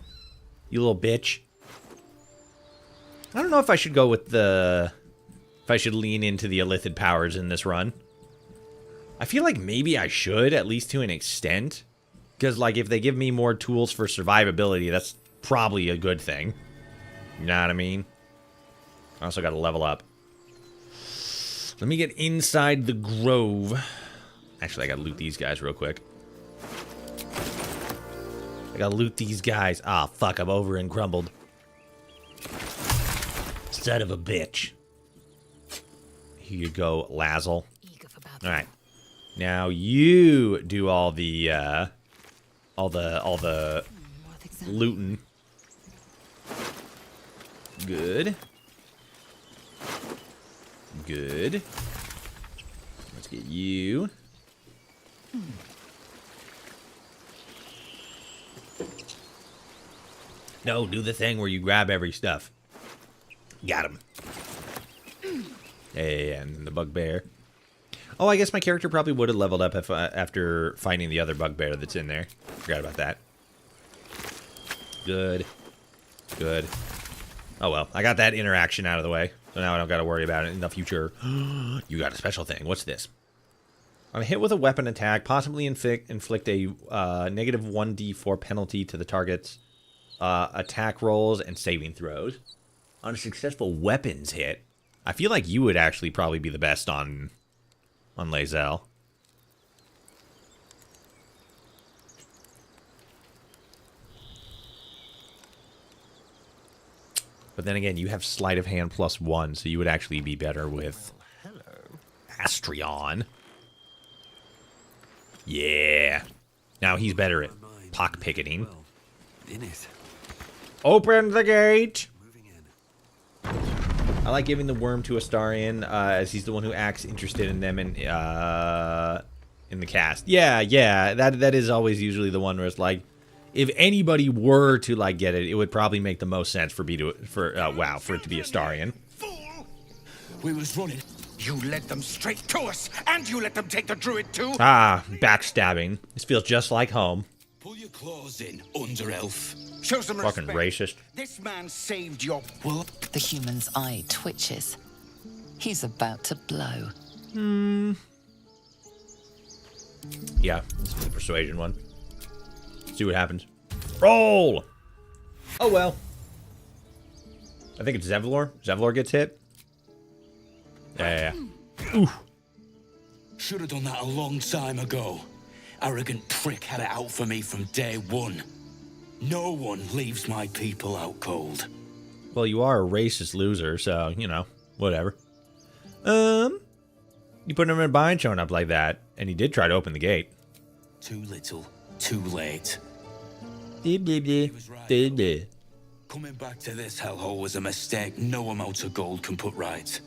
You little bitch. I don't know if I should go with if I should lean into the illithid powers in this run. I feel like maybe I should, at least to an extent. Because, like, if they give me more tools for survivability, that's probably a good thing. You know what I mean? I also got to level up. Let me get inside the grove. Actually, I got to loot these guys real quick. I got to loot these guys. Ah, fuck, I'm over and crumbled. Son of a bitch. Here you go, Lazzle. Alright. Now you do all the looting. Good. Good. Let's get you. No, do the thing where you grab every stuff. Got him. And the bugbear. Oh, I guess my character probably would have leveled up if, after finding the other bugbear that's in there. Forgot about that. Good. Good. Oh, well. I got that interaction out of the way. So now I don't got to worry about it in the future. You got a special thing. What's this? On a hit with a weapon attack, possibly inflict a negative 1d4 penalty to the target's attack rolls and saving throws. On a successful weapons hit, I feel like you would actually probably be the best on Lae'zel. But then again, you have sleight of hand +1, so you would actually be better with Astrion. Yeah. Now he's better at pock picketing. In it. Open the gate! I like giving the worm to Astarion, as he's the one who acts interested in them in the cast. Yeah, that is always usually the one where it's like, if anybody were to like get it, it would probably make the most sense for it to be Astarion. Fool! We was running. You led them straight to us, and you let them take the druid too. Ah, backstabbing. This feels just like home. Pull your claws in, under elf. Show some Fucking respect. racist. This man saved your. The human's eye twitches. He's about to blow. Yeah, this is the persuasion one. See what happens. Roll! Oh well. I think it's Zevlor. Zevlor gets hit. Yeah. Oof. Should have done that a long time ago. Arrogant prick had it out for me from day one. No one leaves my people out cold. Well, you are a racist loser, so, you know, whatever. You put him in a bind showing up like that, and he did try to open the gate. Too little, too late. He was right. Coming back to this hellhole was a mistake no amount of gold can put right.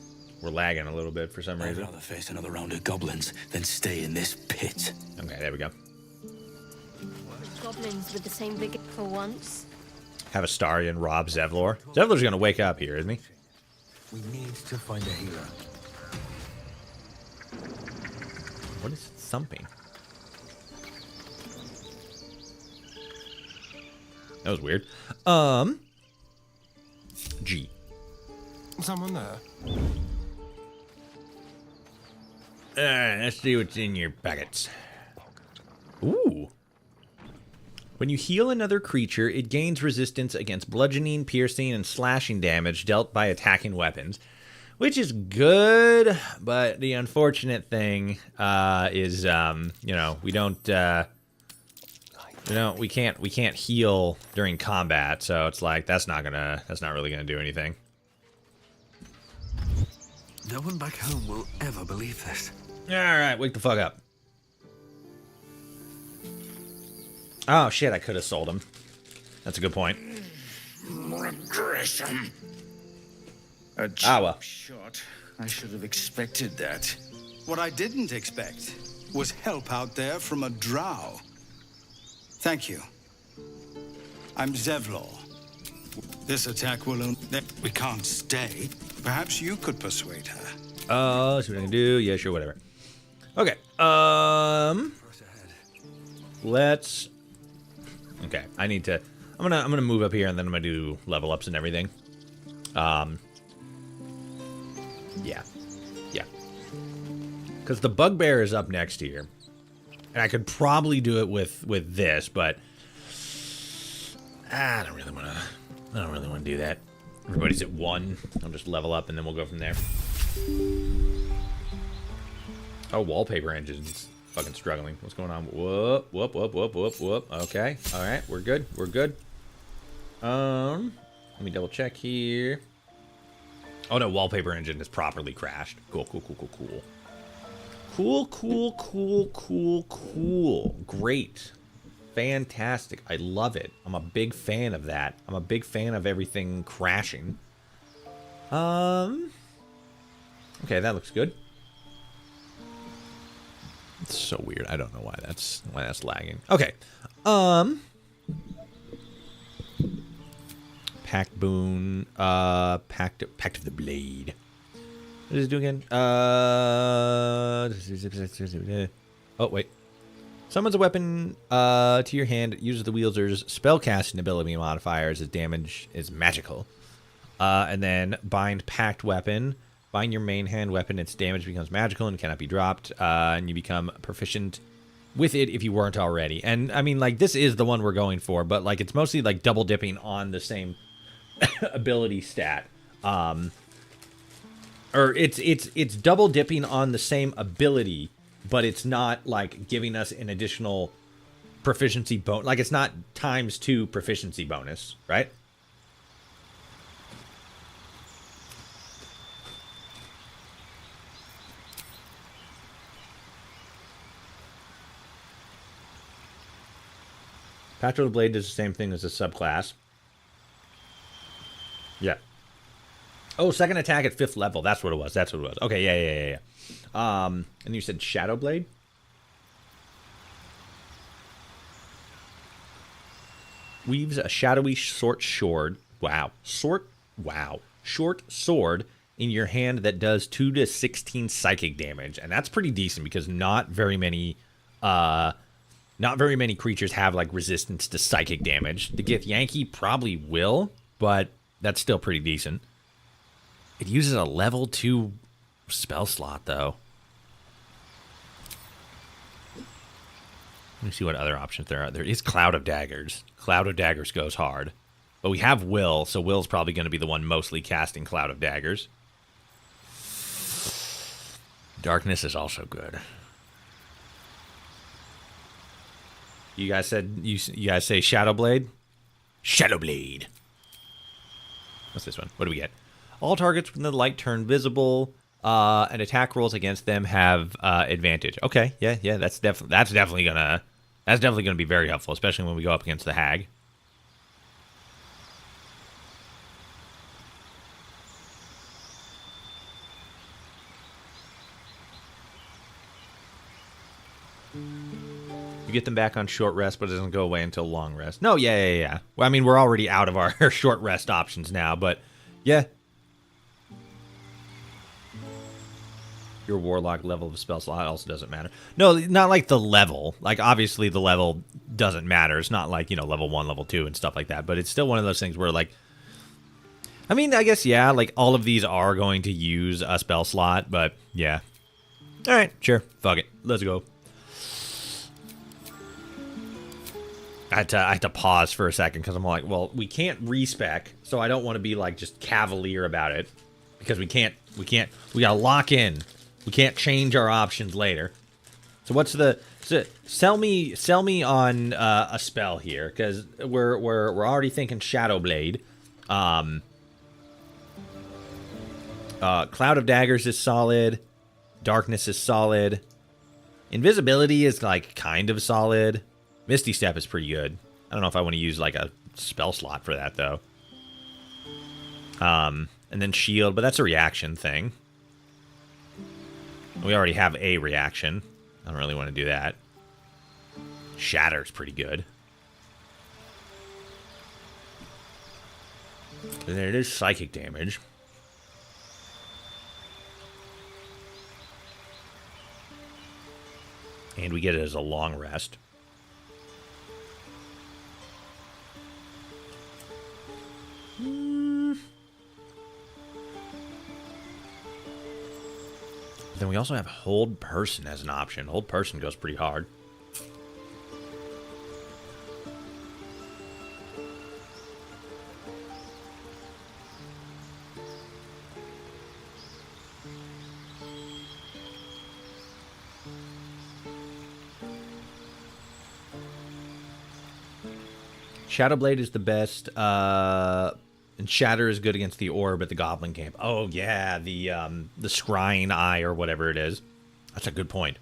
We're lagging a little bit for some I'd reason. rather face another round of goblins than stay in this pit. Okay, there we go. Goblins with the same vigor for once. Have Astarion rob Zevlor. Zevlor's gonna wake up here, isn't he? We need to find a healer. What is it thumping? That was weird. G. Someone there? Let's see what's in your packets. Ooh. When you heal another creature, it gains resistance against bludgeoning, piercing, and slashing damage dealt by attacking weapons, which is good. But the unfortunate thing is, you know, we can't heal during combat, so it's like that's not really gonna do anything. No one back home will ever believe this. All right, wake the fuck up. Oh shit, I could have sold him. That's a good point. Regression. A well. shot. I should have expected that. What I didn't expect was help out there from a drow. Thank you. I'm Zevlor. This attack will only... We can't stay. Perhaps you could persuade her. See what I can do. Yeah, sure, whatever. Okay. Let's... Okay, I need to... I'm gonna move up here, and then I'm gonna do level ups and everything. Yeah. Because the bugbear is up next here. And I could probably do it with this, but... I don't really want to do that. Everybody's at 1. I'll just level up, and then we'll go from there. Oh, wallpaper engine's fucking struggling. What's going on? Whoop. Okay. All right. We're good. Let me double check here. Oh, no. Wallpaper engine is properly crashed. Cool. Cool, cool, cool, cool, cool. Great. Fantastic. I love it. I'm a big fan of that. I'm a big fan of everything crashing. Okay, that looks good. It's so weird. I don't know why that's lagging. Okay. Pact boon. Pact of the blade. What does it do again? Oh wait. Summons a weapon to your hand. It uses the wielder's spellcasting ability modifiers as damage is magical. And then bind pact weapon. Bind your main hand weapon. Its damage becomes magical and cannot be dropped. And you become proficient with it if you weren't already. And I mean, like, this is the one we're going for, but like it's mostly like double dipping on the same ability stat. Or it's double dipping on the same ability, but it's not like giving us an additional proficiency bonus. Like it's not ×2 proficiency bonus, right? Pact of the Blade does the same thing as a subclass. Yeah. Oh, second attack at 5th level. That's what it was. That's what it was. Okay, yeah. And you said Shadow Blade? Weaves a shadowy short sword. Wow. Short sword in your hand that does 2 to 16 psychic damage. And that's pretty decent because not very many creatures have like resistance to psychic damage. The Gith Yankee probably will, but that's still pretty decent. It uses a level 2 spell slot, though. Let me see what other options there are. There is Cloud of Daggers. Cloud of Daggers goes hard. But we have Will, so Will's probably going to be the one mostly casting Cloud of Daggers. Darkness is also good. You guys said you guys say Shadow Blade? Shadow Blade. What's this one? What do we get? All targets within the light turn visible, and attack rolls against them have advantage. Okay, yeah, that's definitely gonna be very helpful, especially when we go up against the Hag. You get them back on short rest, but it doesn't go away until long rest. No, yeah. Well, I mean, we're already out of our short rest options now, but yeah. Your warlock level of spell slot also doesn't matter. No, not like the level. Like, obviously, the level doesn't matter. It's not like, level 1, level 2, and stuff like that. But it's still one of those things where, like... I mean, I guess, yeah, like, all of these are going to use a spell slot, but, yeah. Alright, sure. Fuck it. Let's go. I had to pause for a second, because I'm like, well, we can't respec, so I don't want to be, like, just cavalier about it. Because we gotta lock in. We can't change our options later. So what's sell me on a spell here, because we're already thinking Shadow Blade. Cloud of Daggers is solid. Darkness is solid. Invisibility is like kind of solid. Misty Step is pretty good. I don't know if I want to use like a spell slot for that though. And then Shield, but that's a reaction thing. We already have a reaction. I don't really want to do that. Shatter's pretty good. And then it is psychic damage. And we get it as a long rest. Then we also have Hold Person as an option. Hold Person goes pretty hard. Shadow Blade is the best, and Shatter is good against the Orb at the Goblin Camp. Oh yeah, the Scrying Eye or whatever it is. That's a good point.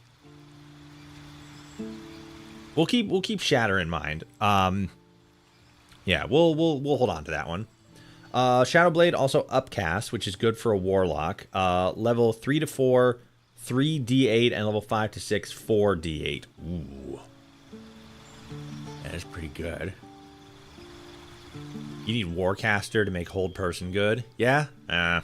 We'll keep Shatter in mind. Yeah, we'll hold on to that one. Shadowblade also upcast, which is good for a warlock. Level 3 to 4, 3d8, and level 5 to 6, 4d8. Ooh, that is pretty good. You need Warcaster to make Hold Person good. Yeah. I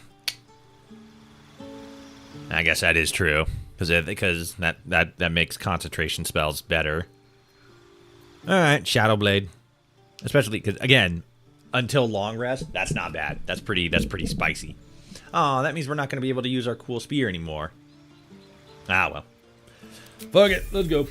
guess that is true because that makes concentration spells better. All right, Shadowblade, especially because again, until long rest, that's not bad. That's pretty spicy. Oh, that means we're not going to be able to use our cool spear anymore. Ah well. Fuck it, let's go.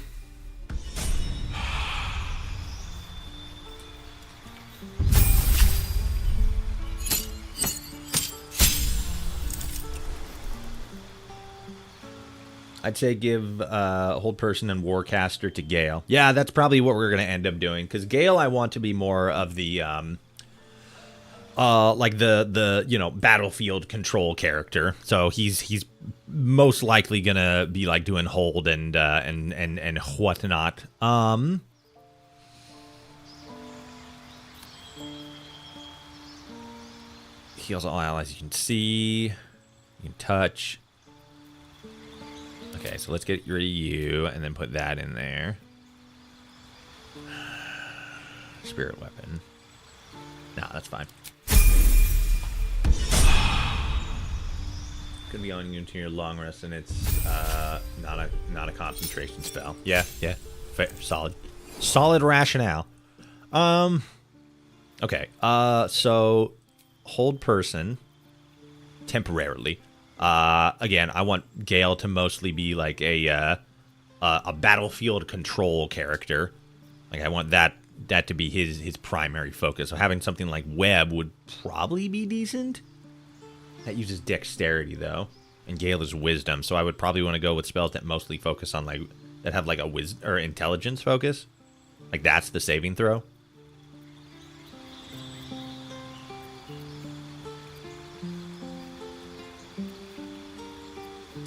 I'd say give Hold Person and Warcaster to Gale. Yeah, that's probably what we're going to end up doing. Because Gale, I want to be more of the, like the you know, battlefield control character. So he's most likely going to be, like, doing hold and whatnot. Heals all allies you can see. You can touch. Okay, so let's get rid of you and then put that in there. Spirit weapon. No, that's fine. Gonna be on you into your long rest, and it's not a concentration spell. Yeah, fair, solid rationale. Okay, so Hold Person temporarily. Again, I want Gale to mostly be like a battlefield control character. Like I want that to be his primary focus. So having something like Web would probably be decent. That uses dexterity though, and Gale is wisdom. So I would probably want to go with spells that mostly focus on like that have like a wisdom or intelligence focus. Like that's the saving throw.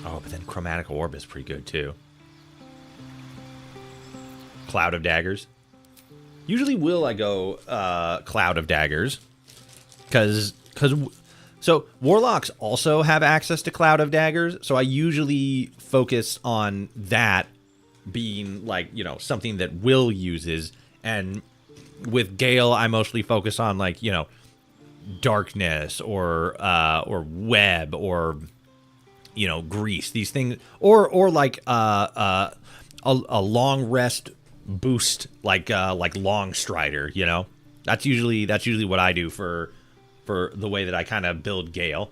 Oh, but then Chromatic Orb is pretty good, too. Cloud of Daggers. Usually I go Cloud of Daggers. So, Warlocks also have access to Cloud of Daggers, so I usually focus on that being, like, you know, something that Will uses, and with Gale, I mostly focus on, like, you know, Darkness, or Web, or... you know, grease, these things, or like a long rest boost, like Long Strider, you know, that's usually what I do for the way that I kind of build Gale.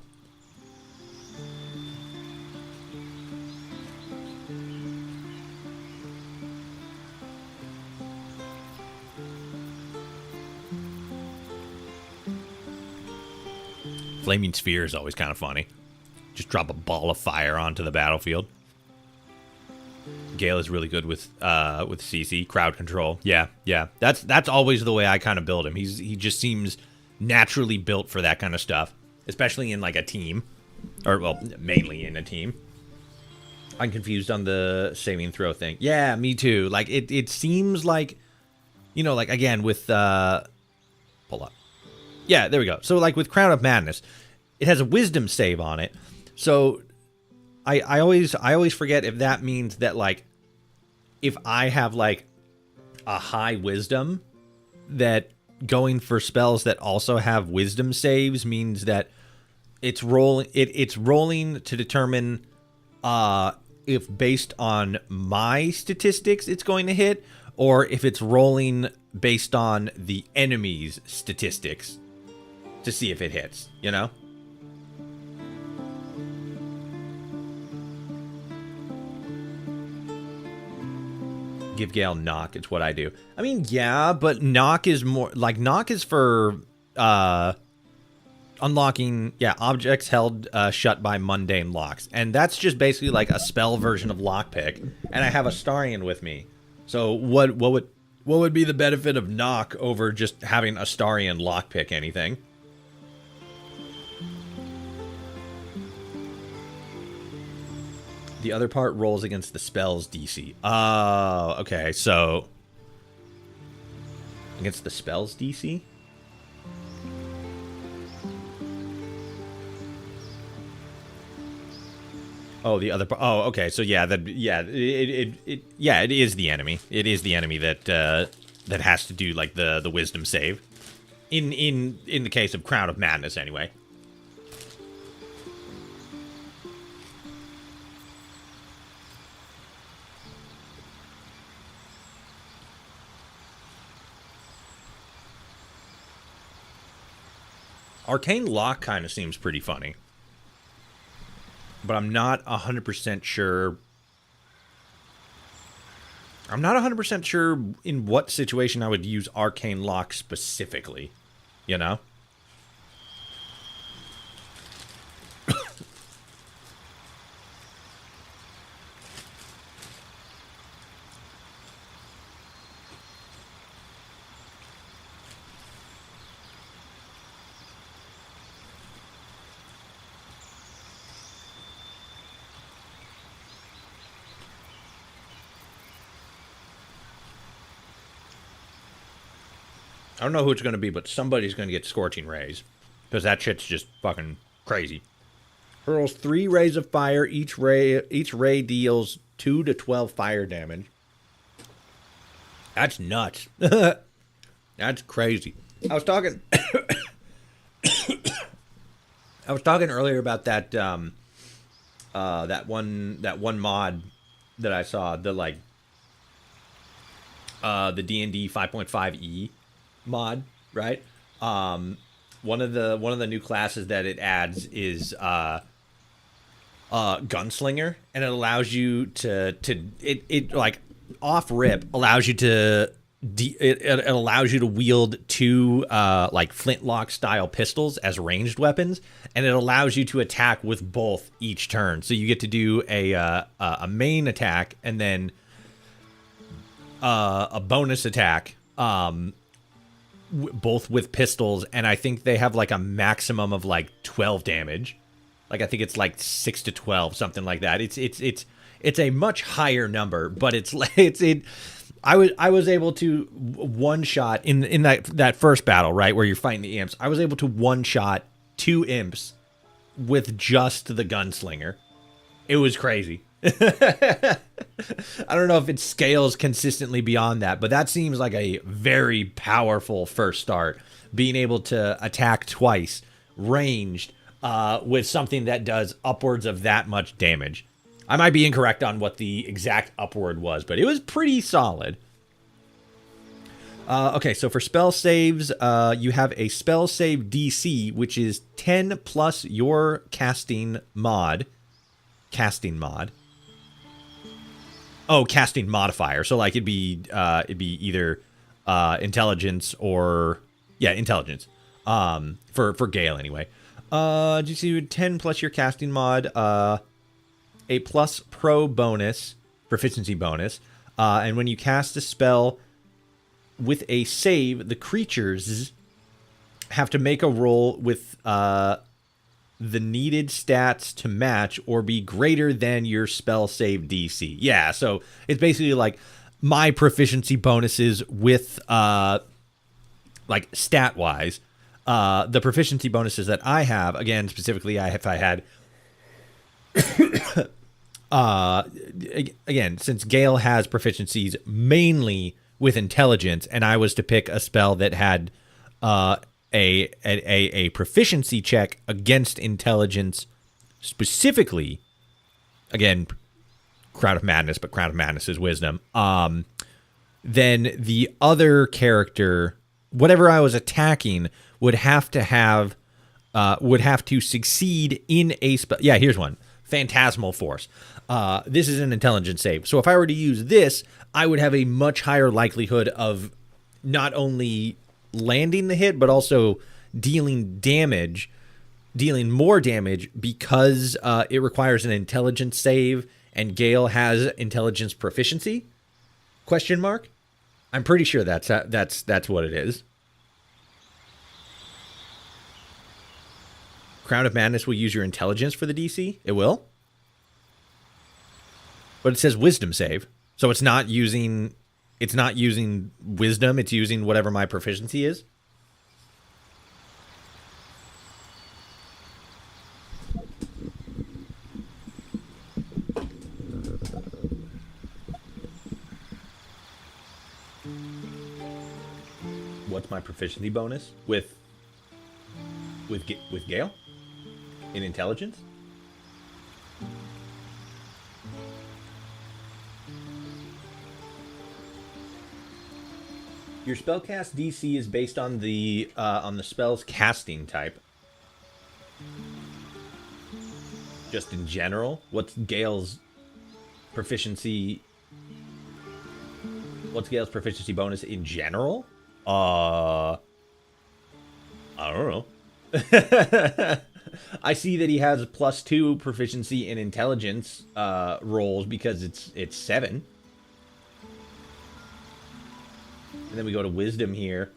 Flaming Sphere is always kind of funny. Just drop a ball of fire onto the battlefield. Gale is really good with CC, crowd control. Yeah. That's always the way I kind of build him. He just seems naturally built for that kind of stuff, especially in like a team, or well, mainly in a team. I'm confused on the saving throw thing. Yeah, me too. Like it seems like, you know, like again with pull up. Yeah, there we go. So like with Crown of Madness, it has a wisdom save on it. So I always forget if that means that like if I have like a high wisdom, that going for spells that also have wisdom saves means that it's rolling to determine if based on my statistics it's going to hit, or if it's rolling based on the enemy's statistics to see if it hits, you know? Give Gale knock, it's what I do. I mean, yeah, but knock is more like knock is for unlocking objects held shut by mundane locks, and that's just basically like a spell version of lockpick. And I have Astarion with me, so what would be the benefit of knock over just having Astarion lockpick anything? The other part rolls against the spell's DC. Oh, okay. So against the spell's DC? Oh, the other part. Oh, okay. So yeah, it is the enemy. It is the enemy that that has to do like the wisdom save. In the case of Crown of Madness, anyway. Arcane Lock kind of seems pretty funny. But I'm not 100% sure. I'm not 100% sure in what situation I would use Arcane Lock specifically. You know? I don't know who it's going to be, but somebody's going to get Scorching Rays. Because that shit's just fucking crazy. Hurls 3 rays of fire. Each ray deals 2 to 12 fire damage. That's nuts. That's crazy. I was talking... I was talking earlier about that that one mod that I saw, the like the D&D 5.5e mod, right? One of the new classes that it adds is Gunslinger, and it allows you to it like off rip allows you to it allows you to wield 2 like flintlock style pistols as ranged weapons, and it allows you to attack with both each turn. So you get to do a main attack and then a bonus attack, both with pistols, and I think they have like a maximum of like 12 damage. Like I think it's like 6 to 12, something like that. It's a much higher number, but I was able to one shot in that first battle, right, where you're fighting the imps. I was able to one shot 2 imps with just the gunslinger. It was crazy. I don't know if it scales consistently beyond that, but that seems like a very powerful first start. Being able to attack twice, ranged, with something that does upwards of that much damage. I might be incorrect on what the exact upward was, but it was pretty solid. Okay, so for spell saves, you have a spell save DC, which is 10 plus your casting mod. Oh, casting modifier. So like it'd be either intelligence or intelligence. For Gale anyway. DC 10 plus your casting mod, a plus pro bonus, proficiency bonus, and when you cast a spell with a save, the creatures have to make a roll with the needed stats to match or be greater than your spell save DC. Yeah, so it's basically like my proficiency bonuses with like stat wise. The proficiency bonuses that I have, again, specifically if I had again, since Gale has proficiencies mainly with intelligence, and I was to pick a spell that had a proficiency check against intelligence specifically, again, Crown of Madness, but Crown of Madness is wisdom, then the other character, whatever I was attacking, would have to succeed in a spell. Yeah, here's one. Phantasmal Force. This is an intelligence save. So if I were to use this, I would have a much higher likelihood of not only landing the hit, but also dealing more damage because it requires an intelligence save, and Gale has intelligence proficiency? Question mark? I'm pretty sure that's what it is. Crown of Madness will use your intelligence for the DC? It will? But it says wisdom save. So it's not using wisdom, it's using whatever my proficiency is. What's my proficiency bonus with Gale in intelligence? Your spellcast DC is based on the spell's casting type. Just in general, what's Gale's proficiency? What's Gale's proficiency bonus in general? I don't know. I see that he has +2 proficiency in intelligence rolls because it's 7. And then we go to wisdom here.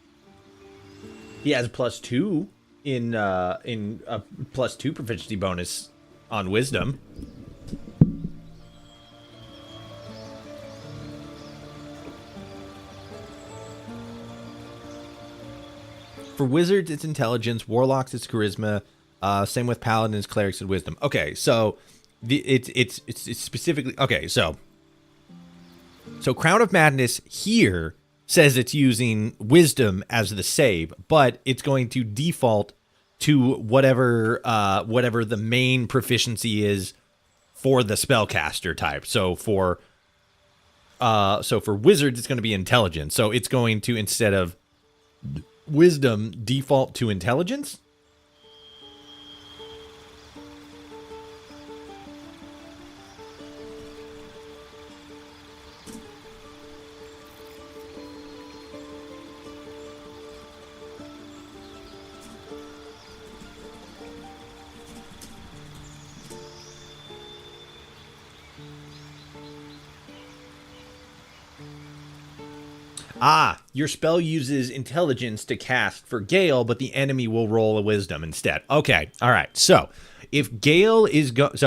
He has +2 in a +2 proficiency bonus on wisdom. For wizards, it's intelligence. Warlocks, it's charisma. Same with paladins, clerics, and wisdom. Okay, so it's specifically okay. So Crown of Madness here says it's using wisdom as the save, but it's going to default to whatever the main proficiency is for the spellcaster type. So for wizards, it's going to be intelligence. So it's going to, instead of wisdom, default to intelligence. Your spell uses intelligence to cast for Gale, but the enemy will roll a wisdom instead. Okay, all right. So if Gale is let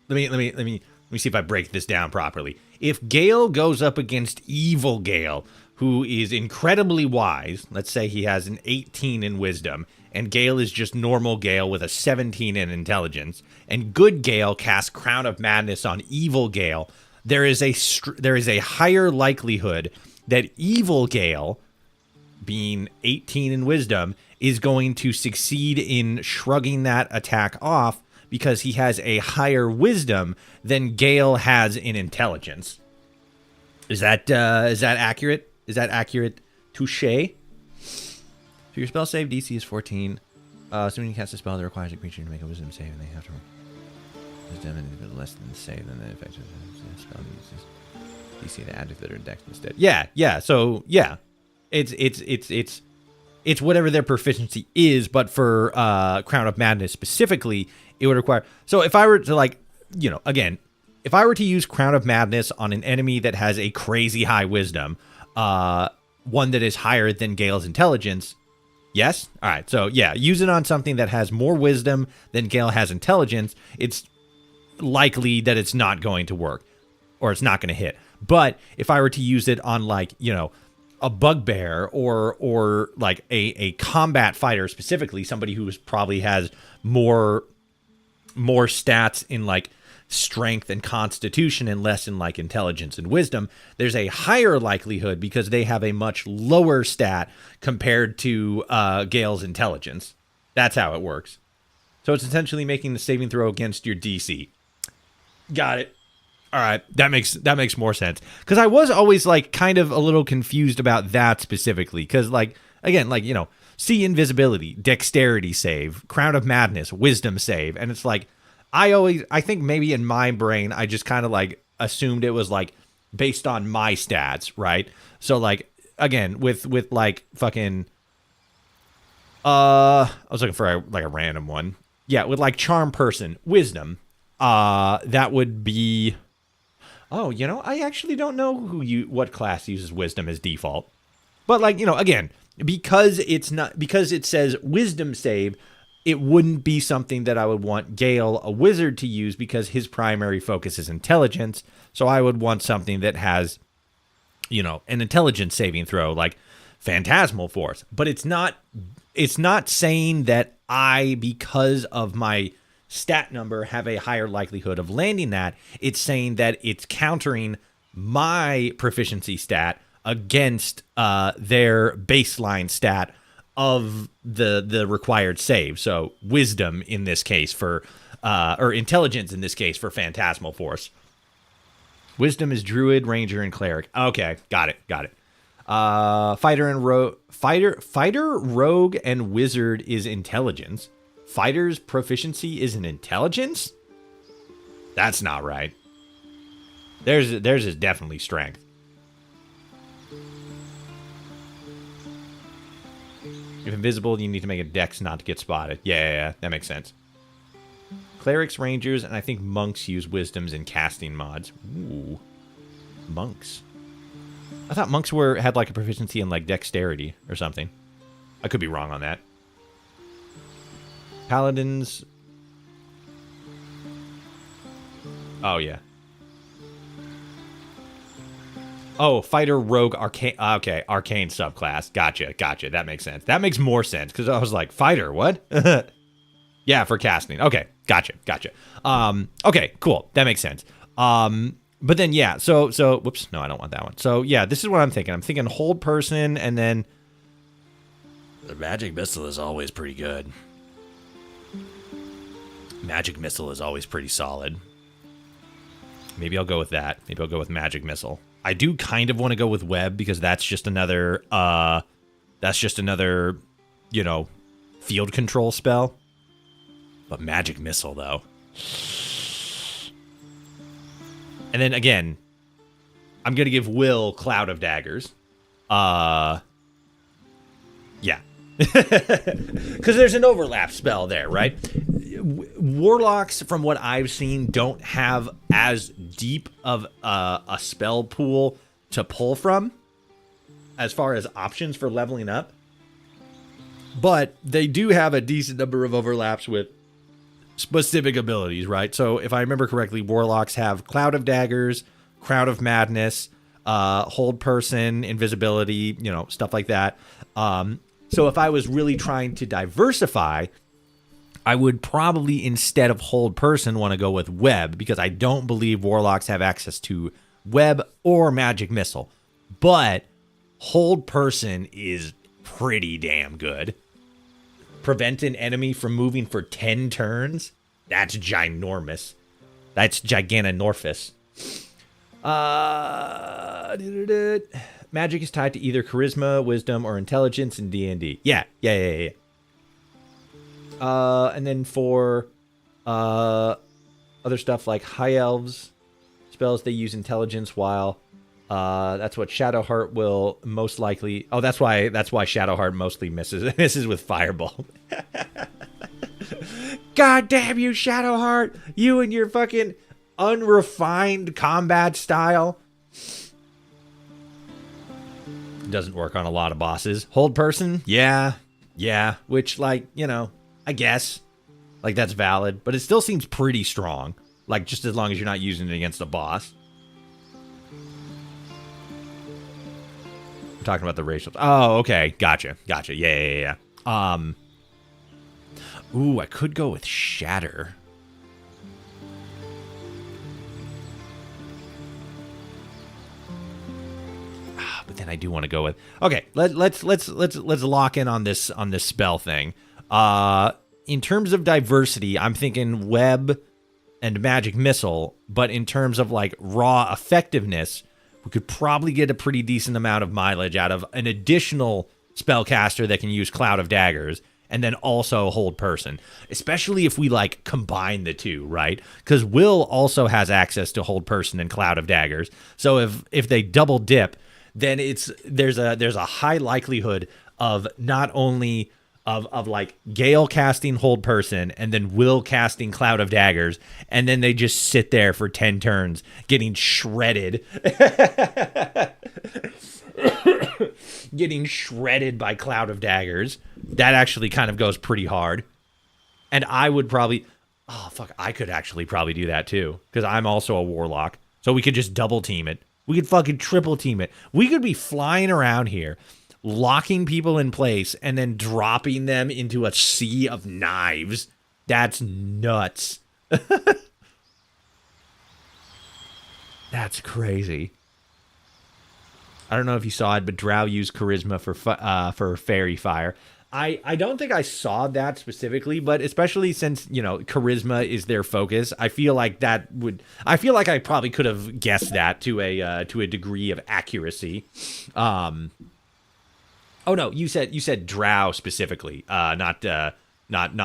me see if I break this down properly. If Gale goes up against evil Gale, who is incredibly wise, let's say he has an 18 in wisdom, and Gale is just normal Gale with a 17 in intelligence, and good Gale casts Crown of Madness on evil Gale, there is a higher likelihood that evil Gale, being 18 in wisdom, is going to succeed in shrugging that attack off because he has a higher wisdom than Gale has in intelligence. Is that accurate? Is that accurate? Touche. So your spell save DC is 14. Assuming you cast a spell that requires a creature to make a wisdom save, and they have to wisdom and a bit less than the save, than the effective spell uses DC to add to their dex instead. Yeah. So yeah, it's whatever their proficiency is, but for Crown of Madness specifically, it would require. So if I were to if I were to use Crown of Madness on an enemy that has a crazy high wisdom, one that is higher than Gale's intelligence, yes? All right, so yeah, use it on something that has more wisdom than Gale has intelligence, it's likely that it's not going to work, or it's not going to hit. But if I were to use it on, like, a bugbear or like a combat fighter specifically, somebody who probably has more stats in, like, strength and constitution and less in, like, intelligence and wisdom, there's a higher likelihood because they have a much lower stat compared to Gale's intelligence. That's how it works. So it's essentially making the saving throw against your DC. Got it. All right, that makes more sense, because I was always, like, kind of a little confused about that specifically, because, like, again, like, see invisibility, dexterity save, Crown of Madness, wisdom save, and it's like, I think maybe in my brain I just kind of, like, assumed it was, like, based on my stats, right? So, like, again, with like fucking I was looking for a random one. Yeah, with, like, charm person, wisdom, that would be. Oh, I actually don't know what class uses wisdom as default. But, like, again, because it says wisdom save, it wouldn't be something that I would want Gale, a wizard, to use because his primary focus is intelligence. So I would want something that has, you know, an intelligence saving throw like Phantasmal Force. But it's not saying that I, because of my stat number, have a higher likelihood of landing that. It's saying that it's countering my proficiency stat against their baseline stat of the required save. So wisdom in this case for or intelligence in this case for Phantasmal Force. Wisdom is druid, ranger, and cleric. Okay, got it. Fighter, rogue, and wizard is intelligence. Fighter's proficiency is in intelligence? That's not right. Theirs is definitely strength. If invisible, you need to make a dex not to get spotted. Yeah, that makes sense. Clerics, rangers, and I think monks use wisdoms in casting mods. Ooh, monks. I thought monks had like a proficiency in like dexterity or something. I could be wrong on that. Paladins. Oh, yeah. Oh, fighter, rogue, arcane. Okay, arcane subclass. Gotcha. That makes sense. That makes more sense because I was like, fighter, what? Yeah, for casting. Okay, gotcha. Okay, cool. That makes sense. But then, yeah, so, whoops, no, I don't want that one. So, yeah, this is what I'm thinking. I'm thinking hold person, and then the magic missile is always pretty good. Magic missile is always pretty solid. Maybe I'll go with that. Maybe I'll go with magic missile. I do kind of want to go with web because that's just another, you know, field control spell. But magic missile, though. And then, again, I'm going to give Will Cloud of Daggers. Yeah. Because there's an overlap spell there, right? Warlocks, from what I've seen, don't have as deep of a spell pool to pull from as far as options for leveling up. But they do have a decent number of overlaps with specific abilities, right? So if I remember correctly, Warlocks have Cloud of Daggers, Crown of Madness, Hold Person, Invisibility, you know, stuff like that. So if I was really trying to diversify, I would probably, instead of Hold Person, want to go with Web, because I don't believe Warlocks have access to Web or Magic Missile. But Hold Person is pretty damn good. Prevent an enemy from moving for 10 turns? That's ginormous. That's giganormous. Magic is tied to either charisma, wisdom, or intelligence in D&D. Yeah. And then for other stuff like high elves, spells they use intelligence while that's what Shadowheart will most likely. Oh, that's why Shadowheart mostly misses with Firebolt. God damn you, Shadowheart! You and your fucking unrefined combat style. Doesn't work on a lot of bosses. Hold Person, yeah. Which, like, you know, I guess, like, that's valid, but it still seems pretty strong. Like, just as long as you're not using it against a boss. I'm talking about the racial. Oh, okay, gotcha. Yeah. Ooh, I could go with Shatter. But then I do want to go with. Okay, let's lock in on this spell thing. In terms of diversity, I'm thinking Web and Magic Missile, but in terms of like raw effectiveness, we could probably get a pretty decent amount of mileage out of an additional spellcaster that can use Cloud of Daggers and then also Hold Person, especially if we like combine the two, right? Because Will also has access to Hold Person and Cloud of Daggers. So if they double dip, then there's a high likelihood of not only of like Gale casting Hold Person and then Will casting Cloud of Daggers, and then they just sit there for 10 turns getting shredded. Getting shredded by Cloud of Daggers. That actually kind of goes pretty hard. And I would probably, oh, fuck, I could actually probably do that too. Because I'm also a warlock. So we could just double team it. We could fucking triple team it. We could be flying around here, locking people in place, and then dropping them into a sea of knives. That's nuts. That's crazy. I don't know if you saw it, but Drow used charisma for fairy fire. I don't think I saw that specifically, but especially since, you know, charisma is their focus, I feel like I probably could have guessed that to a degree of accuracy. Oh no, you said Drow specifically, not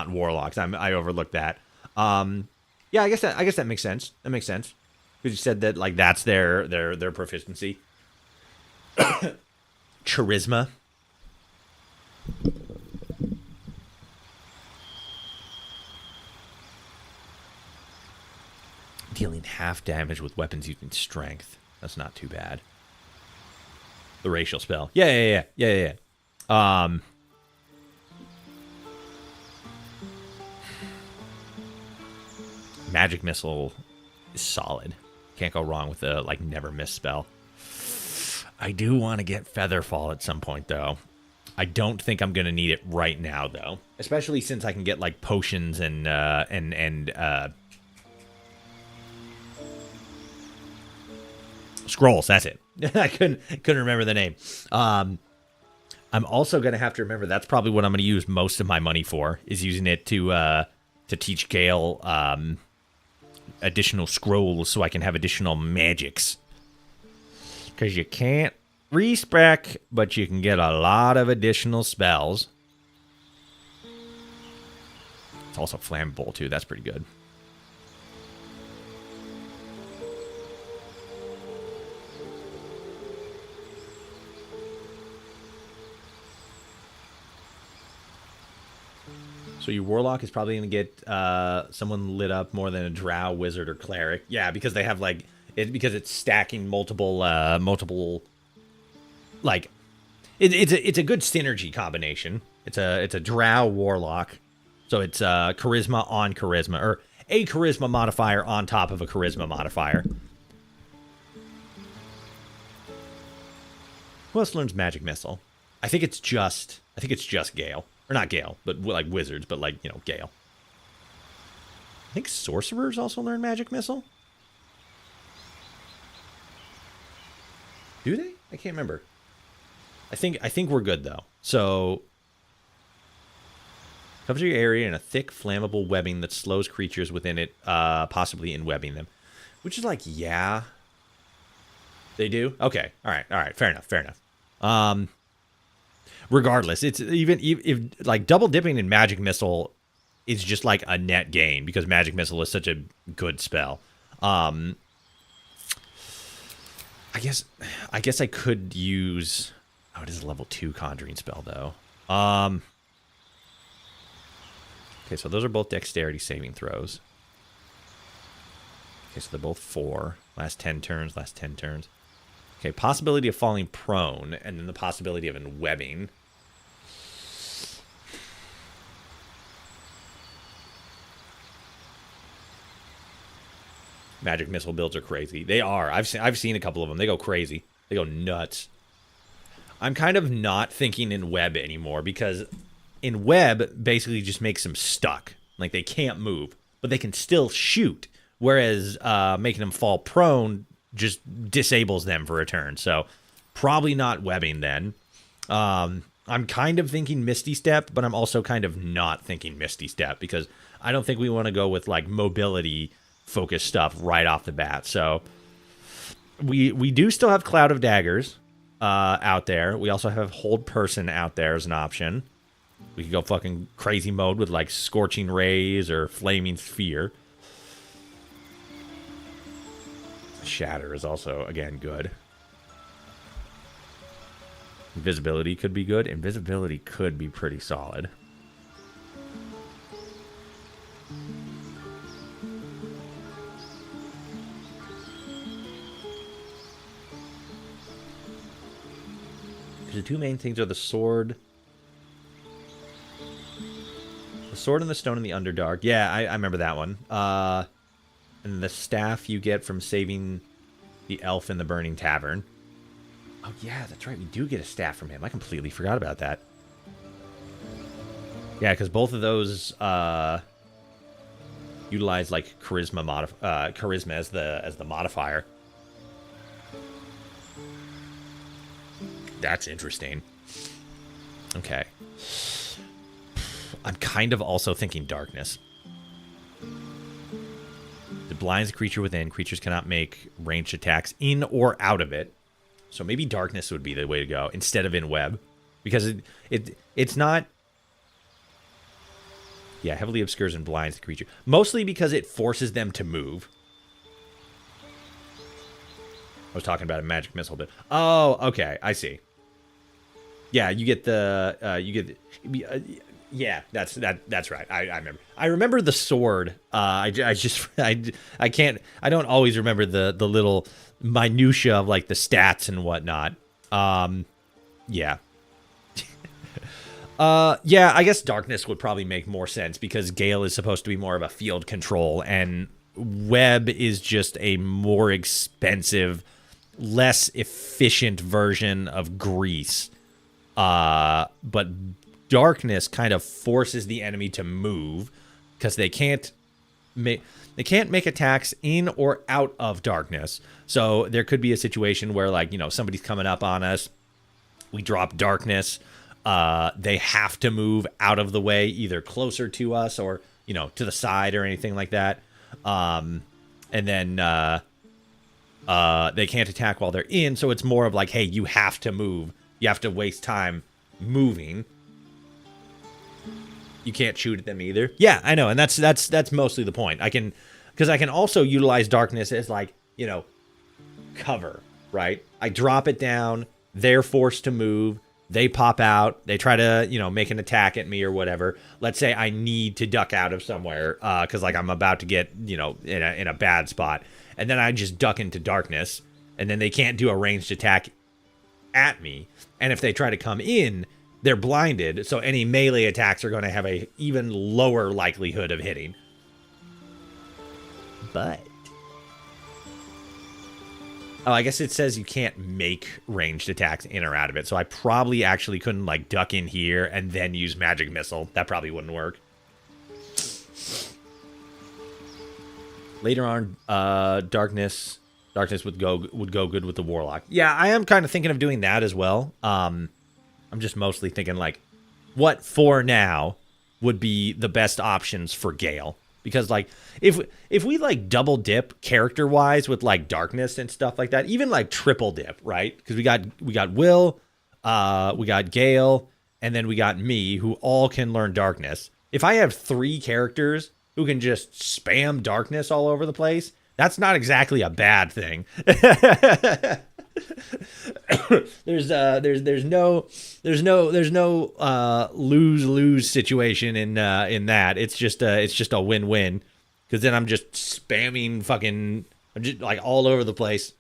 warlocks. I overlooked that. Yeah, I guess that makes sense. That makes sense. Because you said that, like, that's their proficiency. Charisma. Dealing half damage with weapons using strength. That's not too bad. The racial spell. Yeah. Magic missile is solid. Can't go wrong with the, like, never miss spell. I do want to get Featherfall at some point, though. I don't think I'm going to need it right now, though. Especially since I can get, like, potions and scrolls. That's it. I couldn't remember the name. I'm also going to have to remember that's probably what I'm going to use most of my money for, is using it to teach Gale additional scrolls so I can have additional magics. Because you can't respec, but you can get a lot of additional spells. It's also flammable, too. That's pretty good. So your warlock is probably going to get someone lit up more than a drow, wizard, or cleric. Yeah, because they have, like, because it's stacking multiple, like, it's a good synergy combination. It's a drow warlock, so it's charisma on charisma, or a charisma modifier on top of a charisma modifier. Who else learns magic missile? I think it's just Gale. Or not Gale, but like wizards, but like, you know, Gale. I think sorcerers also learn magic missile. Do they? I can't remember. I think we're good though. So covers your area in a thick, flammable webbing that slows creatures within it, possibly in webbing them. Which is like, yeah. They do? Okay. All right. Fair enough. Regardless, it's even if like double dipping in magic missile is just like a net gain because magic missile is such a good spell. I guess I could use. Oh, it is a level 2 conjuring spell though. Okay, so those are both dexterity saving throws. Okay, so they're both 4. Last 10 turns. Okay, possibility of falling prone, and then the possibility of enwebbing. Magic missile builds are crazy. They are. I've seen a couple of them. They go crazy. They go nuts. I'm kind of not thinking in web anymore because in web basically just makes them stuck. Like they can't move, but they can still shoot. Whereas making them fall prone just disables them for a turn. So probably not webbing then. I'm kind of thinking Misty Step, but I'm also kind of not thinking Misty Step because I don't think we want to go with like mobility focused stuff right off the bat. So we do still have Cloud of Daggers out there. We also have Hold Person out there as an option. We could go fucking crazy mode with like Scorching Rays or Flaming Sphere. Shatter is also, again, good. Invisibility could be good. Invisibility could be pretty solid. Because the two main things are the sword Sword and the Stone in the Underdark. Yeah, I remember that one. And the staff you get from saving the elf in the Burning Tavern. Oh, yeah, that's right. We do get a staff from him. I completely forgot about that. Yeah, because both of those utilize like charisma as the modifier. That's interesting. Okay. I'm kind of also thinking darkness. It blinds a creature within. Creatures cannot make ranged attacks in or out of it. So maybe darkness would be the way to go instead of in web. Because it's not... Yeah, heavily obscures and blinds the creature. Mostly because it forces them to move. I was talking about a magic missile, but... Oh, okay, I see. Yeah, you get the... yeah, that's right. I remember. I remember the sword. I don't always remember the little minutia of like the stats and whatnot. Yeah. Yeah, I guess darkness would probably make more sense because Gale is supposed to be more of a field control and web is just a more expensive, less efficient version of grease. But darkness kind of forces the enemy to move because they can't make attacks in or out of darkness. So there could be a situation where, like, you know, somebody's coming up on us, we drop darkness, they have to move out of the way, either closer to us or, you know, to the side or anything like that. And then they can't attack while they're in, so it's more of like, hey, you have to move. You have to waste time moving. You can't shoot at them either. Yeah, I know, and that's mostly the point. Because I can also utilize darkness as, like, you know, cover, right? I drop it down, they're forced to move, they pop out, they try to, you know, make an attack at me or whatever. Let's say I need to duck out of somewhere because, like, I'm about to get, you know, in a bad spot, and then I just duck into darkness, and then they can't do a ranged attack at me. And if they try to come in, they're blinded, so any melee attacks are going to have a even lower likelihood of hitting. But... oh, I guess it says you can't make ranged attacks in or out of it, so I probably actually couldn't, like, duck in here and then use magic missile. That probably wouldn't work. Later on, darkness would go good with the warlock. Yeah, I am kind of thinking of doing that as well. I'm just mostly thinking, like, what for now would be the best options for Gale. Because, like, if we, like, double dip character-wise with, like, darkness and stuff like that, even, like, triple dip, right? Because we got Will, we got Gale, and then we got me, who all can learn darkness. If I have 3 characters who can just spam darkness all over the place, that's not exactly a bad thing. There's no lose situation in that. It's just a win-win, because then I'm just spamming fucking, I'm just like all over the place.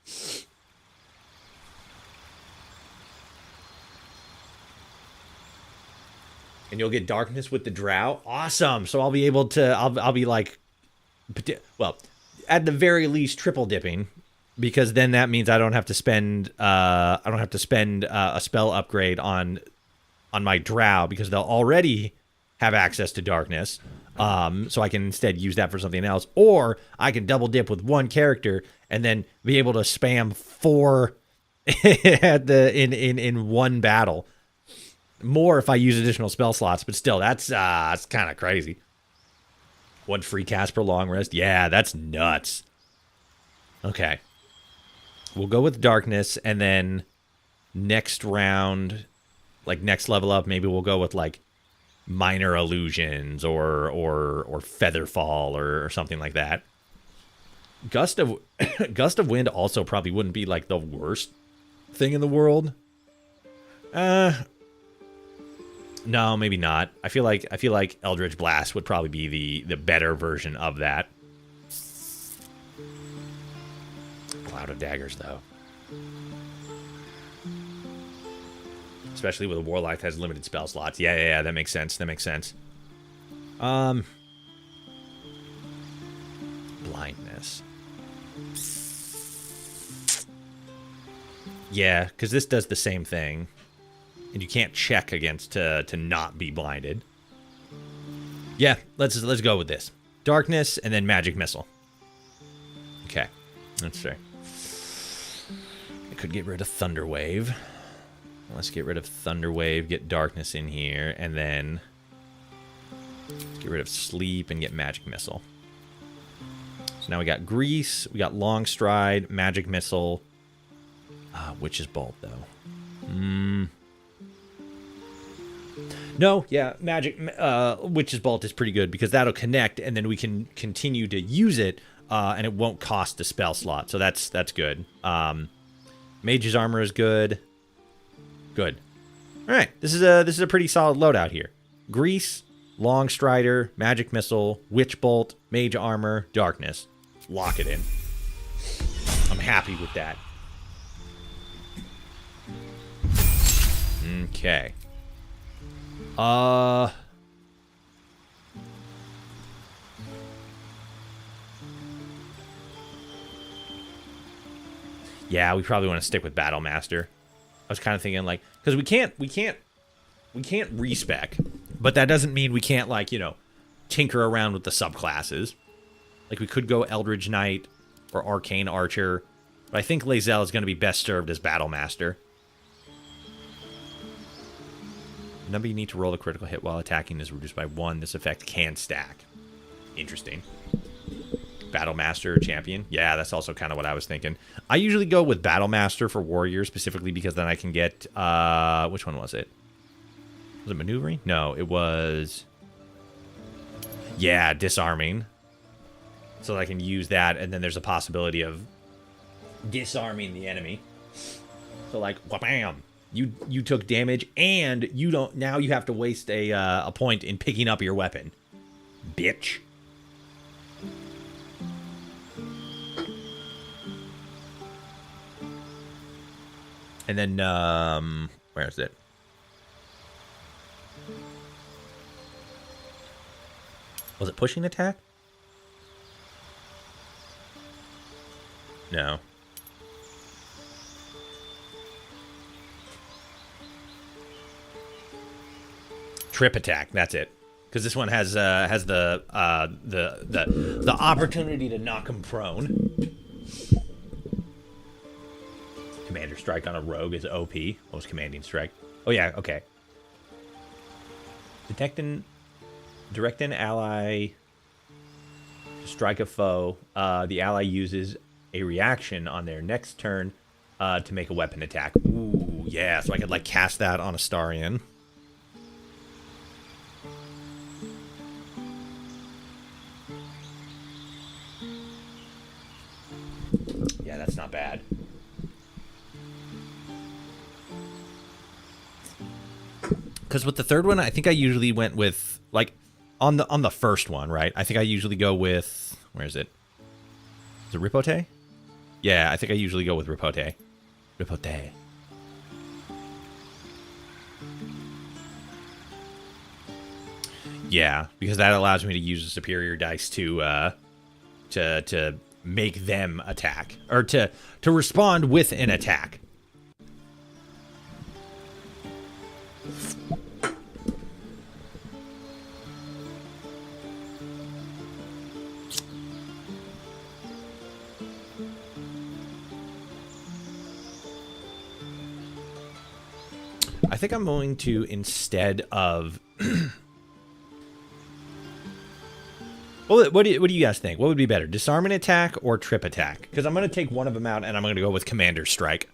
And you'll get darkness with the drow. Awesome. So I'll be able to, I'll be like, well, at the very least triple dipping, because then that means I don't have to spend a spell upgrade on my drow, because they'll already have access to darkness. So I can instead use that for something else, or I can double dip with one character and then be able to spam 4 in one battle. More if I use additional spell slots, but still, that's kind of crazy. 1 free cast per long rest. Yeah, that's nuts. Okay. We'll go with darkness, and then next round, like next level up, maybe we'll go with like minor illusions or featherfall or something like that. Gust of wind also probably wouldn't be like the worst thing in the world. No, maybe not. I feel like Eldritch Blast would probably be the better version of that. Cloud of Daggers, though. Especially with a Warlock that has limited spell slots. Yeah, that makes sense. That makes sense. Blindness. Yeah, because this does the same thing. And you can't check against to not be blinded. Yeah, let's go with this. Darkness and then magic missile. Okay, let's see. I could get rid of Thunder Wave. Let's get rid of Thunder Wave, get Darkness in here, and then let's get rid of Sleep and get Magic Missile. So now we got Grease, we got Long Stride, Magic Missile. Witch's Bolt, though. No, yeah, Witch's Bolt is pretty good because that'll connect, and then we can continue to use it, and it won't cost a spell slot. So that's good. Mage's Armor is good. Good. All right, this is a pretty solid loadout here. Grease, Long Strider, Magic Missile, Witch Bolt, Mage Armor, Darkness. Lock it in. I'm happy with that. Okay. Yeah, we probably want to stick with Battle Master. I was kind of thinking, like, because we can't respec, but that doesn't mean we can't, like, you know, tinker around with the subclasses. Like, we could go Eldritch Knight or Arcane Archer, but I think Lae'zel is going to be best served as Battle Master. The number you need to roll a critical hit while attacking is reduced by 1. This effect can stack. Interesting. Battle Master or Champion. Yeah, that's also kind of what I was thinking. I usually go with Battle Master for Warrior, specifically because then I can get... which one was it? Was it Maneuvering? No, it was... Yeah, Disarming. So that I can use that, and then there's a possibility of disarming the enemy. So, like, wham! You took damage, and you don't... Now you have to waste a point in picking up your weapon. Bitch. And then, where is it? Was it pushing attack? No. Trip attack, that's it. Because this one has the opportunity to knock him prone. Commander Strike on a rogue is OP. What was Commanding Strike? Oh, yeah, okay. Direct an ally to strike a foe. The ally uses a reaction on their next turn to make a weapon attack. Ooh, yeah, so I could, like, cast that on Astarion. Yeah, that's not bad. Because with the third one, I think I usually went with, like, on the first one, right? I think I usually go with, where is it? Is it Ripote? Yeah, I think I usually go with Ripote. Ripote. Yeah, because that allows me to use a superior dice to make them attack, or to respond with an attack. I think I'm going to, instead of... Well, what do you guys think? What would be better, disarm an attack or trip attack? Because I'm going to take one of them out, and I'm going to go with Commander Strike.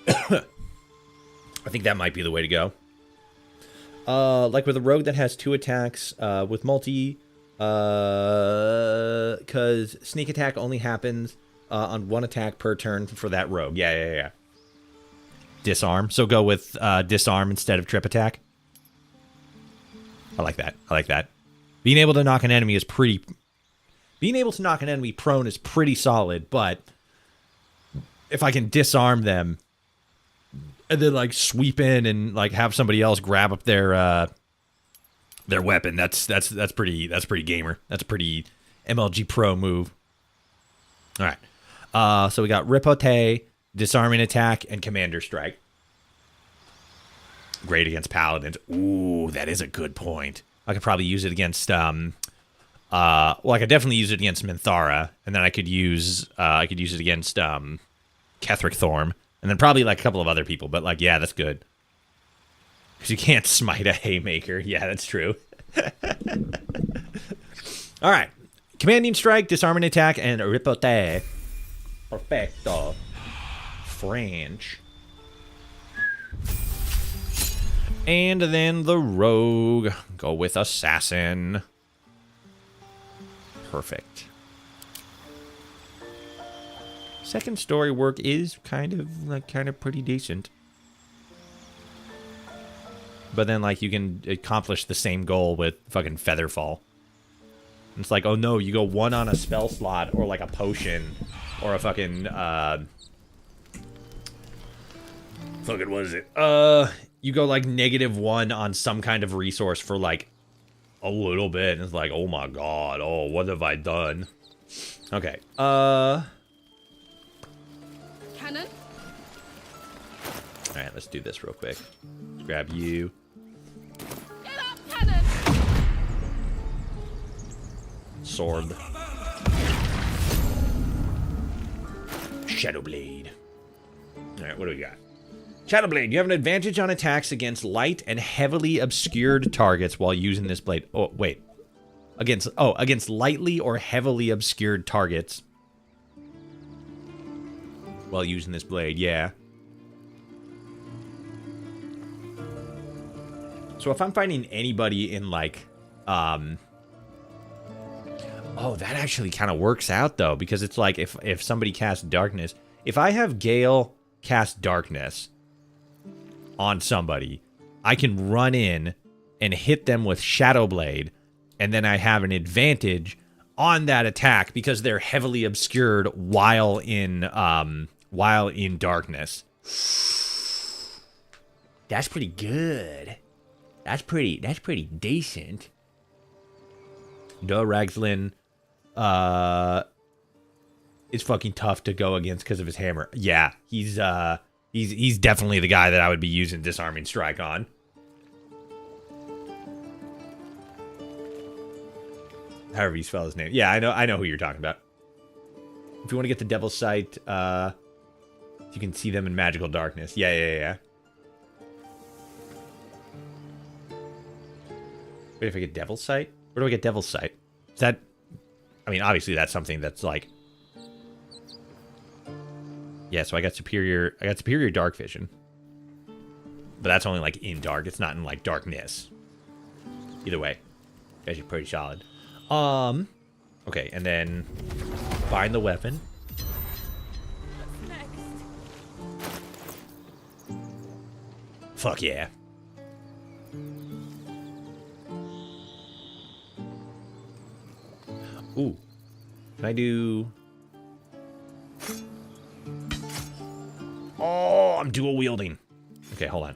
I think that might be the way to go. Like with a rogue that has 2 attacks, with multi, because sneak attack only happens on 1 attack per turn for that rogue. Yeah. Disarm. So go with disarm instead of trip attack. I like that. Being able to knock an enemy is pretty... Being able to knock an enemy prone is pretty solid, but if I can disarm them and then, like, sweep in and, like, have somebody else grab up their their weapon. That's pretty gamer. That's a pretty MLG Pro move. All right. So we got Riposte, Disarming Attack, and Commander Strike. Great against Paladins. Ooh, that is a good point. I could probably use it against I could definitely use it against Minthara, and then I could use it against Ketheric Thorm, and then probably like a couple of other people, but like, yeah, that's good. Because you can't smite a Haymaker. Yeah, that's true. All right. Commanding Strike, Disarming Attack, and Riposte. Perfecto. French. And then the Rogue. Go with Assassin. Perfect. Second story work is kind of pretty decent. But then, like, you can accomplish the same goal with fucking Featherfall. It's like, oh no, you go one on a spell slot, or like a potion, or a fucking, fucking, what is it? You go like -1 on some kind of resource for like a little bit, and it's like, oh my god, oh, what have I done? Okay, Cannon? Alright, let's do this real quick. Let's grab you. Get up, cannon! Sword. Shadowblade. Alright, what do we got? Shadowblade, you have an advantage on attacks against light and heavily obscured targets while using this blade. Oh, wait. Against lightly or heavily obscured targets while using this blade, yeah. So if I'm fighting anybody in, like, oh, that actually kind of works out, though, because it's like if somebody casts Darkness, if I have Gale cast Darkness on somebody, I can run in and hit them with Shadowblade, and then I have an advantage on that attack because they're heavily obscured while in darkness. That's pretty good. That's pretty decent. Duh, Ragzlin is fucking tough to go against because of his hammer. Yeah, he's definitely the guy that I would be using Disarming Strike on. However you spell his name. Yeah, I know who you're talking about. If you want to get the Devil's Sight, you can see them in magical darkness. Yeah. Wait, if I get Devil's Sight? Where do I get Devil's Sight? Is that... I mean, obviously that's something that's like... Yeah, so I got superior dark vision. But that's only like in dark. It's not in like darkness. Either way. Guys, you're pretty solid. Okay, and then find the weapon. What's next? Fuck yeah. Ooh. Can I do... Oh, I'm dual wielding. Okay, hold on.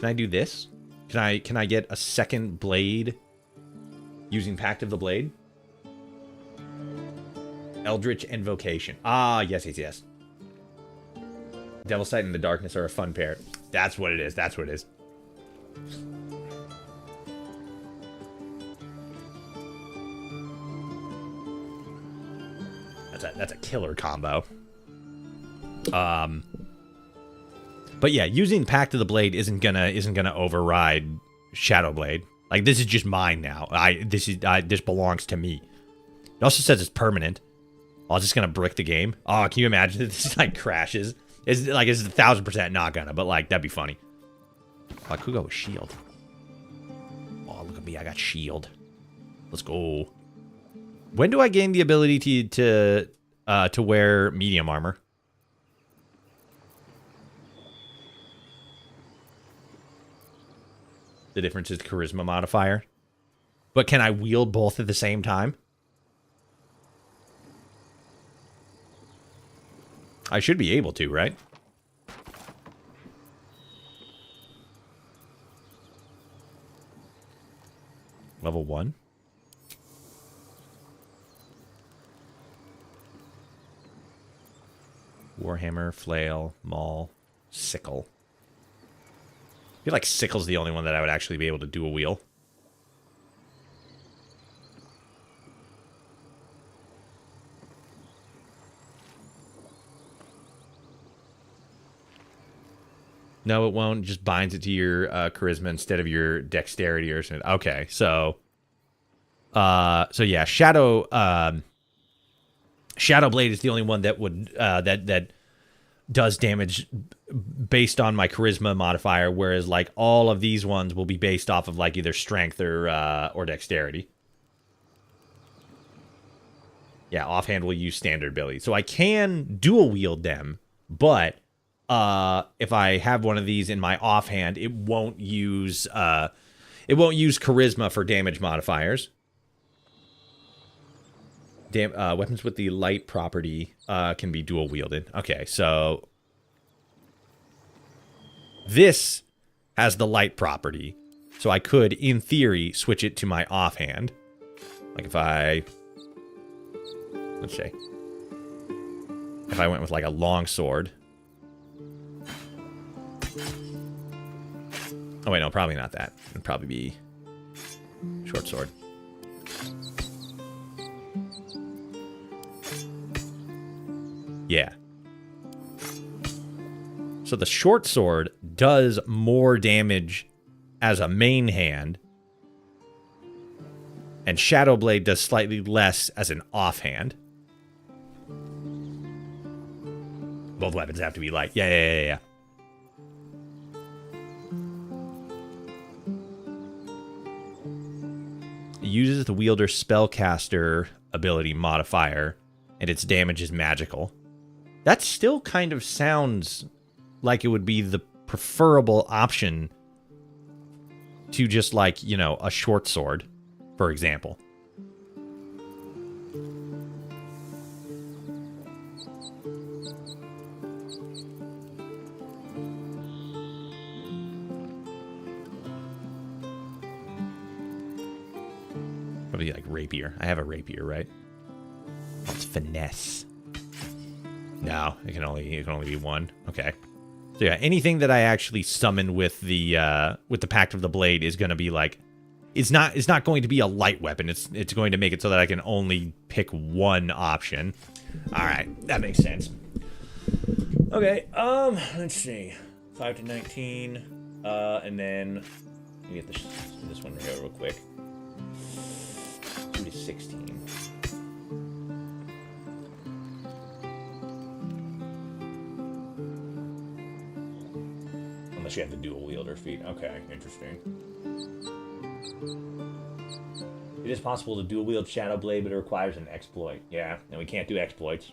Can I do this? Can I get a second blade using Pact of the Blade? Eldritch Invocation. Ah, yes. Devil's Sight and the Darkness are a fun pair. That's what it is. That's a killer combo. But yeah, using Pact of the Blade isn't gonna override Shadowblade. Like, this is just mine now. This belongs to me. It also says it's permanent. I was just gonna brick the game. Oh, can you imagine if this like crashes? It's 1,000% not gonna, but like that'd be funny. Like, who got with shield? Oh, look at me, I got shield. Let's go. When do I gain the ability to wear medium armor? The difference is charisma modifier. But can I wield both at the same time? I should be able to, right? Level 1. Warhammer, flail, maul, sickle. I feel like sickle's the only one that I would actually be able to dual wheel. No, it won't. It just binds it to your charisma instead of your dexterity or something. Okay, so yeah, Shadow Blade is the only one that would that does damage based on my charisma modifier, whereas like all of these ones will be based off of like either strength or dexterity. Yeah, offhand will use standard ability, so I can dual wield them, but if I have one of these in my offhand, it won't use charisma for damage modifiers. Weapons with the light property can be dual wielded. Okay, so this has the light property, so I could, in theory, switch it to my offhand. Like if I, let's say, if I went with like a long sword. Oh wait, no, probably not that. It'd probably be short sword. Yeah. So the short sword does more damage as a main hand, and Shadow Blade does slightly less as an offhand. Both weapons have to be light. Yeah. It uses the wielder's spellcaster ability modifier, and its damage is magical. That still kind of sounds like it would be the preferable option to just like, you know, a short sword, for example. Probably like rapier. I have a rapier, right? Oh, it's finesse. No, it can only be one. Okay. So yeah, anything that I actually summon with the Pact of the Blade is going to be like, it's not going to be a light weapon. It's going to make it so that I can only pick one option. All right, that makes sense. Okay, let's see, 5 to 19, and then let me get this one here real quick. 2 to 16. Unless you have the dual wielder feat. Okay, interesting. It is possible to dual wield Shadow Blade, but it requires an exploit. Yeah, and we can't do exploits.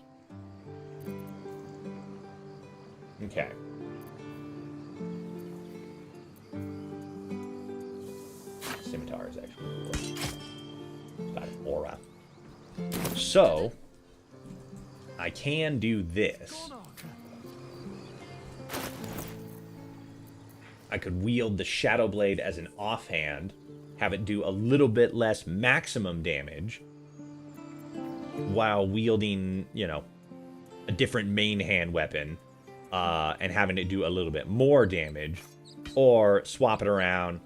Okay. Scimitar is actually cool. It's got an aura. So, I can do this. I could wield the Shadow Blade as an offhand, have it do a little bit less maximum damage, while wielding, you know, a different main hand weapon, and having it do a little bit more damage, or swap it around,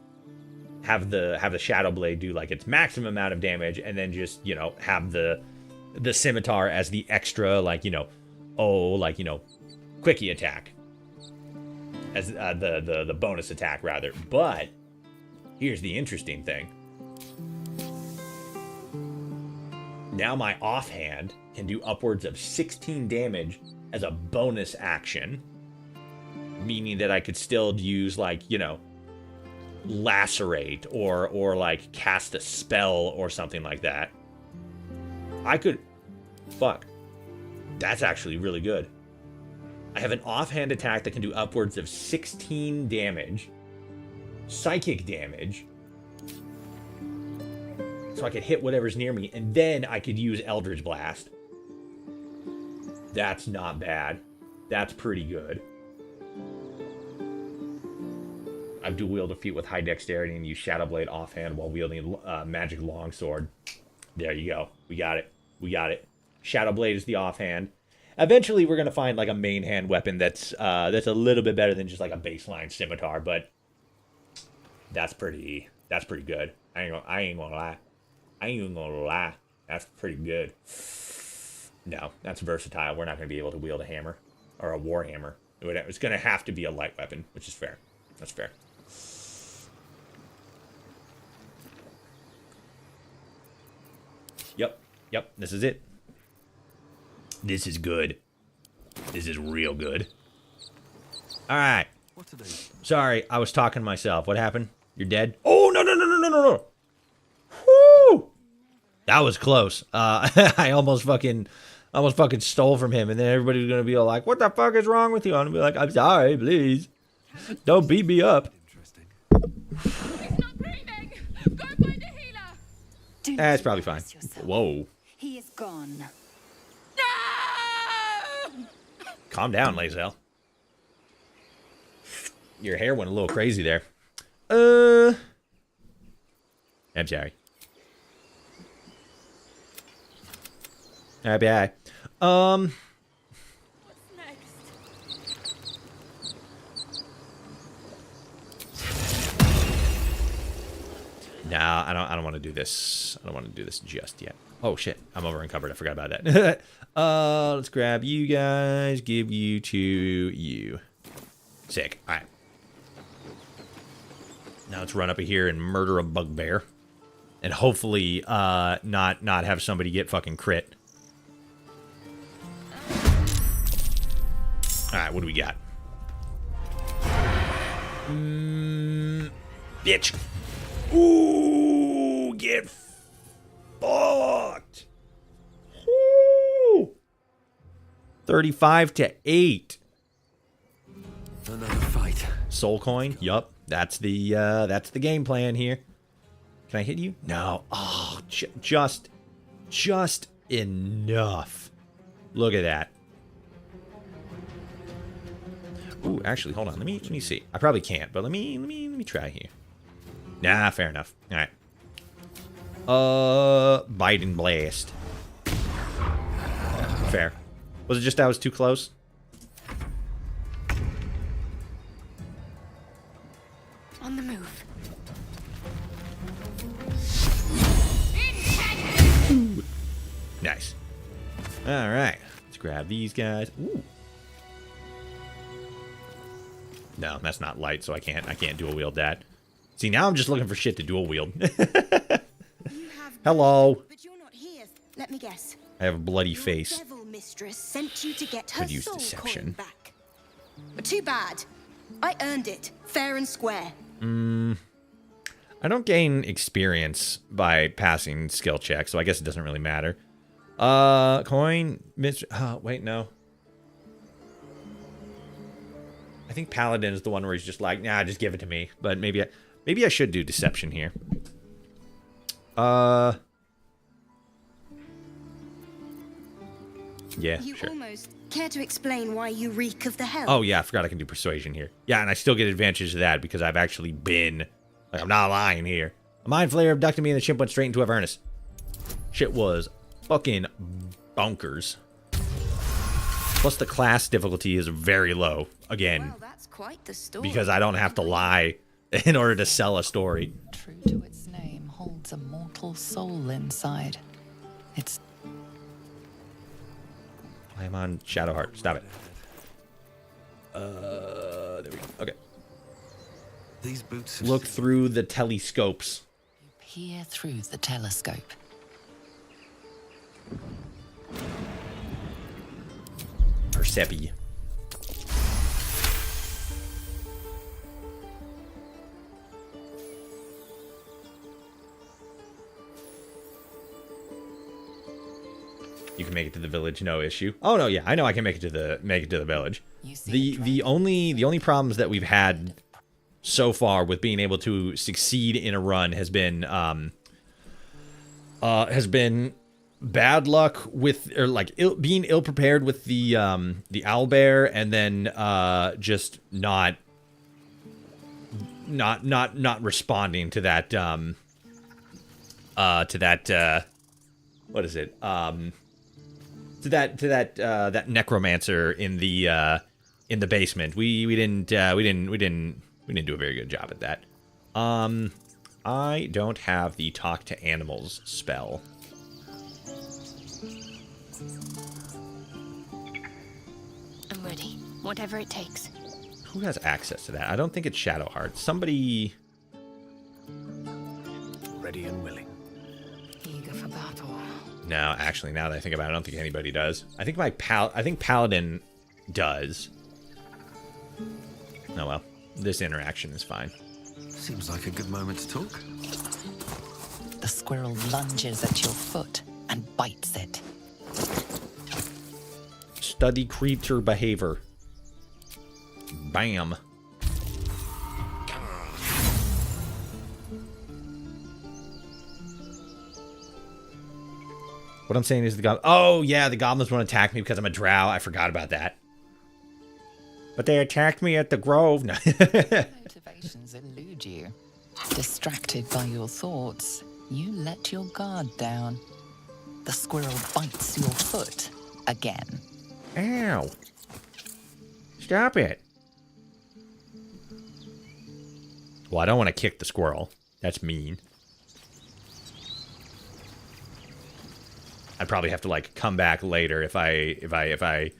have the Shadow Blade do like its maximum amount of damage, and then just, you know, have the scimitar as the extra, like, you know, quickie attack. As the bonus attack, rather. But here's the interesting thing. Now my offhand can do upwards of 16 damage as a bonus action. Meaning that I could still use, like, you know, lacerate or like cast a spell or something like that. I could... Fuck. That's actually really good. I have an offhand attack that can do upwards of 16 damage. Psychic damage. So I could hit whatever's near me, and then I could use Eldritch Blast. That's not bad. That's pretty good. I've dual-wielded a feat with high dexterity and use Shadow Blade offhand while wielding magic longsword. There you go. We got it. We got it. Shadow Blade is the offhand. Eventually, we're gonna find like a main hand weapon that's a little bit better than just like a baseline scimitar, but that's pretty good. I ain't gonna lie. I ain't even gonna lie. That's pretty good. No, that's versatile. We're not gonna be able to wield a hammer or a war hammer. It's gonna have to be a light weapon, which is fair. That's fair. Yep, this is it. This is good. This is real good. Alright. Sorry, I was talking to myself. What happened? You're dead? Oh, no. Woo! That was close. I almost fucking stole from him, and then everybody's gonna be all like, what the fuck is wrong with you? I'm gonna be like, I'm sorry, please. Don't beat me up. He's not breathing. Go find a healer. It's probably fine. Whoa. He is gone. No! Calm down, Lae'zel. Your hair went a little crazy there. I'm sorry. Alright, What's next? nah, I don't want to do this. I don't want to do this just yet. Oh shit, I'm over encumbered. I forgot about that. Let's grab you guys, give you to you. Sick. All right. Now let's run up here and murder a bugbear, and hopefully, not have somebody get fucking crit. All right, what do we got? Bitch. Ooh, get fucked. Woo. 35-8. Another fight. Soul coin. Yup. That's the game plan here. Can I hit you? No. Oh, just enough. Look at that. Ooh, actually, hold on. Let me see. I probably can't, but let me try here. Nah, fair enough. All right. Bite and blast. Fair. Was it just I was too close? On the move. Nice. All right. Let's grab these guys. Ooh. No, that's not light, so I can't dual wield that. See, now I'm just looking for shit to dual wield. Hello. But you're not here. Let me guess. I have a bloody face. Your devil mistress sent you to get her Could use soul deception. coin back. But too bad. I earned it, fair and square. I don't gain experience by passing skill checks, so I guess it doesn't really matter. Coin, wait, no. I think Paladin is the one where he's just like, nah, just give it to me. But maybe I should do deception here. Yeah, You sure. almost care to explain why you reek of the hell? Oh, yeah, I forgot I can do persuasion here. Yeah, and I still get advantage of that because I've actually been... Like, I'm not lying here. A mind flayer abducted me and the chimp went straight into a furnace. Shit was fucking bonkers. Plus, the class difficulty is very low. Again, Well, that's quite the story. because I don't have to lie in order to sell a story. True to its name, holds a mortal soul inside. It's I'm on Shadowheart. Stop it. There we go. Okay. These boots. Look through the telescopes. peer through the telescope. Persepi. You can make it to the village, no issue. Oh no, yeah, I know I can make it to the village. The only problems that we've had so far with being able to succeed in a run has been bad luck with, or like being ill prepared with the owlbear, and then just not responding to that what is it, to that necromancer in the basement. We didn't do a very good job at that. I don't have the talk to animals spell. I'm ready. Whatever it takes. Who has access to that? I don't think it's Shadowheart. Somebody... Ready and willing. Eager for battle. No, actually, now that I think about it, I don't think anybody does. I think Paladin does. Oh well. This interaction is fine. Seems like a good moment to talk. The squirrel lunges at your foot and bites it. Study creature behavior. Bam. What I'm saying is the oh yeah, the goblins want to attack me because I'm a drow. I forgot about that. But they attacked me at the grove. No. Motivations elude you. Distracted by your thoughts, you let your guard down. The squirrel bites your foot again. Ow. Stop it. Well, I don't want to kick the squirrel. That's mean. I'd probably have to like come back later if I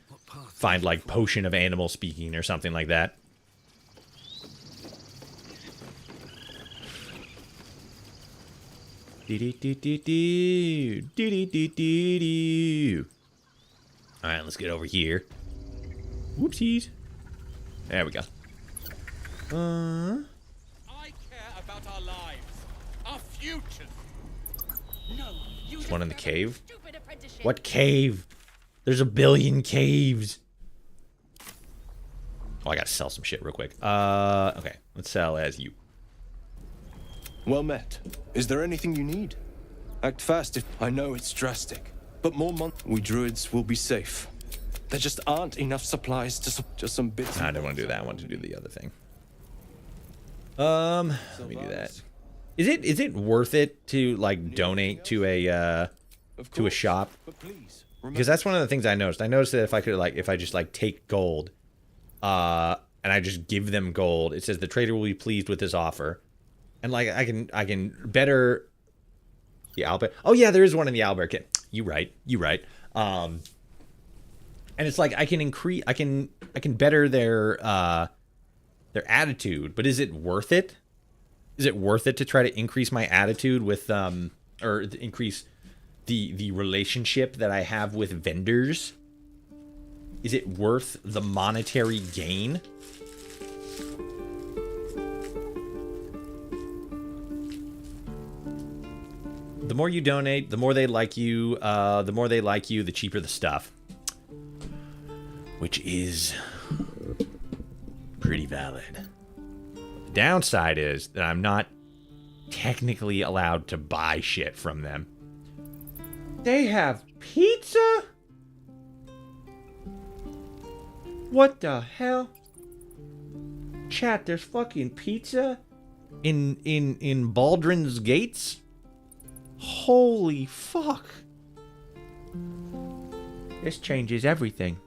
find like potion of animal speaking or something like that. All right, let's get over here. Whoopsies. There we go. I care about our lives, our futures. No, There's one in the cave. What cave? There's a billion caves. Oh, I gotta sell some shit real quick. Okay, let's sell as you. Well met. Is there anything you need? Act fast if I know it's drastic, but we druids will be safe. There just aren't enough supplies to just some bits. I don't want to do that. I want to do the other thing. Let me do that. Is it worth it to like donate to a shop? Because that's one of the things I noticed. I noticed that if I just like take gold, and I just give them gold, it says the trader will be pleased with this offer, and like I can better the owlbear. Oh yeah, there is one in the owlbear kit. You right. And it's like I can better their attitude, but is it worth it? Is it worth it to try to increase my attitude with or increase the relationship that I have with vendors? Is it worth the monetary gain? The more you donate, the more they like you. The more they like you, the cheaper the stuff. Which is pretty valid. The downside is that I'm not technically allowed to buy shit from them. They have pizza? What the hell? Chat, there's fucking pizza in Baldur's Gates? Holy fuck. This changes everything.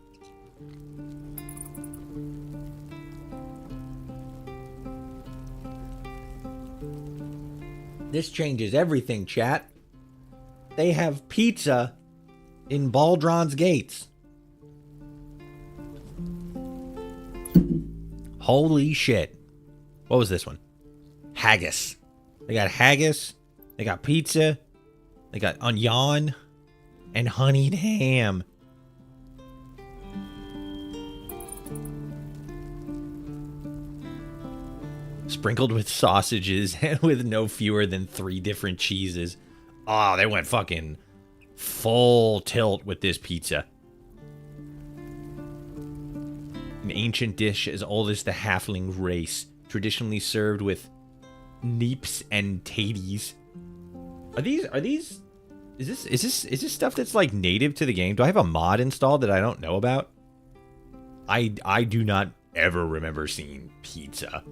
This changes everything, chat. They have pizza in Baldur's Gates. Holy shit. What was this one? Haggis. They got haggis. They got pizza. They got onion and honeyed ham. Sprinkled with sausages and with no fewer than 3 different cheeses. Oh, they went fucking full tilt with this pizza. An ancient dish as old as the halfling race, traditionally served with neeps and taties. Are these Is this stuff that's like native to the game? Do I have a mod installed that I don't know about? I do not ever remember seeing pizza.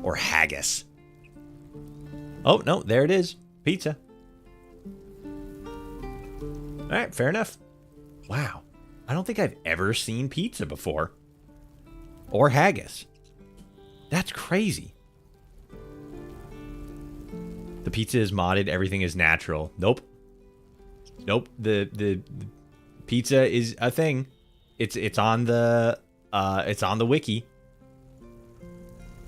Or haggis. Oh, no, there it is. Pizza. All right, fair enough. Wow. I don't think I've ever seen pizza before. Or haggis. That's crazy. The pizza is modded. Everything is natural. Nope. Nope. The pizza is a thing. It's on the wiki.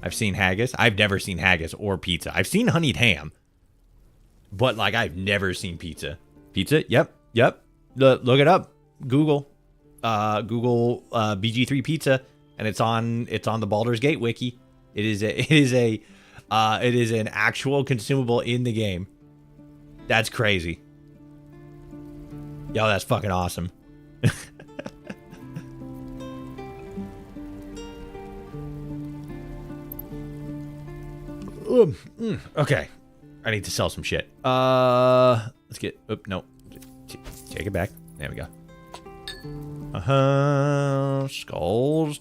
I've seen haggis. I've never seen haggis or pizza. I've seen honeyed ham. But like I've never seen pizza. Pizza? Yep. Look it up. Google BG3 pizza, and it's on the Baldur's Gate wiki. It is an actual consumable in the game. That's crazy. Yo, that's fucking awesome. Okay. I need to sell some shit. Let's get... no. Take it back. There we go. Skulls.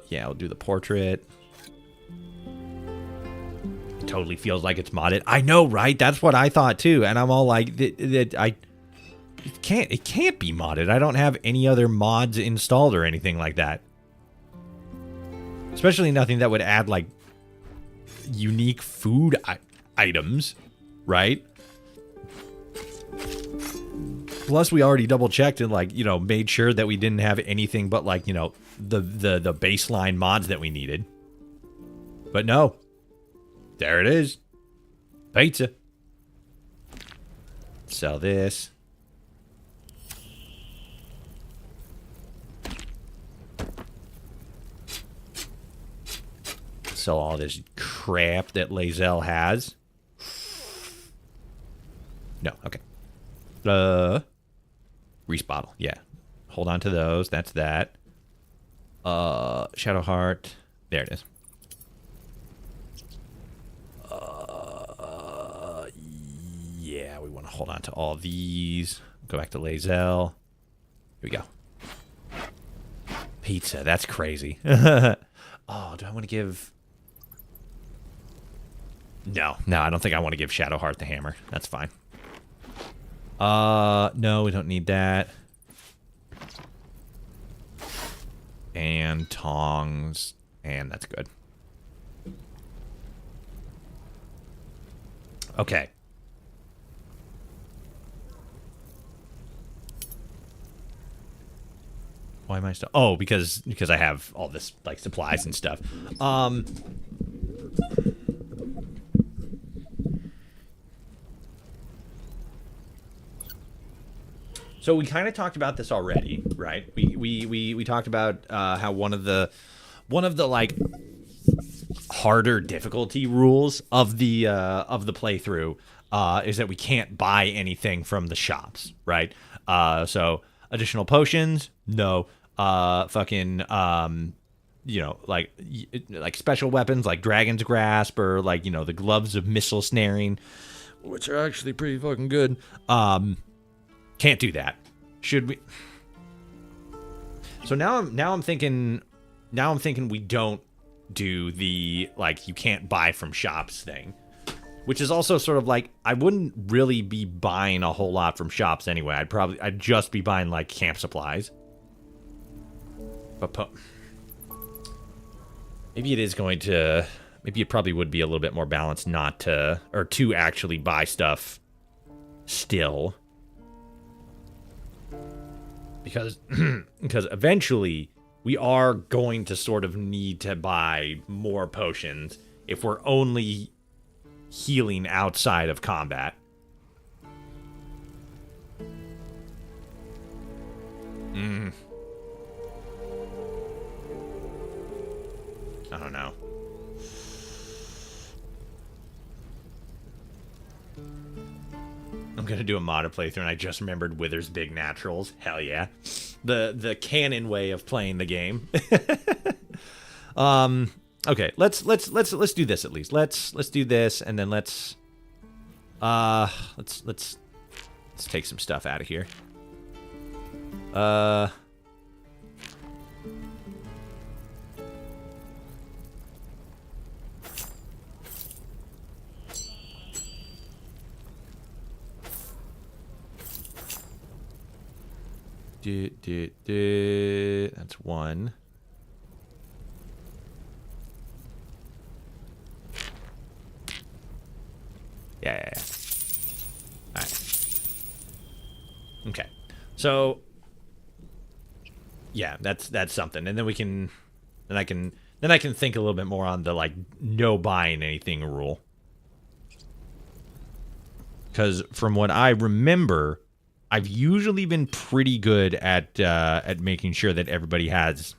Yeah, I'll do the portrait. It totally feels like it's modded. I know, right? That's what I thought too. And I'm all like, it can't be modded. I don't have any other mods installed or anything like that. Especially nothing that would add like unique food items, right? Plus, we already double checked and like, you know, made sure that we didn't have anything but like, you know, the baseline mods that we needed. But no, there it is. Pizza. Sell this. Sell all this crap that Lae'zel has. No, okay. Reese bottle, yeah. Hold on to those. That's that. Shadow Heart. There it is. Yeah, we want to hold on to all these. Go back to Lae'zel. Here we go. Pizza, that's crazy. Oh, do I want to give... No, I don't think I want to give Shadowheart the hammer. That's fine. No, we don't need that. And tongs. And that's good. Okay. Why am I still... Oh, because I have all this, like, supplies and stuff. So we kind of talked about this already, right? We talked about how one of the like harder difficulty rules of the playthrough is that we can't buy anything from the shops, right? So additional potions, no. You know, like special weapons like Dragon's Grasp or like, you know, the gloves of missile snaring, which are actually pretty fucking good. Can't do that. Should we? So now I'm thinking we don't do the like you can't buy from shops thing, which is also sort of like I wouldn't really be buying a whole lot from shops anyway. I'd just be buying like camp supplies. But maybe it is going to. Maybe it probably would be a little bit more balanced not to or to actually buy stuff still. Because eventually we are going to sort of need to buy more potions if we're only healing outside of combat. I don't know. I'm gonna do a modded playthrough, and I just remembered Wither's Big Naturals. Hell yeah. The canon way of playing the game. Okay, let's do this at least. Let's do this, and then let's take some stuff out of here. That's one. Yeah. All right. Okay. So, yeah, that's something, and then we can, then I can think a little bit more on the like no buying anything rule, because from what I remember, I've usually been pretty good at making sure that everybody has.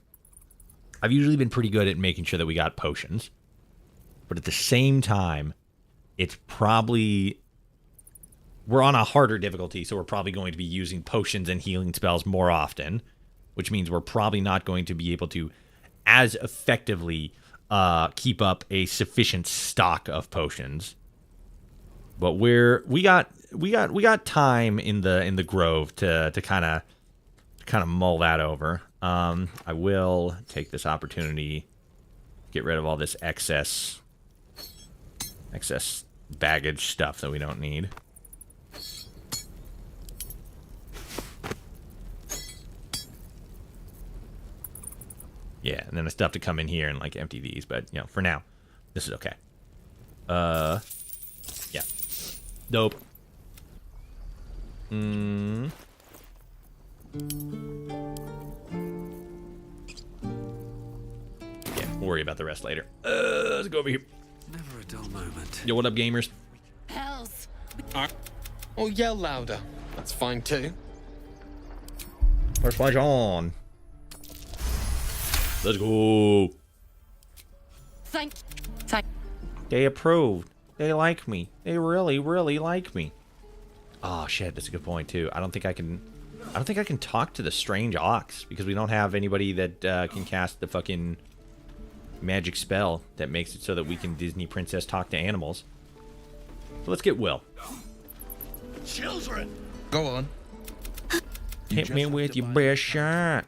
I've usually been pretty good at making sure that we got potions, but at the same time, it's probably, we're on a harder difficulty, so we're probably going to be using potions and healing spells more often, which means we're probably not going to be able to as effectively keep up a sufficient stock of potions. But we got time in the grove to kind of mull that over. I will take this opportunity, get rid of all this excess baggage stuff that we don't need. Yeah, and then the stuff to come in here and like empty these, but you know, for now, this is okay. Yeah. Dope. Yeah, we'll worry about the rest later. Let's go over here. Never a dull moment. Yo, what up, gamers? Hells. Or yell louder. That's fine too. First flash on. Let's go. Thank. They approved. They like me. They really, really like me. Oh shit, that's a good point too. I don't think I can talk to the strange ox because we don't have anybody that can cast the fucking magic spell that makes it so that we can Disney princess talk to animals. So let's get Will. Children. Go on. Hit me with your best shot.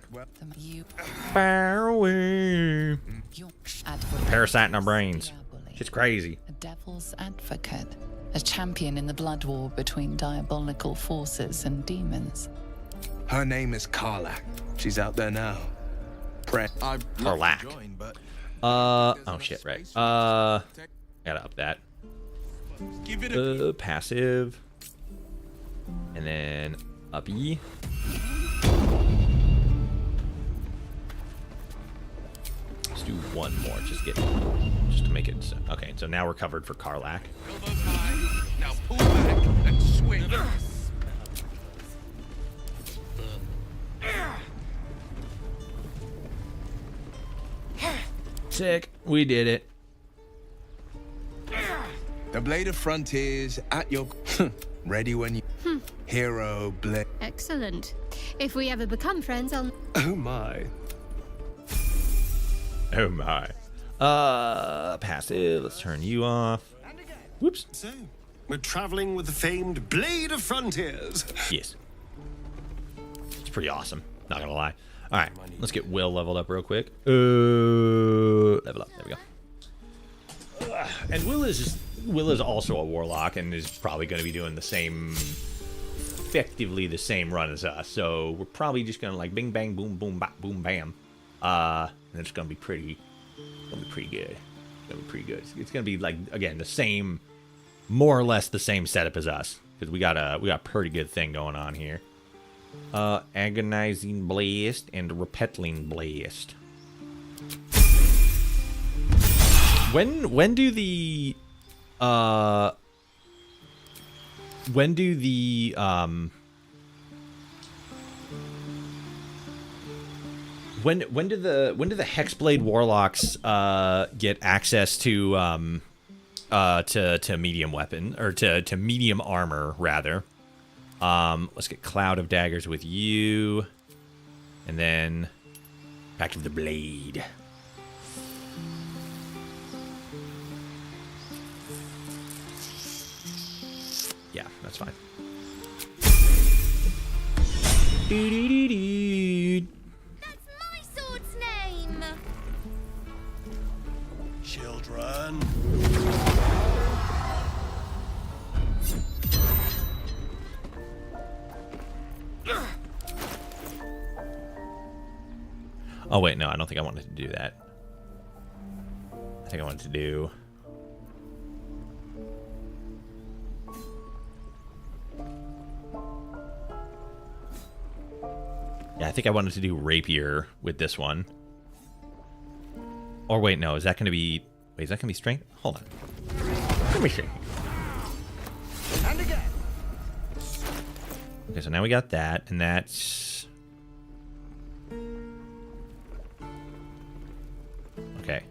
Far away. Parasite in our brains. It's crazy. A devil's advocate. A champion in the blood war between diabolical forces and demons. Her name is Karlach. She's out there now. Karlach. Oh shit, right. Gotta up that. Passive. And then up E. Let's do one more, just to make it so. Okay, so now we're covered for Karlach. Now pull back and swing. Sick. We did it. The Blade of Frontiers at your ready when you hero blade. Excellent. If we ever become friends, I'll. Oh my. Oh my. Passive. Let's turn you off. Whoops. So, we're traveling with the famed Blade of Frontiers. Yes. It's pretty awesome. Not gonna lie. All right, let's get Will leveled up real quick. Level up. There we go. And Will is also a warlock and is probably going to be doing the same, effectively the same run as us. So we're probably just going to like bing bang boom boom bop boom bam, and it's going to be pretty good. It's going to be pretty good. It's going to be like again the same, more or less the same setup as us because we got a pretty good thing going on here. Agonizing Blast and Repetling Blast. When do the Hexblade Warlocks get access to medium weapon or to medium armor rather? Let's get Cloud of Daggers with you. And then back to the blade. Yeah, that's fine. That's my sword's name. Children. Oh, wait, no, I don't think I wanted to do that. I think I wanted to do... Yeah, I think I wanted to do rapier with this one. Or wait, no, is that going to be... Wait, is that going to be strength? Hold on. Let me see. And again. Okay, so now we got that, and that's... Okay.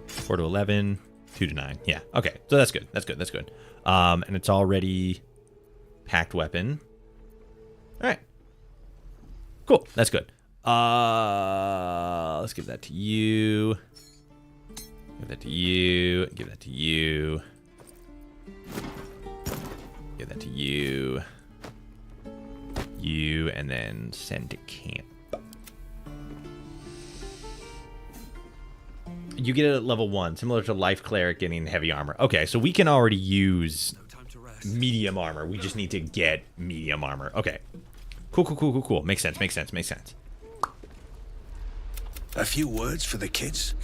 4 to 11, 2 to 9. Yeah, okay. So that's good. That's good. That's good. And it's already packed weapon. All right. Cool. That's good. Let's give that to you. Give that to you. Give that to you. Give that to you. You, and then send to camp. You get it at level 1, similar to Life Cleric getting heavy armor. Okay, so we can already use medium armor. We just need to get medium armor. Okay. Cool. Makes sense. A few words for the kids.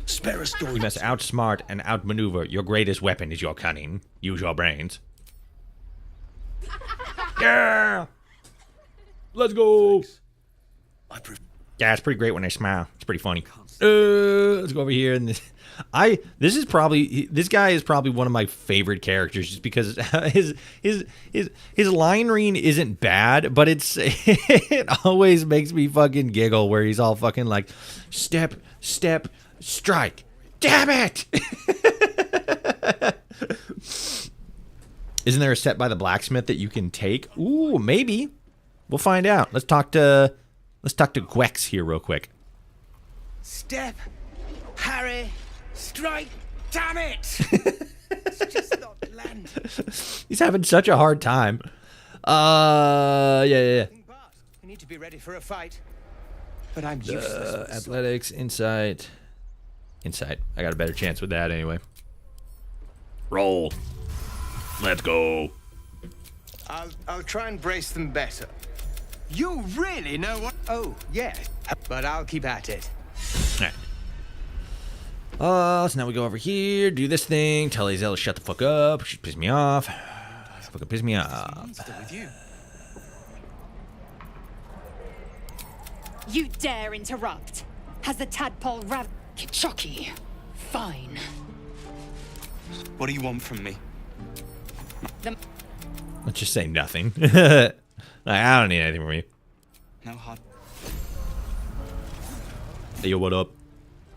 Spare a story. You must outsmart and outmaneuver. Your greatest weapon is your cunning. Use your brains. Yeah! Let's go! Yeah, it's pretty great when I smile. It's pretty funny. Let's go over here and this guy is probably one of my favorite characters just because his line read isn't bad, but it always makes me fucking giggle where he's all fucking like step, strike. Damn it! Isn't there a set by the blacksmith that you can take? Ooh, maybe. We'll find out. Let's talk to Gwex here real quick. Step, Harry, strike, damn it! It's just not land. He's having such a hard time. Yeah. You need to be ready for a fight. But I'm useless. Athletics, insight. I got a better chance with that anyway. Roll. Let's go. I'll try and brace them better. You really know what? Oh, yeah. But I'll keep at it. Alright. So now we go over here, do this thing, tell Azella to shut the fuck up. She pissed me off. Fucking pissed me off. You dare interrupt? Has the tadpole Chucky. Fine. What do you want from me? Let's just say nothing. I don't need anything from you. No hard. Hey, yo, what up?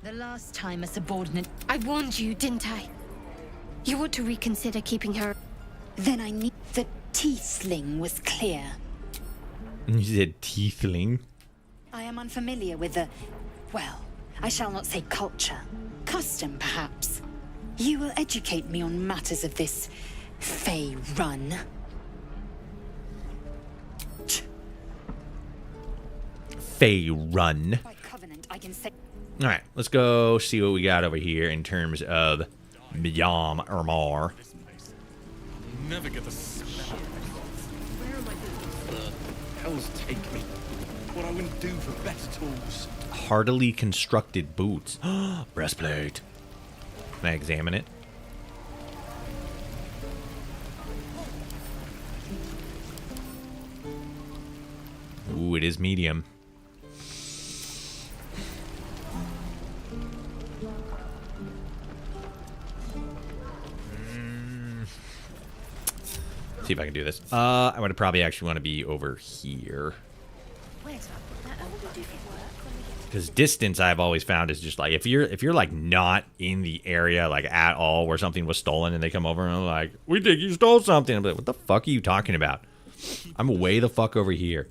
The last time a subordinate... I warned you, didn't I? You ought to reconsider keeping her... Then I need... The tiefling was clear. You said tiefling? I am unfamiliar with the... Well, I shall not say culture. Custom, perhaps. You will educate me on matters of this... Fey run. Fey run. By covenant, I can say... Alright, let's go see what we got over here in terms of Miyam Ermar. Never get the hells take me. What I wouldn't do for better tools. Hardily constructed boots. Breastplate. Can I examine it? Ooh, it is medium. See if I can do this. I would probably actually want to be over here. Because distance, I've always found is just like if you're like not in the area like at all where something was stolen and they come over and they're like, we think you stole something. I'm like, what the fuck are you talking about? I'm way the fuck over here.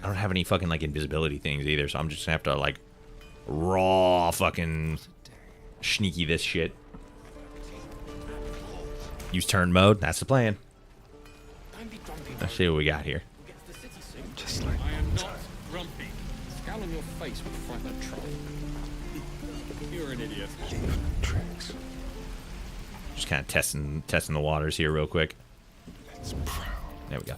I don't have any fucking like invisibility things either, so I'm just gonna have to like raw fucking sneaky this shit. Use turn mode. That's the plan. Let's see what we got here. Just like I am not grumpy. Scowl on your face would frighten a troll. You're an idiot. Tricks. Just kind of testing the waters here real quick. There we go.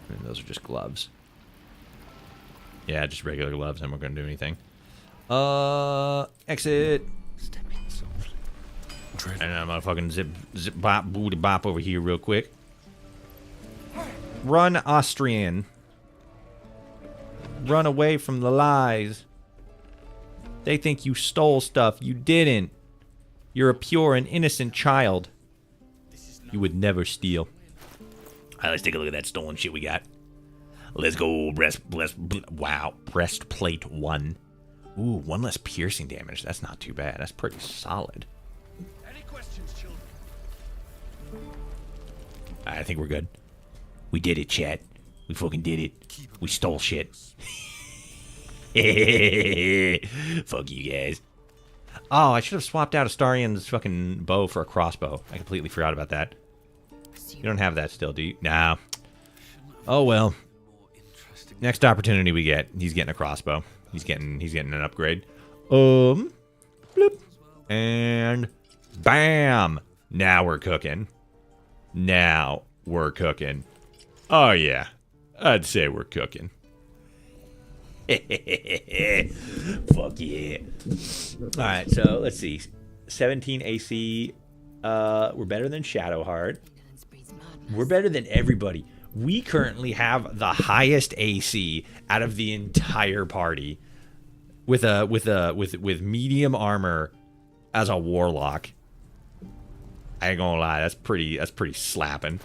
And those are just gloves. Yeah, just regular gloves. I'm not going to do anything. Exit. And I'm gonna fucking zip bop booty bop over here real quick. Run, Austrian. Run away from the lies. They think you stole stuff. You didn't. You're a pure and innocent child. You would never steal. Alright, let's take a look at that stolen shit we got. Let's go. Wow. Breastplate 1. Ooh, 1 less piercing damage. That's not too bad. That's pretty solid. Any questions, children? I think we're good. We did it, chat. We fucking did it. We stole shit. Fuck you guys. Oh, I should have swapped out Astarian's fucking bow for a crossbow. I completely forgot about that. You don't have that still, do you? Nah. Oh well. Next opportunity we get, he's getting a crossbow. He's getting an upgrade. Bloop. And bam. Now we're cooking. Now we're cooking. Oh yeah. I'd say we're cooking. Fuck yeah. Alright, so let's see. 17 AC. We're better than Shadowheart. We're better than everybody. We currently have the highest AC out of the entire party. With medium armor as a warlock. I ain't gonna lie, that's pretty slapping.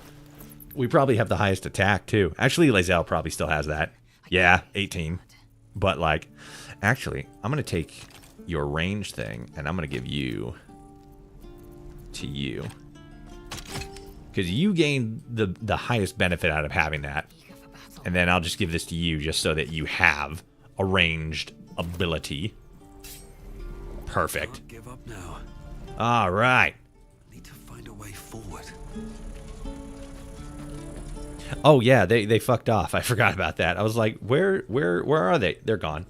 We probably have the highest attack too. Actually, Lae'zel probably still has that. Yeah, 18. But like, actually, I'm gonna take your range thing and I'm gonna give you to you. Because you gain the highest benefit out of having that. And then I'll just give this to you just so that you have a ranged ability. Perfect. Give up now. All right. Need to find a way forward. Oh yeah, they fucked off. I forgot about that. I was like, where are they? They're gone.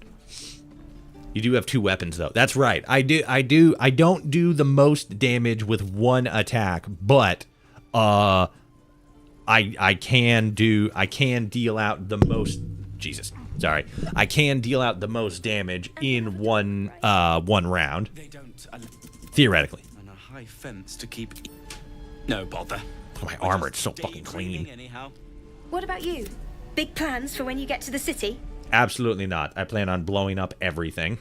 You do have 2 weapons though. That's right. I don't do the most damage with 1 attack, but I can deal out the most. Jesus, sorry. I can deal out the most damage in one round. They don't Theoretically. and a high fence to keep. No bother. Oh, my armor, it's so fucking clean. Anyhow. What about you? Big plans for when you get to the city? Absolutely not. I plan on blowing up everything.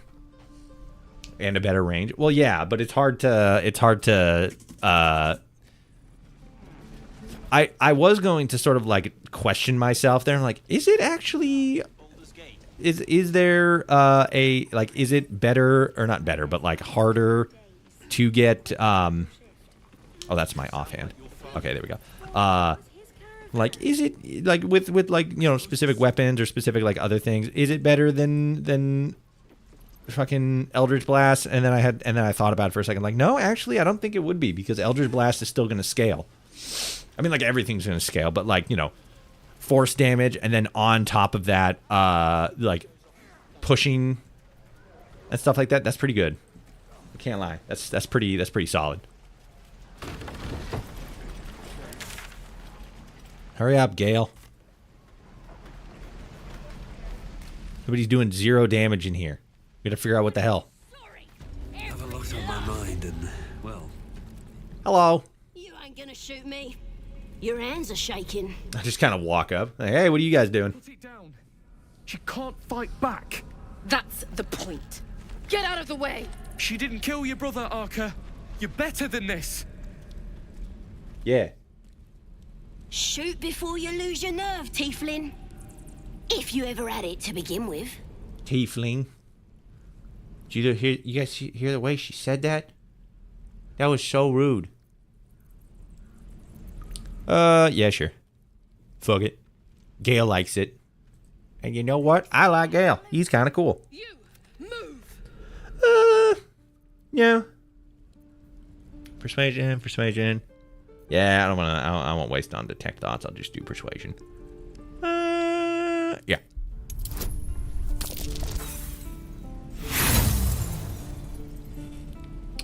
And a better range. Well, yeah, but it's hard to I was going to sort of like question myself there and like, is it actually is there a like, is it better or not better, but like harder to get oh, that's my offhand. Okay, there we go. Like, is it like with like, you know, specific weapons or specific like other things, is it better than fucking Eldritch Blast? And then I thought about it for a second, like, no, actually I don't think it would be, because Eldritch Blast is still gonna scale. I mean, like, everything's gonna scale, but like, you know, force damage, and then on top of that, like pushing and stuff like that, that's pretty good. I can't lie. That's pretty solid. Hurry up, Gale. Nobody's doing 0 damage in here. We gotta figure out what the hell. I have a lot on my mind and, well... Hello. You ain't gonna shoot me. Your hands are shaking. I just kind of walk up. Like, hey, what are you guys doing? Put it down. She can't fight back. That's the point. Get out of the way. She didn't kill your brother, Arca. You're better than this. Yeah. Shoot before you lose your nerve, Tiefling. If you ever had it to begin with. Tiefling. Did you guys hear the way she said that? That was so rude. Yeah, sure. Fuck it. Gale likes it. And you know what? I like Gale. He's kind of cool. You move. Yeah. Persuasion. Yeah, I won't waste on detect thoughts. I'll just do persuasion. Yeah.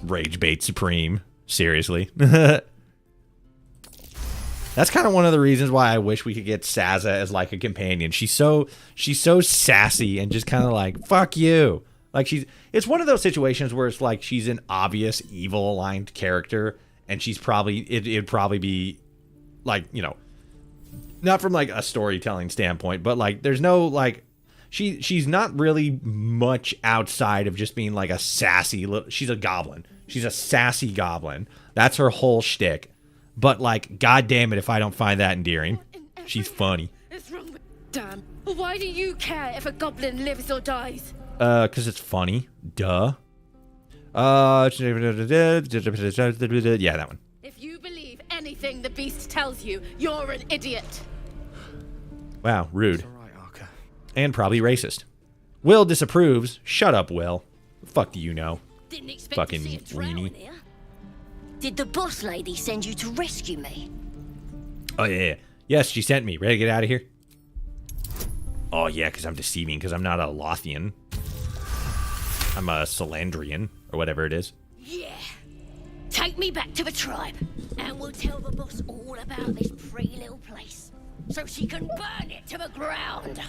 Rage bait supreme. Seriously. That's kind of one of the reasons why I wish we could get Saza as like a companion. She's so sassy and just kind of like, fuck you. Like it's one of those situations where it's like she's an obvious evil aligned character, and she's probably it'd probably be like, you know, not from like a storytelling standpoint, but like there's no like she's not really much outside of just being like a sassy little, she's a goblin. She's a sassy goblin. That's her whole shtick. But like, god damn it if I don't find that endearing. She's funny. What's wrong with Dan? Why do you care if a goblin lives or dies? 'Cause it's funny. Duh. Yeah, that one. If you believe anything the beast tells you, you're an idiot. Wow, rude. And probably racist. Will disapproves. Shut up, Will. The fuck do you know? Didn't expect Fucking to see a drow in weenie. here. Did the boss lady send you to rescue me? Oh, yeah. Yes, she sent me. Ready to get out of here? Oh, yeah, because I'm deceiving, because I'm not a Lothian. I'm a Salandrian, or whatever it is. Yeah. Take me back to the tribe, and we'll tell the boss all about this pretty little place, so she can burn it to the ground.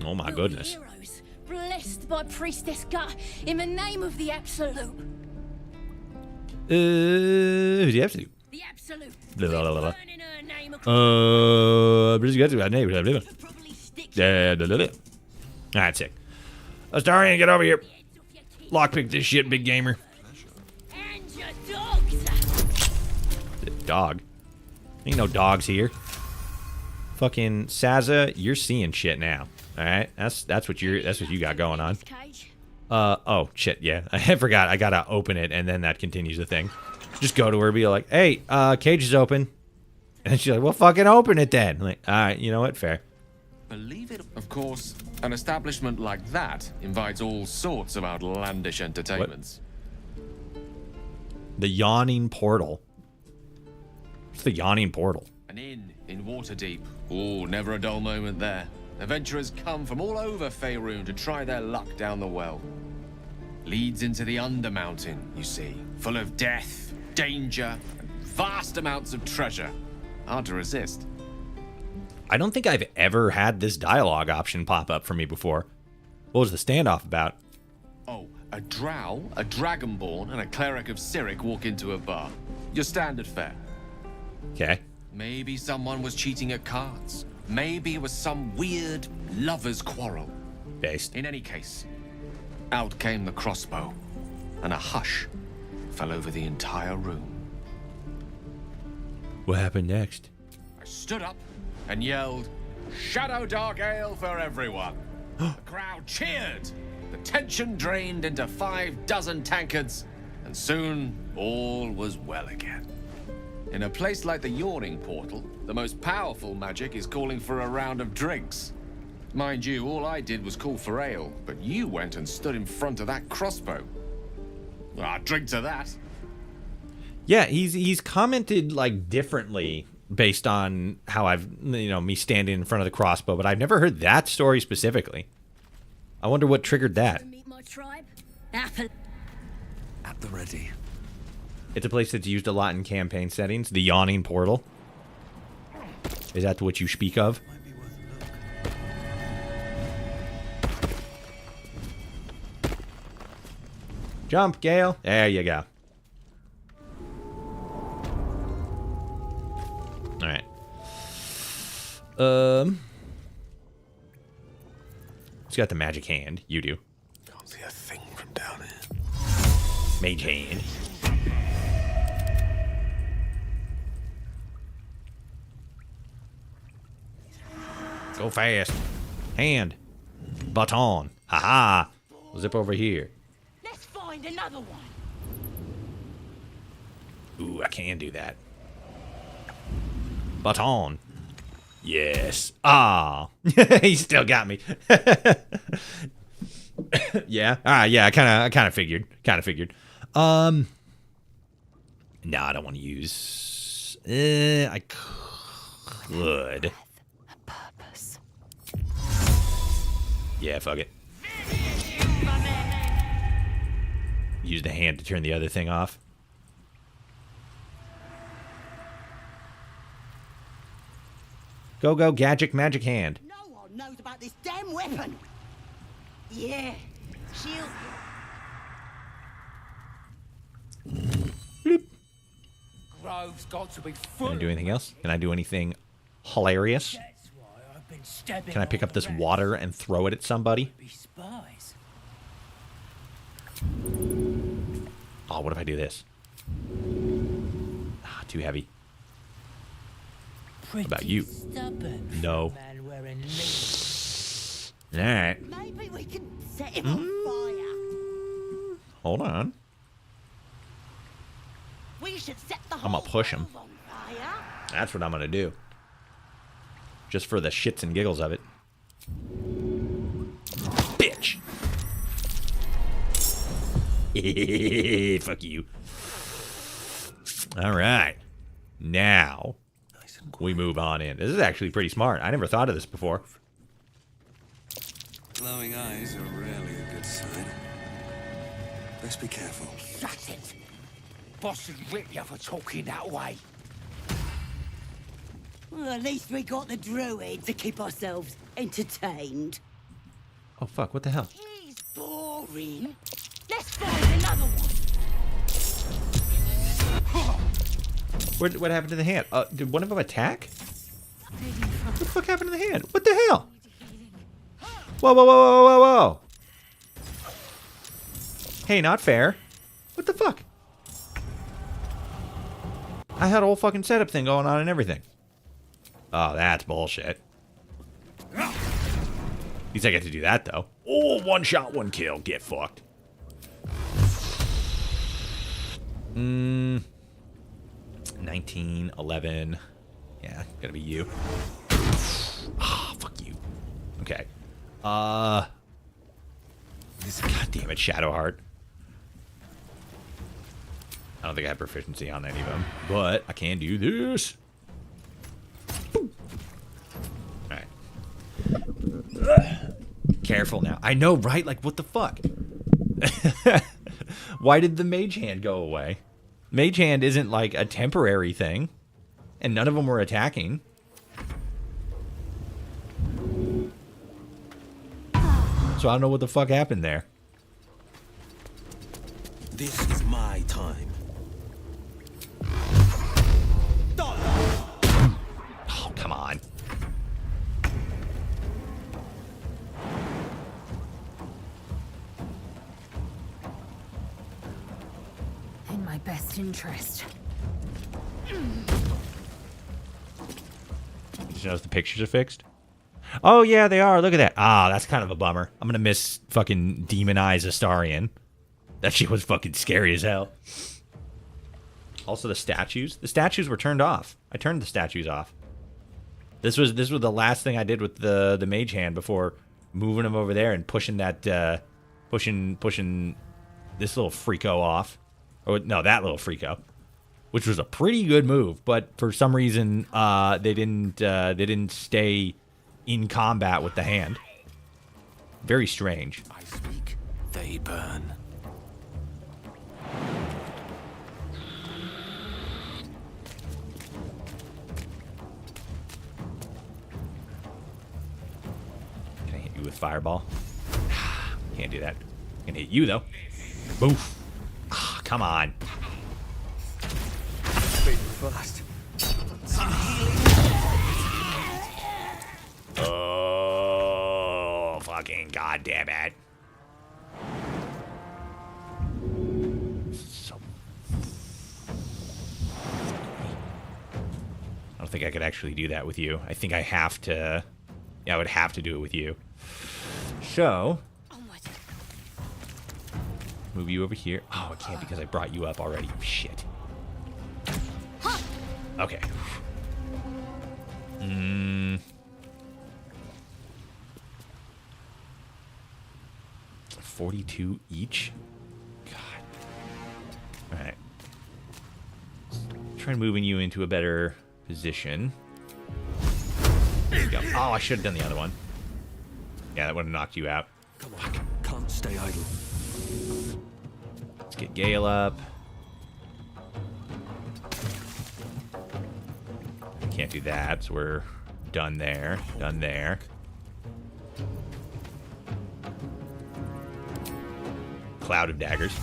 Oh, my We'll be goodness. heroes, blessed by Priestess Gut, in the name of the Absolute. The absolute. The Absolute. Blah, blah, blah, blah. Burning her name Alright, sick. Astarian, get over here. Lockpick this shit, big gamer. And your dogs. Dog. Ain't no dogs here. Fucking Saza, you're seeing shit now. Alright? That's what you got going on. Oh shit, yeah. I forgot. I gotta open it and then that continues the thing. Just go to her and be like, hey, cage is open. And she's like, well, fucking open it then. I'm like, alright, you know what? Fair. Believe it. Of course, an establishment like that invites all sorts of outlandish entertainments. The yawning portal. What's the yawning portal? An inn in Waterdeep. Oh, never a dull moment there. Adventurers come from all over Faerun to try their luck down the well. Leads into the Undermountain, you see, full of death, danger, and vast amounts of treasure. Hard to resist. I don't think I've ever had this dialogue option pop up for me before. What was the standoff about? Oh, a drow, a dragonborn, and a cleric of Cyric walk into a bar. Your standard fare. Okay. Maybe someone was cheating at cards. Maybe it was some weird lover's quarrel. Based. In any case, out came the crossbow, and a hush fell over the entire room. What happened next? I stood up and yelled, "Shadow Dark Ale for everyone!" The crowd cheered. The tension drained into 6 tankards, and soon all was well again. In a place like the Yawning Portal, the most powerful magic is calling for a round of drinks. Mind you, all I did was call for ale, but you went and stood in front of that crossbow. Ah, drink to that. Yeah, he's commented like differently based on how I've, you know, me standing in front of the crossbow, but I've never heard that story specifically. I wonder what triggered that. Meet my tribe? Apple. At the ready. It's a place that's used a lot in campaign settings. The Yawning Portal. Is that what you speak of? Jump, Gale. There you go. Alright. Who's got the magic hand? You do. Can't see a thing from down here. Mage hand. Go fast. Hand. Baton. Haha. Zip over here. Let's find another one. Ooh, I can do that. Baton. Yes. Ah. He still got me. Yeah. Yeah, I kind of figured. No, I don't want to use. I could. Yeah, fuck it. Use the hand to turn the other thing off. Go, go, gadget, magic hand. No one knows about this damn weapon. Yeah, she'll. Grove's got to be full. Can I do anything else? Can I do anything hilarious? Can I pick up this water and throw it at somebody? Oh, what if I do this? Ah, too heavy. What about you? No. Alright. Maybe we can set him on fire. Hold on. We should set the I'm gonna push him. on fire. That's what I'm gonna do. Just for the shits and giggles of it. Bitch! Fuck you. Alright. Now, we move on in. This is actually pretty smart. I never thought of this before. Glowing eyes are rarely a good sign. Best be careful. Shut it. Boss would whip you for talking that way. Well, at least we got the druid to keep ourselves entertained. Oh, fuck. What the hell? He's boring. Let's find another one. What happened to the hand? Did one of them attack? What the fuck happened to the hand? What the hell? Whoa, whoa, whoa, whoa, whoa, whoa. Hey, not fair. What the fuck? I had a whole fucking setup thing going on and everything. Oh, that's bullshit. At least I get to do that, though. Oh, one shot, one kill. Get fucked. 19, 11. Yeah, gotta be you. Ah, fuck you. Okay. God damn it, Shadowheart. I don't think I have proficiency on any of them, but I can do this. Alright. Careful now. I know, right? Like, what the fuck? Why did the mage hand go away? Mage hand isn't like a temporary thing, and none of them were attacking. So I don't know what the fuck happened there. This is my time. Oh, come on. In my best interest. Did you notice the pictures are fixed? Oh, yeah, they are. Look at that. Ah, that's kind of a bummer. I'm going to miss fucking Demon Eyes Astarion. That shit was fucking scary as hell. Also, the statues. The statues were turned off. I turned the statues off. This was the last thing I did with the mage hand before moving them over there and pushing that pushing this little freako off. Or no, that little freako, which was a pretty good move, but for some reason they didn't stay in combat with the hand. Very strange. I speak, they burn. Can I hit you with fireball? Can't do that. Can hit you though. Boof. Ah, come on. Fast. Oh, fucking goddamn it. So... I don't think I could actually do that with you. I think I have to... Yeah, I would have to do it with you. So... Move you over here. Oh, I can't because I brought you up already. Shit. Okay. 42 each? God. try moving you into a better position. There you go. Oh, I should have done the other one. Yeah, that would have knocked you out. Come on, can't stay idle. Let's get Gale up. Can't do that, so we're done there. Done there. Cloud of daggers.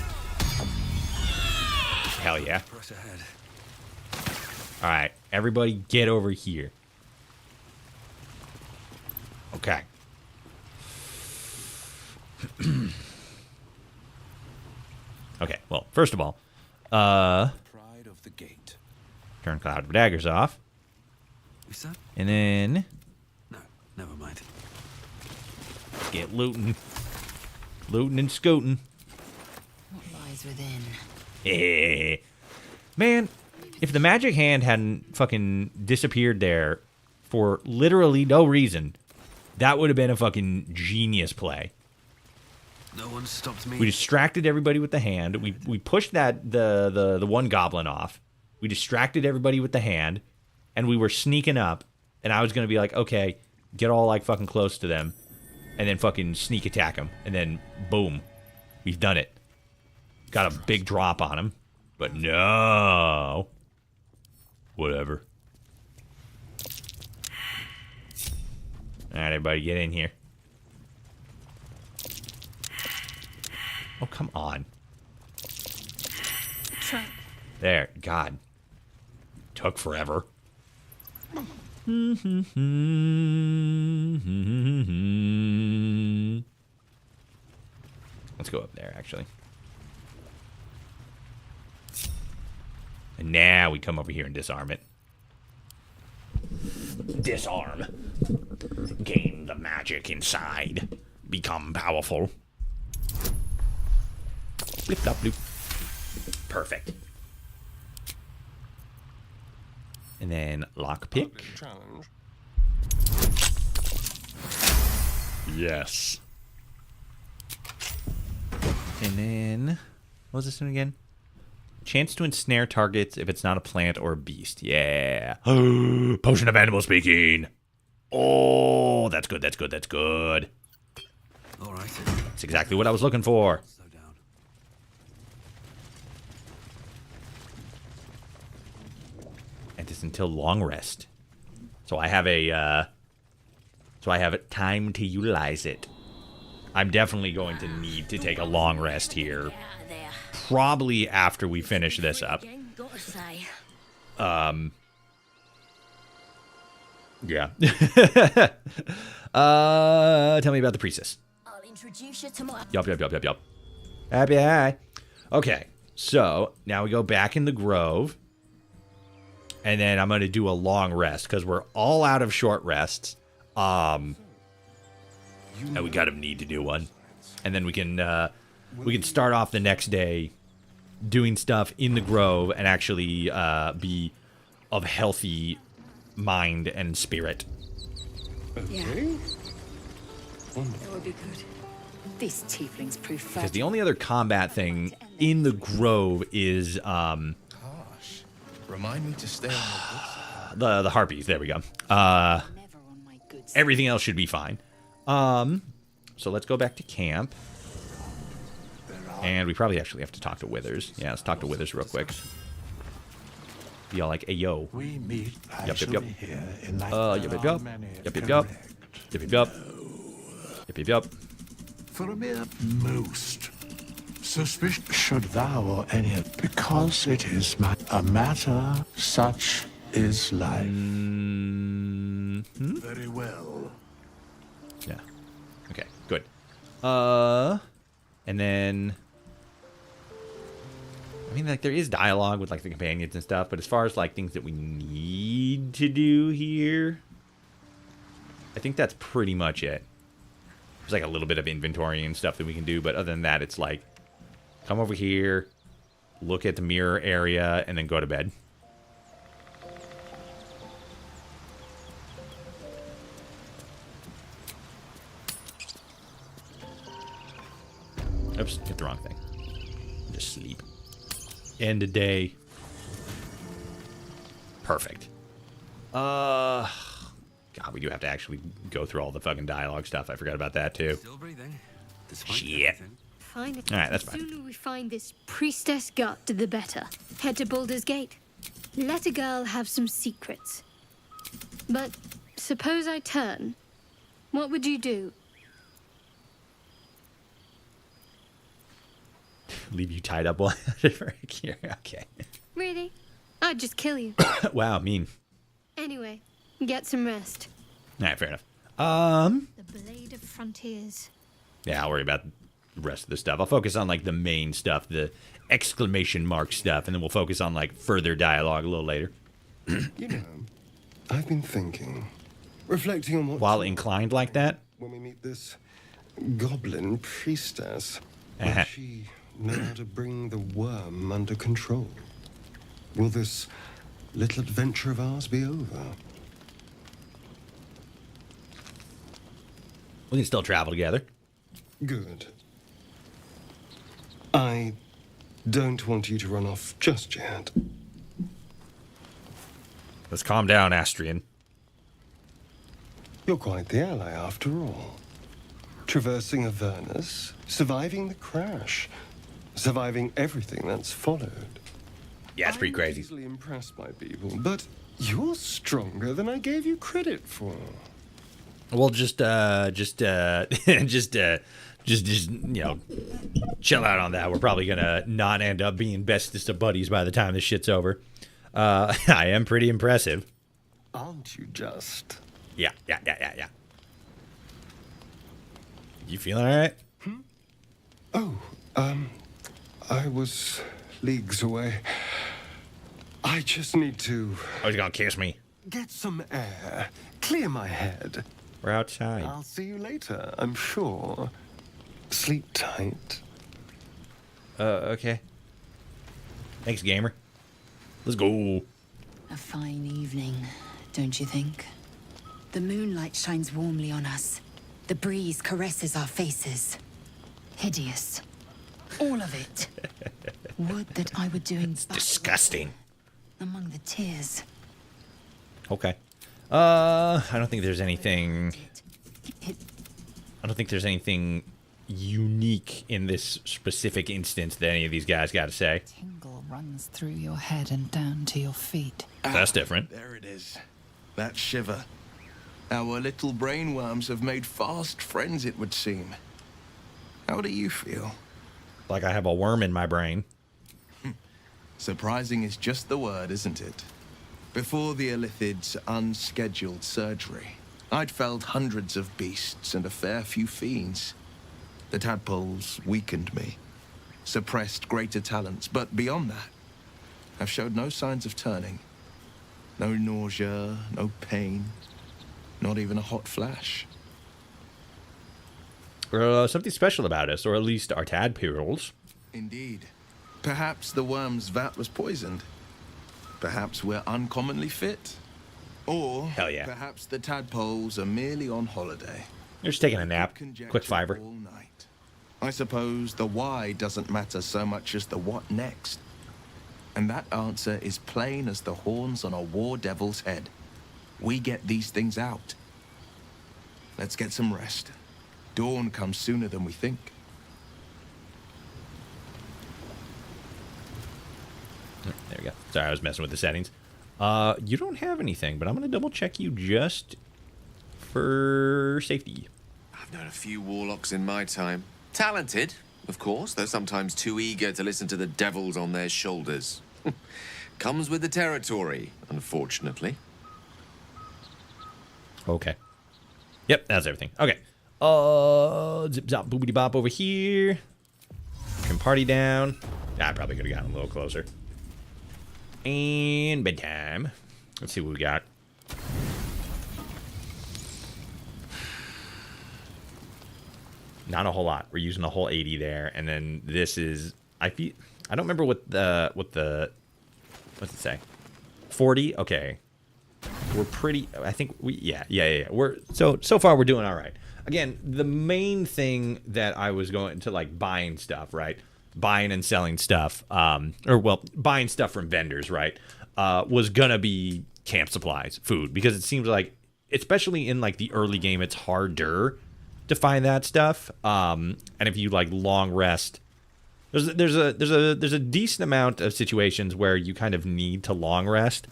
Hell yeah. Press ahead. Alright, everybody get over here. Okay. Okay, well, first of all, Pride of the gate. turn Cloud of Daggers off. Is that? And then No, never mind. get looting. Looting and scooting. What lies within? Eh. Man, if the magic hand hadn't fucking disappeared there for literally no reason, that would have been a fucking genius play. No one stopped me. We distracted everybody with the hand. We pushed the one goblin off. We distracted everybody with the hand, and we were sneaking up. And I was gonna be like, okay, get all like fucking close to them, and then fucking sneak attack them, and then boom, we've done it. Got a big drop on him, but no. Whatever. All right, everybody, get in here. Oh, come on. Try. There. God. Took forever. Let's go up there, actually. And now we come over here and disarm it. Disarm. Gain the magic inside. Become powerful. Blip, blop, bloop. Perfect. And then lockpick. Challenge. Yes. And then, what was this one again? Chance to ensnare targets if it's not a plant or a beast. Yeah. Potion of animal speaking. Oh, that's good, that's good, that's good. All right. That's exactly what I was looking for. Slow down. And it's until long rest. So I have a time to utilize it. I'm definitely going to need to take a long rest here. Probably after we finish this up. Yeah. Tell me about the priestess. I'll introduce you to my... Yup. Happy high. Okay, so now we go back in the grove. And then I'm going to do a long rest because we're all out of short rests. And we kind of need to do one. And then we can start off the next day doing stuff in the grove and actually be of healthy mind and spirit. Yeah. That would be good. These tieflings prove Because the only other combat thing in the grove is Remind me to stay on my the harpies. There we go. Everything else should be fine. So let's go back to camp. And we probably actually have to talk to Withers. Yeah, let's talk to Withers real quick. Be all like, hey, yo. We meet Yup. Yup. For a mere most suspicion should thou or any because it is a matter such is life. Very well. Yeah. Okay, good. And then I mean, like, there is dialogue with, like, the companions and stuff, but as far as, like, things that we need to do here, I think that's pretty much it. There's, like, a little bit of inventory and stuff that we can do, but other than that, it's, like, come over here, look at the mirror area, and then go to bed. Oops, hit the wrong thing. Just sleep. End of day. Perfect. God, we do have to actually go through all the fucking dialogue stuff. I forgot about that too. Still breathing. Shit. Find it. All right, that's the fine. sooner we find this priestess gut, the better. Head to Baulders Gate. Let a girl have some secrets. But suppose I turn. What would you do? Leave you tied up while here. Okay. Really? I'd just kill you. Wow, mean. Anyway, get some rest. All right, fair enough. The Blade of Frontiers. Yeah, I'll worry about the rest of the stuff. I'll focus on like the main stuff, the exclamation mark stuff, and then we'll focus on like further dialogue a little later. You know, I've been thinking, reflecting on what... While inclined like that? When we meet this goblin priestess, will she know how to bring the worm under control? Will this little adventure of ours be over? We can still travel together. Good. I don't want you to run off just yet. Let's calm down, Astrian. You're quite the ally after all. Traversing Avernus, surviving the crash, surviving everything that's followed. Yeah, it's pretty crazy. I'm easily impressed by people, but you're stronger than I gave you credit for. We'll just you know, chill out on that. We're probably gonna not end up being bestest of buddies by the time this shit's over. I am pretty impressive. Aren't you just? Yeah. You feeling all right? Oh, I was leagues away. I just need to... Oh, he's gonna kiss me. Get some air. Clear my head. We're outside. I'll see you later, I'm sure. Sleep tight. Okay. Thanks, gamer. Let's go. A fine evening, don't you think? The moonlight shines warmly on us. The breeze caresses our faces. Hideous. All of it. Would that I were doing disgusting. Among the tears. Okay. I don't think there's anything... I don't think there's anything unique in this specific instance that any of these guys got to say. Tingle runs through your head and down to your feet. That's different. There it is. That shiver. Our little brainworms have made fast friends, it would seem. How do you feel? Like I have a worm in my brain. Surprising is just the word, isn't it? Before the Illithid's unscheduled surgery, I'd felled hundreds of beasts and a fair few fiends. The tadpoles weakened me, suppressed greater talents, but beyond that, I've showed no signs of turning. No nausea, no pain, not even a hot flash. Something special about us, or at least our tadpoles. Indeed. Perhaps the worm's vat was poisoned. Perhaps we're uncommonly fit. Or hell yeah. Perhaps the tadpoles are merely on holiday. They're just taking a nap. Quick fiver. All night. I suppose the why doesn't matter so much as the what next. And that answer is plain as the horns on a war devil's head. We get these things out. Let's get some rest. Dawn comes sooner than we think. There we go. Sorry, I was messing with the settings. You don't have anything, but I'm going to double check you just for safety. I've known a few warlocks in my time. Talented, of course, though sometimes too eager to listen to the devils on their shoulders. Comes with the territory, unfortunately. Okay. Yep, that's everything. Okay. Zip zop boobity bop over here. Trim party down. I probably could have gotten a little closer. And bedtime. Let's see what we got. Not a whole lot. We're using a whole 80 there, and then this is I don't remember what's it say? 40? Okay. We're pretty I think yeah. We're so far we're doing all right. Again, the main thing that I was going to like buying stuff, right? Buying and selling stuff, buying stuff from vendors, right? was gonna be camp supplies, food, because it seems like, especially in like the early game, it's harder to find that stuff. And if you like long rest, there's a decent amount of situations where you kind of need to long rest.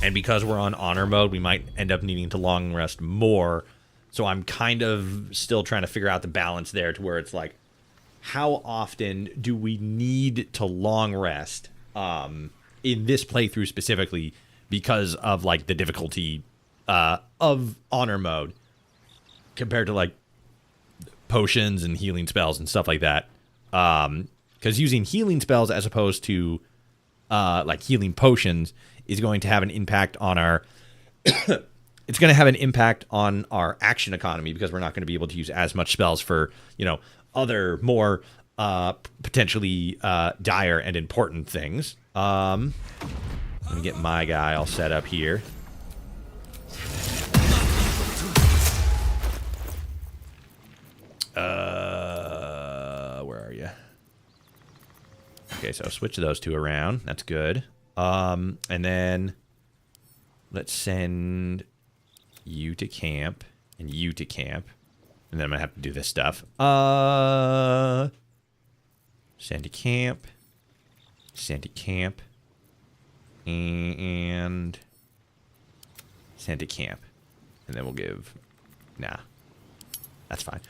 And because we're on honor mode, we might end up needing to long rest more. So I'm kind of still trying to figure out the balance there to where it's like, how often do we need to long rest in this playthrough specifically because of like the difficulty of honor mode compared to like potions and healing spells and stuff like that. Because using healing spells as opposed to like healing potions is going to have an impact on our it's going to have an impact on our action economy, because we're not going to be able to use as much spells for, you know, other more potentially dire and important things. Let me get my guy all set up here. Where are you? Okay, so switch those two around. That's good. And then let's send you to camp and you to camp. And then I'm going to have to do this stuff. Send to camp. Send to camp. And send to camp. And then we'll give... Nah. That's fine.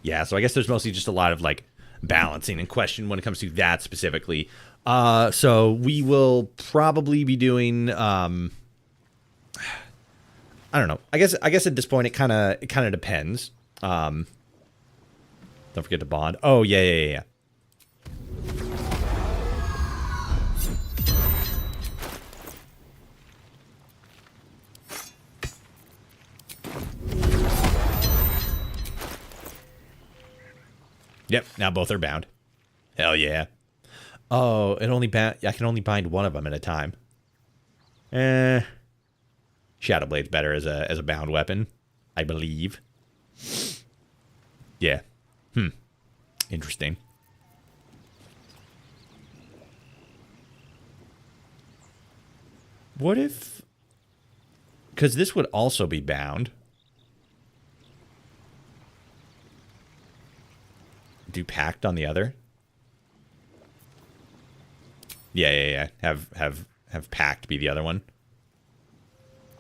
Yeah, so I guess there's mostly just a lot of, like, balancing and question when it comes to that specifically. So we will probably be doing... I don't know. I guess at this point it kind of depends. Don't forget to bond. Oh, yeah. Yep, now both are bound. Hell yeah. Oh, I can only bind one of them at a time. Shadow Blade's better as a bound weapon, I believe. Yeah. Interesting. What if... Because this would also be bound. Do pact on the other? Yeah. Have pact be the other one.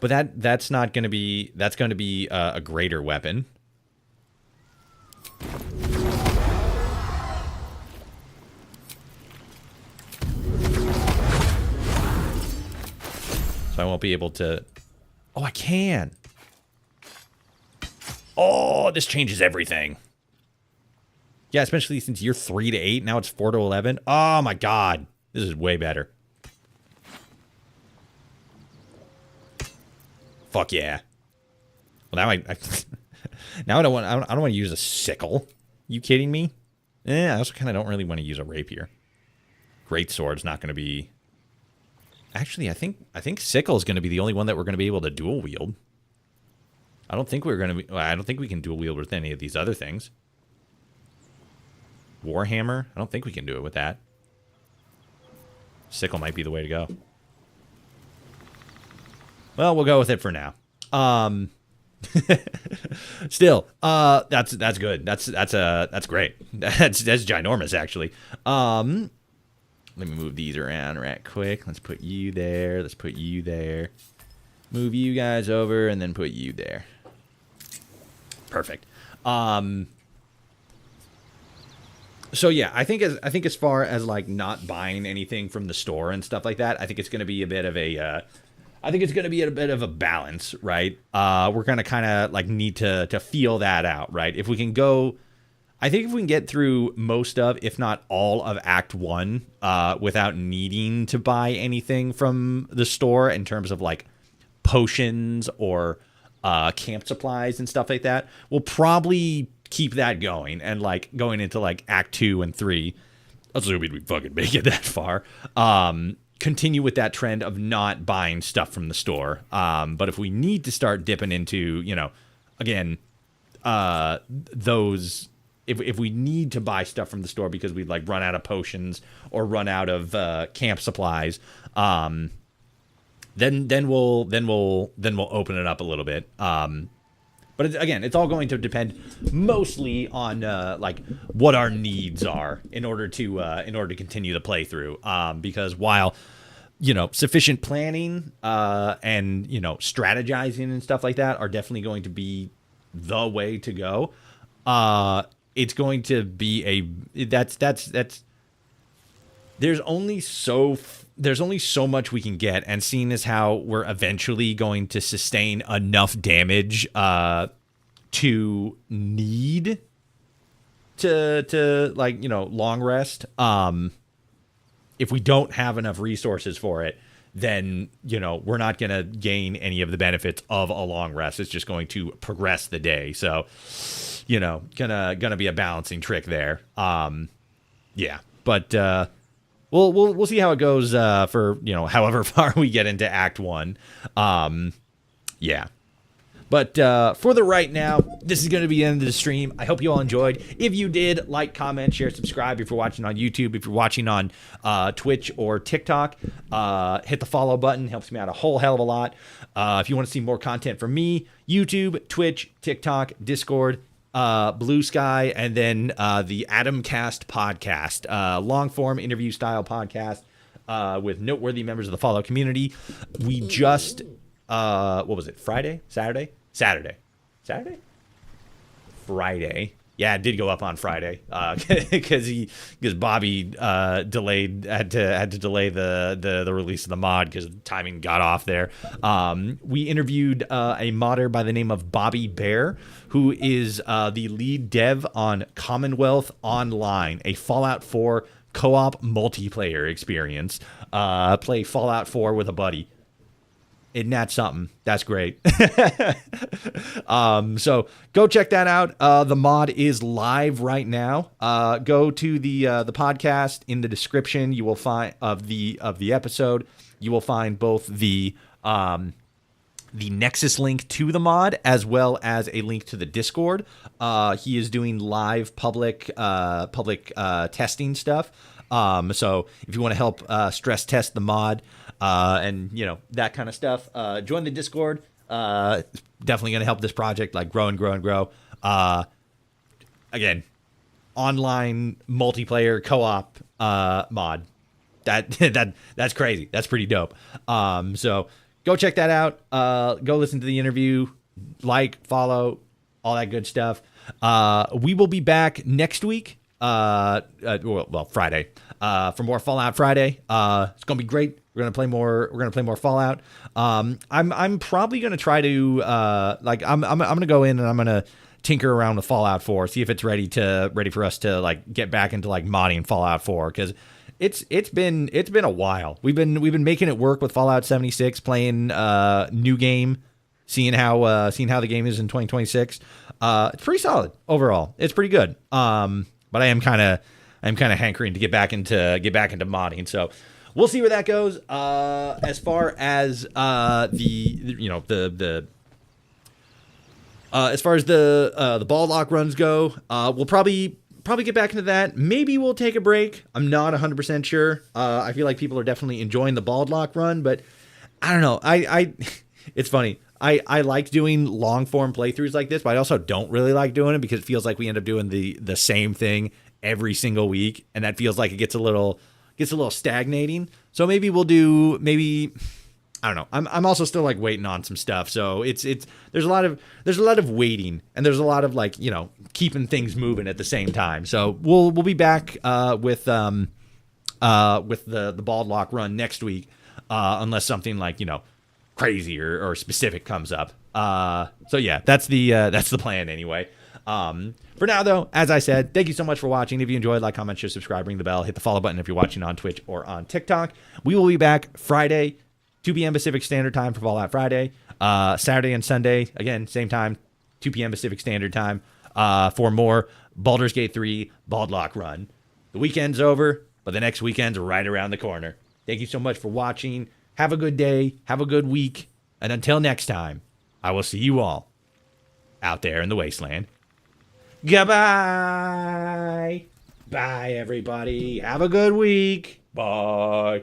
But that's not going to be... That's going to be a greater weapon. So I won't be able to... Oh, I can! Oh, this changes everything. Yeah, especially since you're 3 to 8, now it's 4 to 11. Oh my god. This is way better. Fuck yeah. Well, now now I don't want to use a sickle. You kidding me? I also kind of don't really want to use a rapier. Great sword's not going to be... Actually, I think sickle is going to be the only one that we're going to be able to dual wield. I don't think we can dual wield with any of these other things. Warhammer? I don't think we can do it with that. Sickle might be the way to go. Well, we'll go with it for now. Still, that's good. That's great. That's ginormous, actually. Let me move these around right quick. Let's put you there. Let's put you there. Move you guys over and then put you there. Perfect. So yeah, I think as far as like not buying anything from the store and stuff like that, I think it's going to be a bit of a balance, right? We're going to kind of like need to feel that out, right? If we can go, I think if we can get through most of, if not all of Act 1 without needing to buy anything from the store in terms of like potions or camp supplies and stuff like that, we'll probably keep that going, and like going into like Act 2 and 3, assuming we fucking make it that far, continue with that trend of not buying stuff from the store. But if we need to start dipping into, you know, again, those if we need to buy stuff from the store because we like run out of potions or run out of camp supplies, then we'll open it up a little bit. But again, it's all going to depend mostly on like what our needs are in order to continue the playthrough. Because while sufficient planning and strategizing and stuff like that are definitely going to be the way to go, it's going to be that's there's only so much we can get, and seeing as how we're eventually going to sustain enough damage to need to like long rest, if we don't have enough resources for it, then we're not going to gain any of the benefits of a long rest. It's just going to progress the day. So gonna be a balancing trick there. Yeah, but we'll see how it goes for however far we get into Act 1. Yeah. But for the right now, this is going to be the end of the stream. I hope you all enjoyed. If you did, like, comment, share, subscribe. If you're watching on YouTube, if you're watching on Twitch or TikTok, hit the follow button. Helps me out a whole hell of a lot. If you want to see more content from me, YouTube, Twitch, TikTok, Discord, Blue Sky, and then the Adamcast podcast, long-form interview-style podcast with noteworthy members of the Fallout community. We just, what was it, Friday? Saturday? Friday. Yeah, it did go up on Friday because Bobby had to delay the release of the mod because timing got off there. We interviewed a modder by the name of Bobby Bear, who is the lead dev on Commonwealth Online, a Fallout 4 co-op multiplayer experience. Play Fallout 4 with a buddy. Isn't that something? That's great. So go check that out. The mod is live right now. Go to the podcast. In the description you will find of the episode. You will find both the Nexus link to the mod as well as a link to the Discord. He is doing live public testing stuff. So if you want to help stress test the mod, and that kind of stuff, join the Discord. Definitely going to help this project like grow and grow and grow. Again, online multiplayer co-op mod. That's crazy. That's pretty dope. So go check that out. Go listen to the interview, like, follow, all that good stuff. We will be back next week. Friday. For more Fallout Friday. It's gonna be great. We're gonna play more Fallout. I'm probably gonna try to I'm gonna go in and I'm gonna tinker around with Fallout 4, see if it's ready for us to like get back into like modding Fallout 4, because it's been a while. We've been making it work with Fallout 76, playing new game, seeing how the game is in 2026. It's pretty solid overall. It's pretty good. But I am kind of hankering to get back into modding. So we'll see where that goes. As far as as far as the Bauldlock runs go, we'll probably get back into that. Maybe we'll take a break. I'm not 100% sure. I feel like people are definitely enjoying the Bauldlock run, but I don't know. It's funny. I like doing long form playthroughs like this, but I also don't really like doing it because it feels like we end up doing the same thing every single week, and that feels like it gets a little stagnating. So maybe we'll do I don't know. I'm also still like waiting on some stuff. So there's a lot of waiting, and there's a lot of like keeping things moving at the same time. So we'll be back with the Bauldlock run next week, unless something like crazy or specific comes up. So yeah, that's the plan anyway. For now though, as I said, thank you so much for watching. If you enjoyed, like, comment, share, subscribe, ring the bell, hit the follow button if you're watching on Twitch or on TikTok. We will be back Friday, 2 p.m. Pacific Standard Time for Fallout Friday. Saturday and Sunday, again, same time, 2 p.m. Pacific Standard Time, for more Baldur's Gate 3 Bauldlock run. The weekend's over, but the next weekend's right around the corner. Thank you so much for watching. Have a good day. Have a good week. And until next time, I will see you all out there in the wasteland. Goodbye. Bye, everybody. Have a good week. Bye.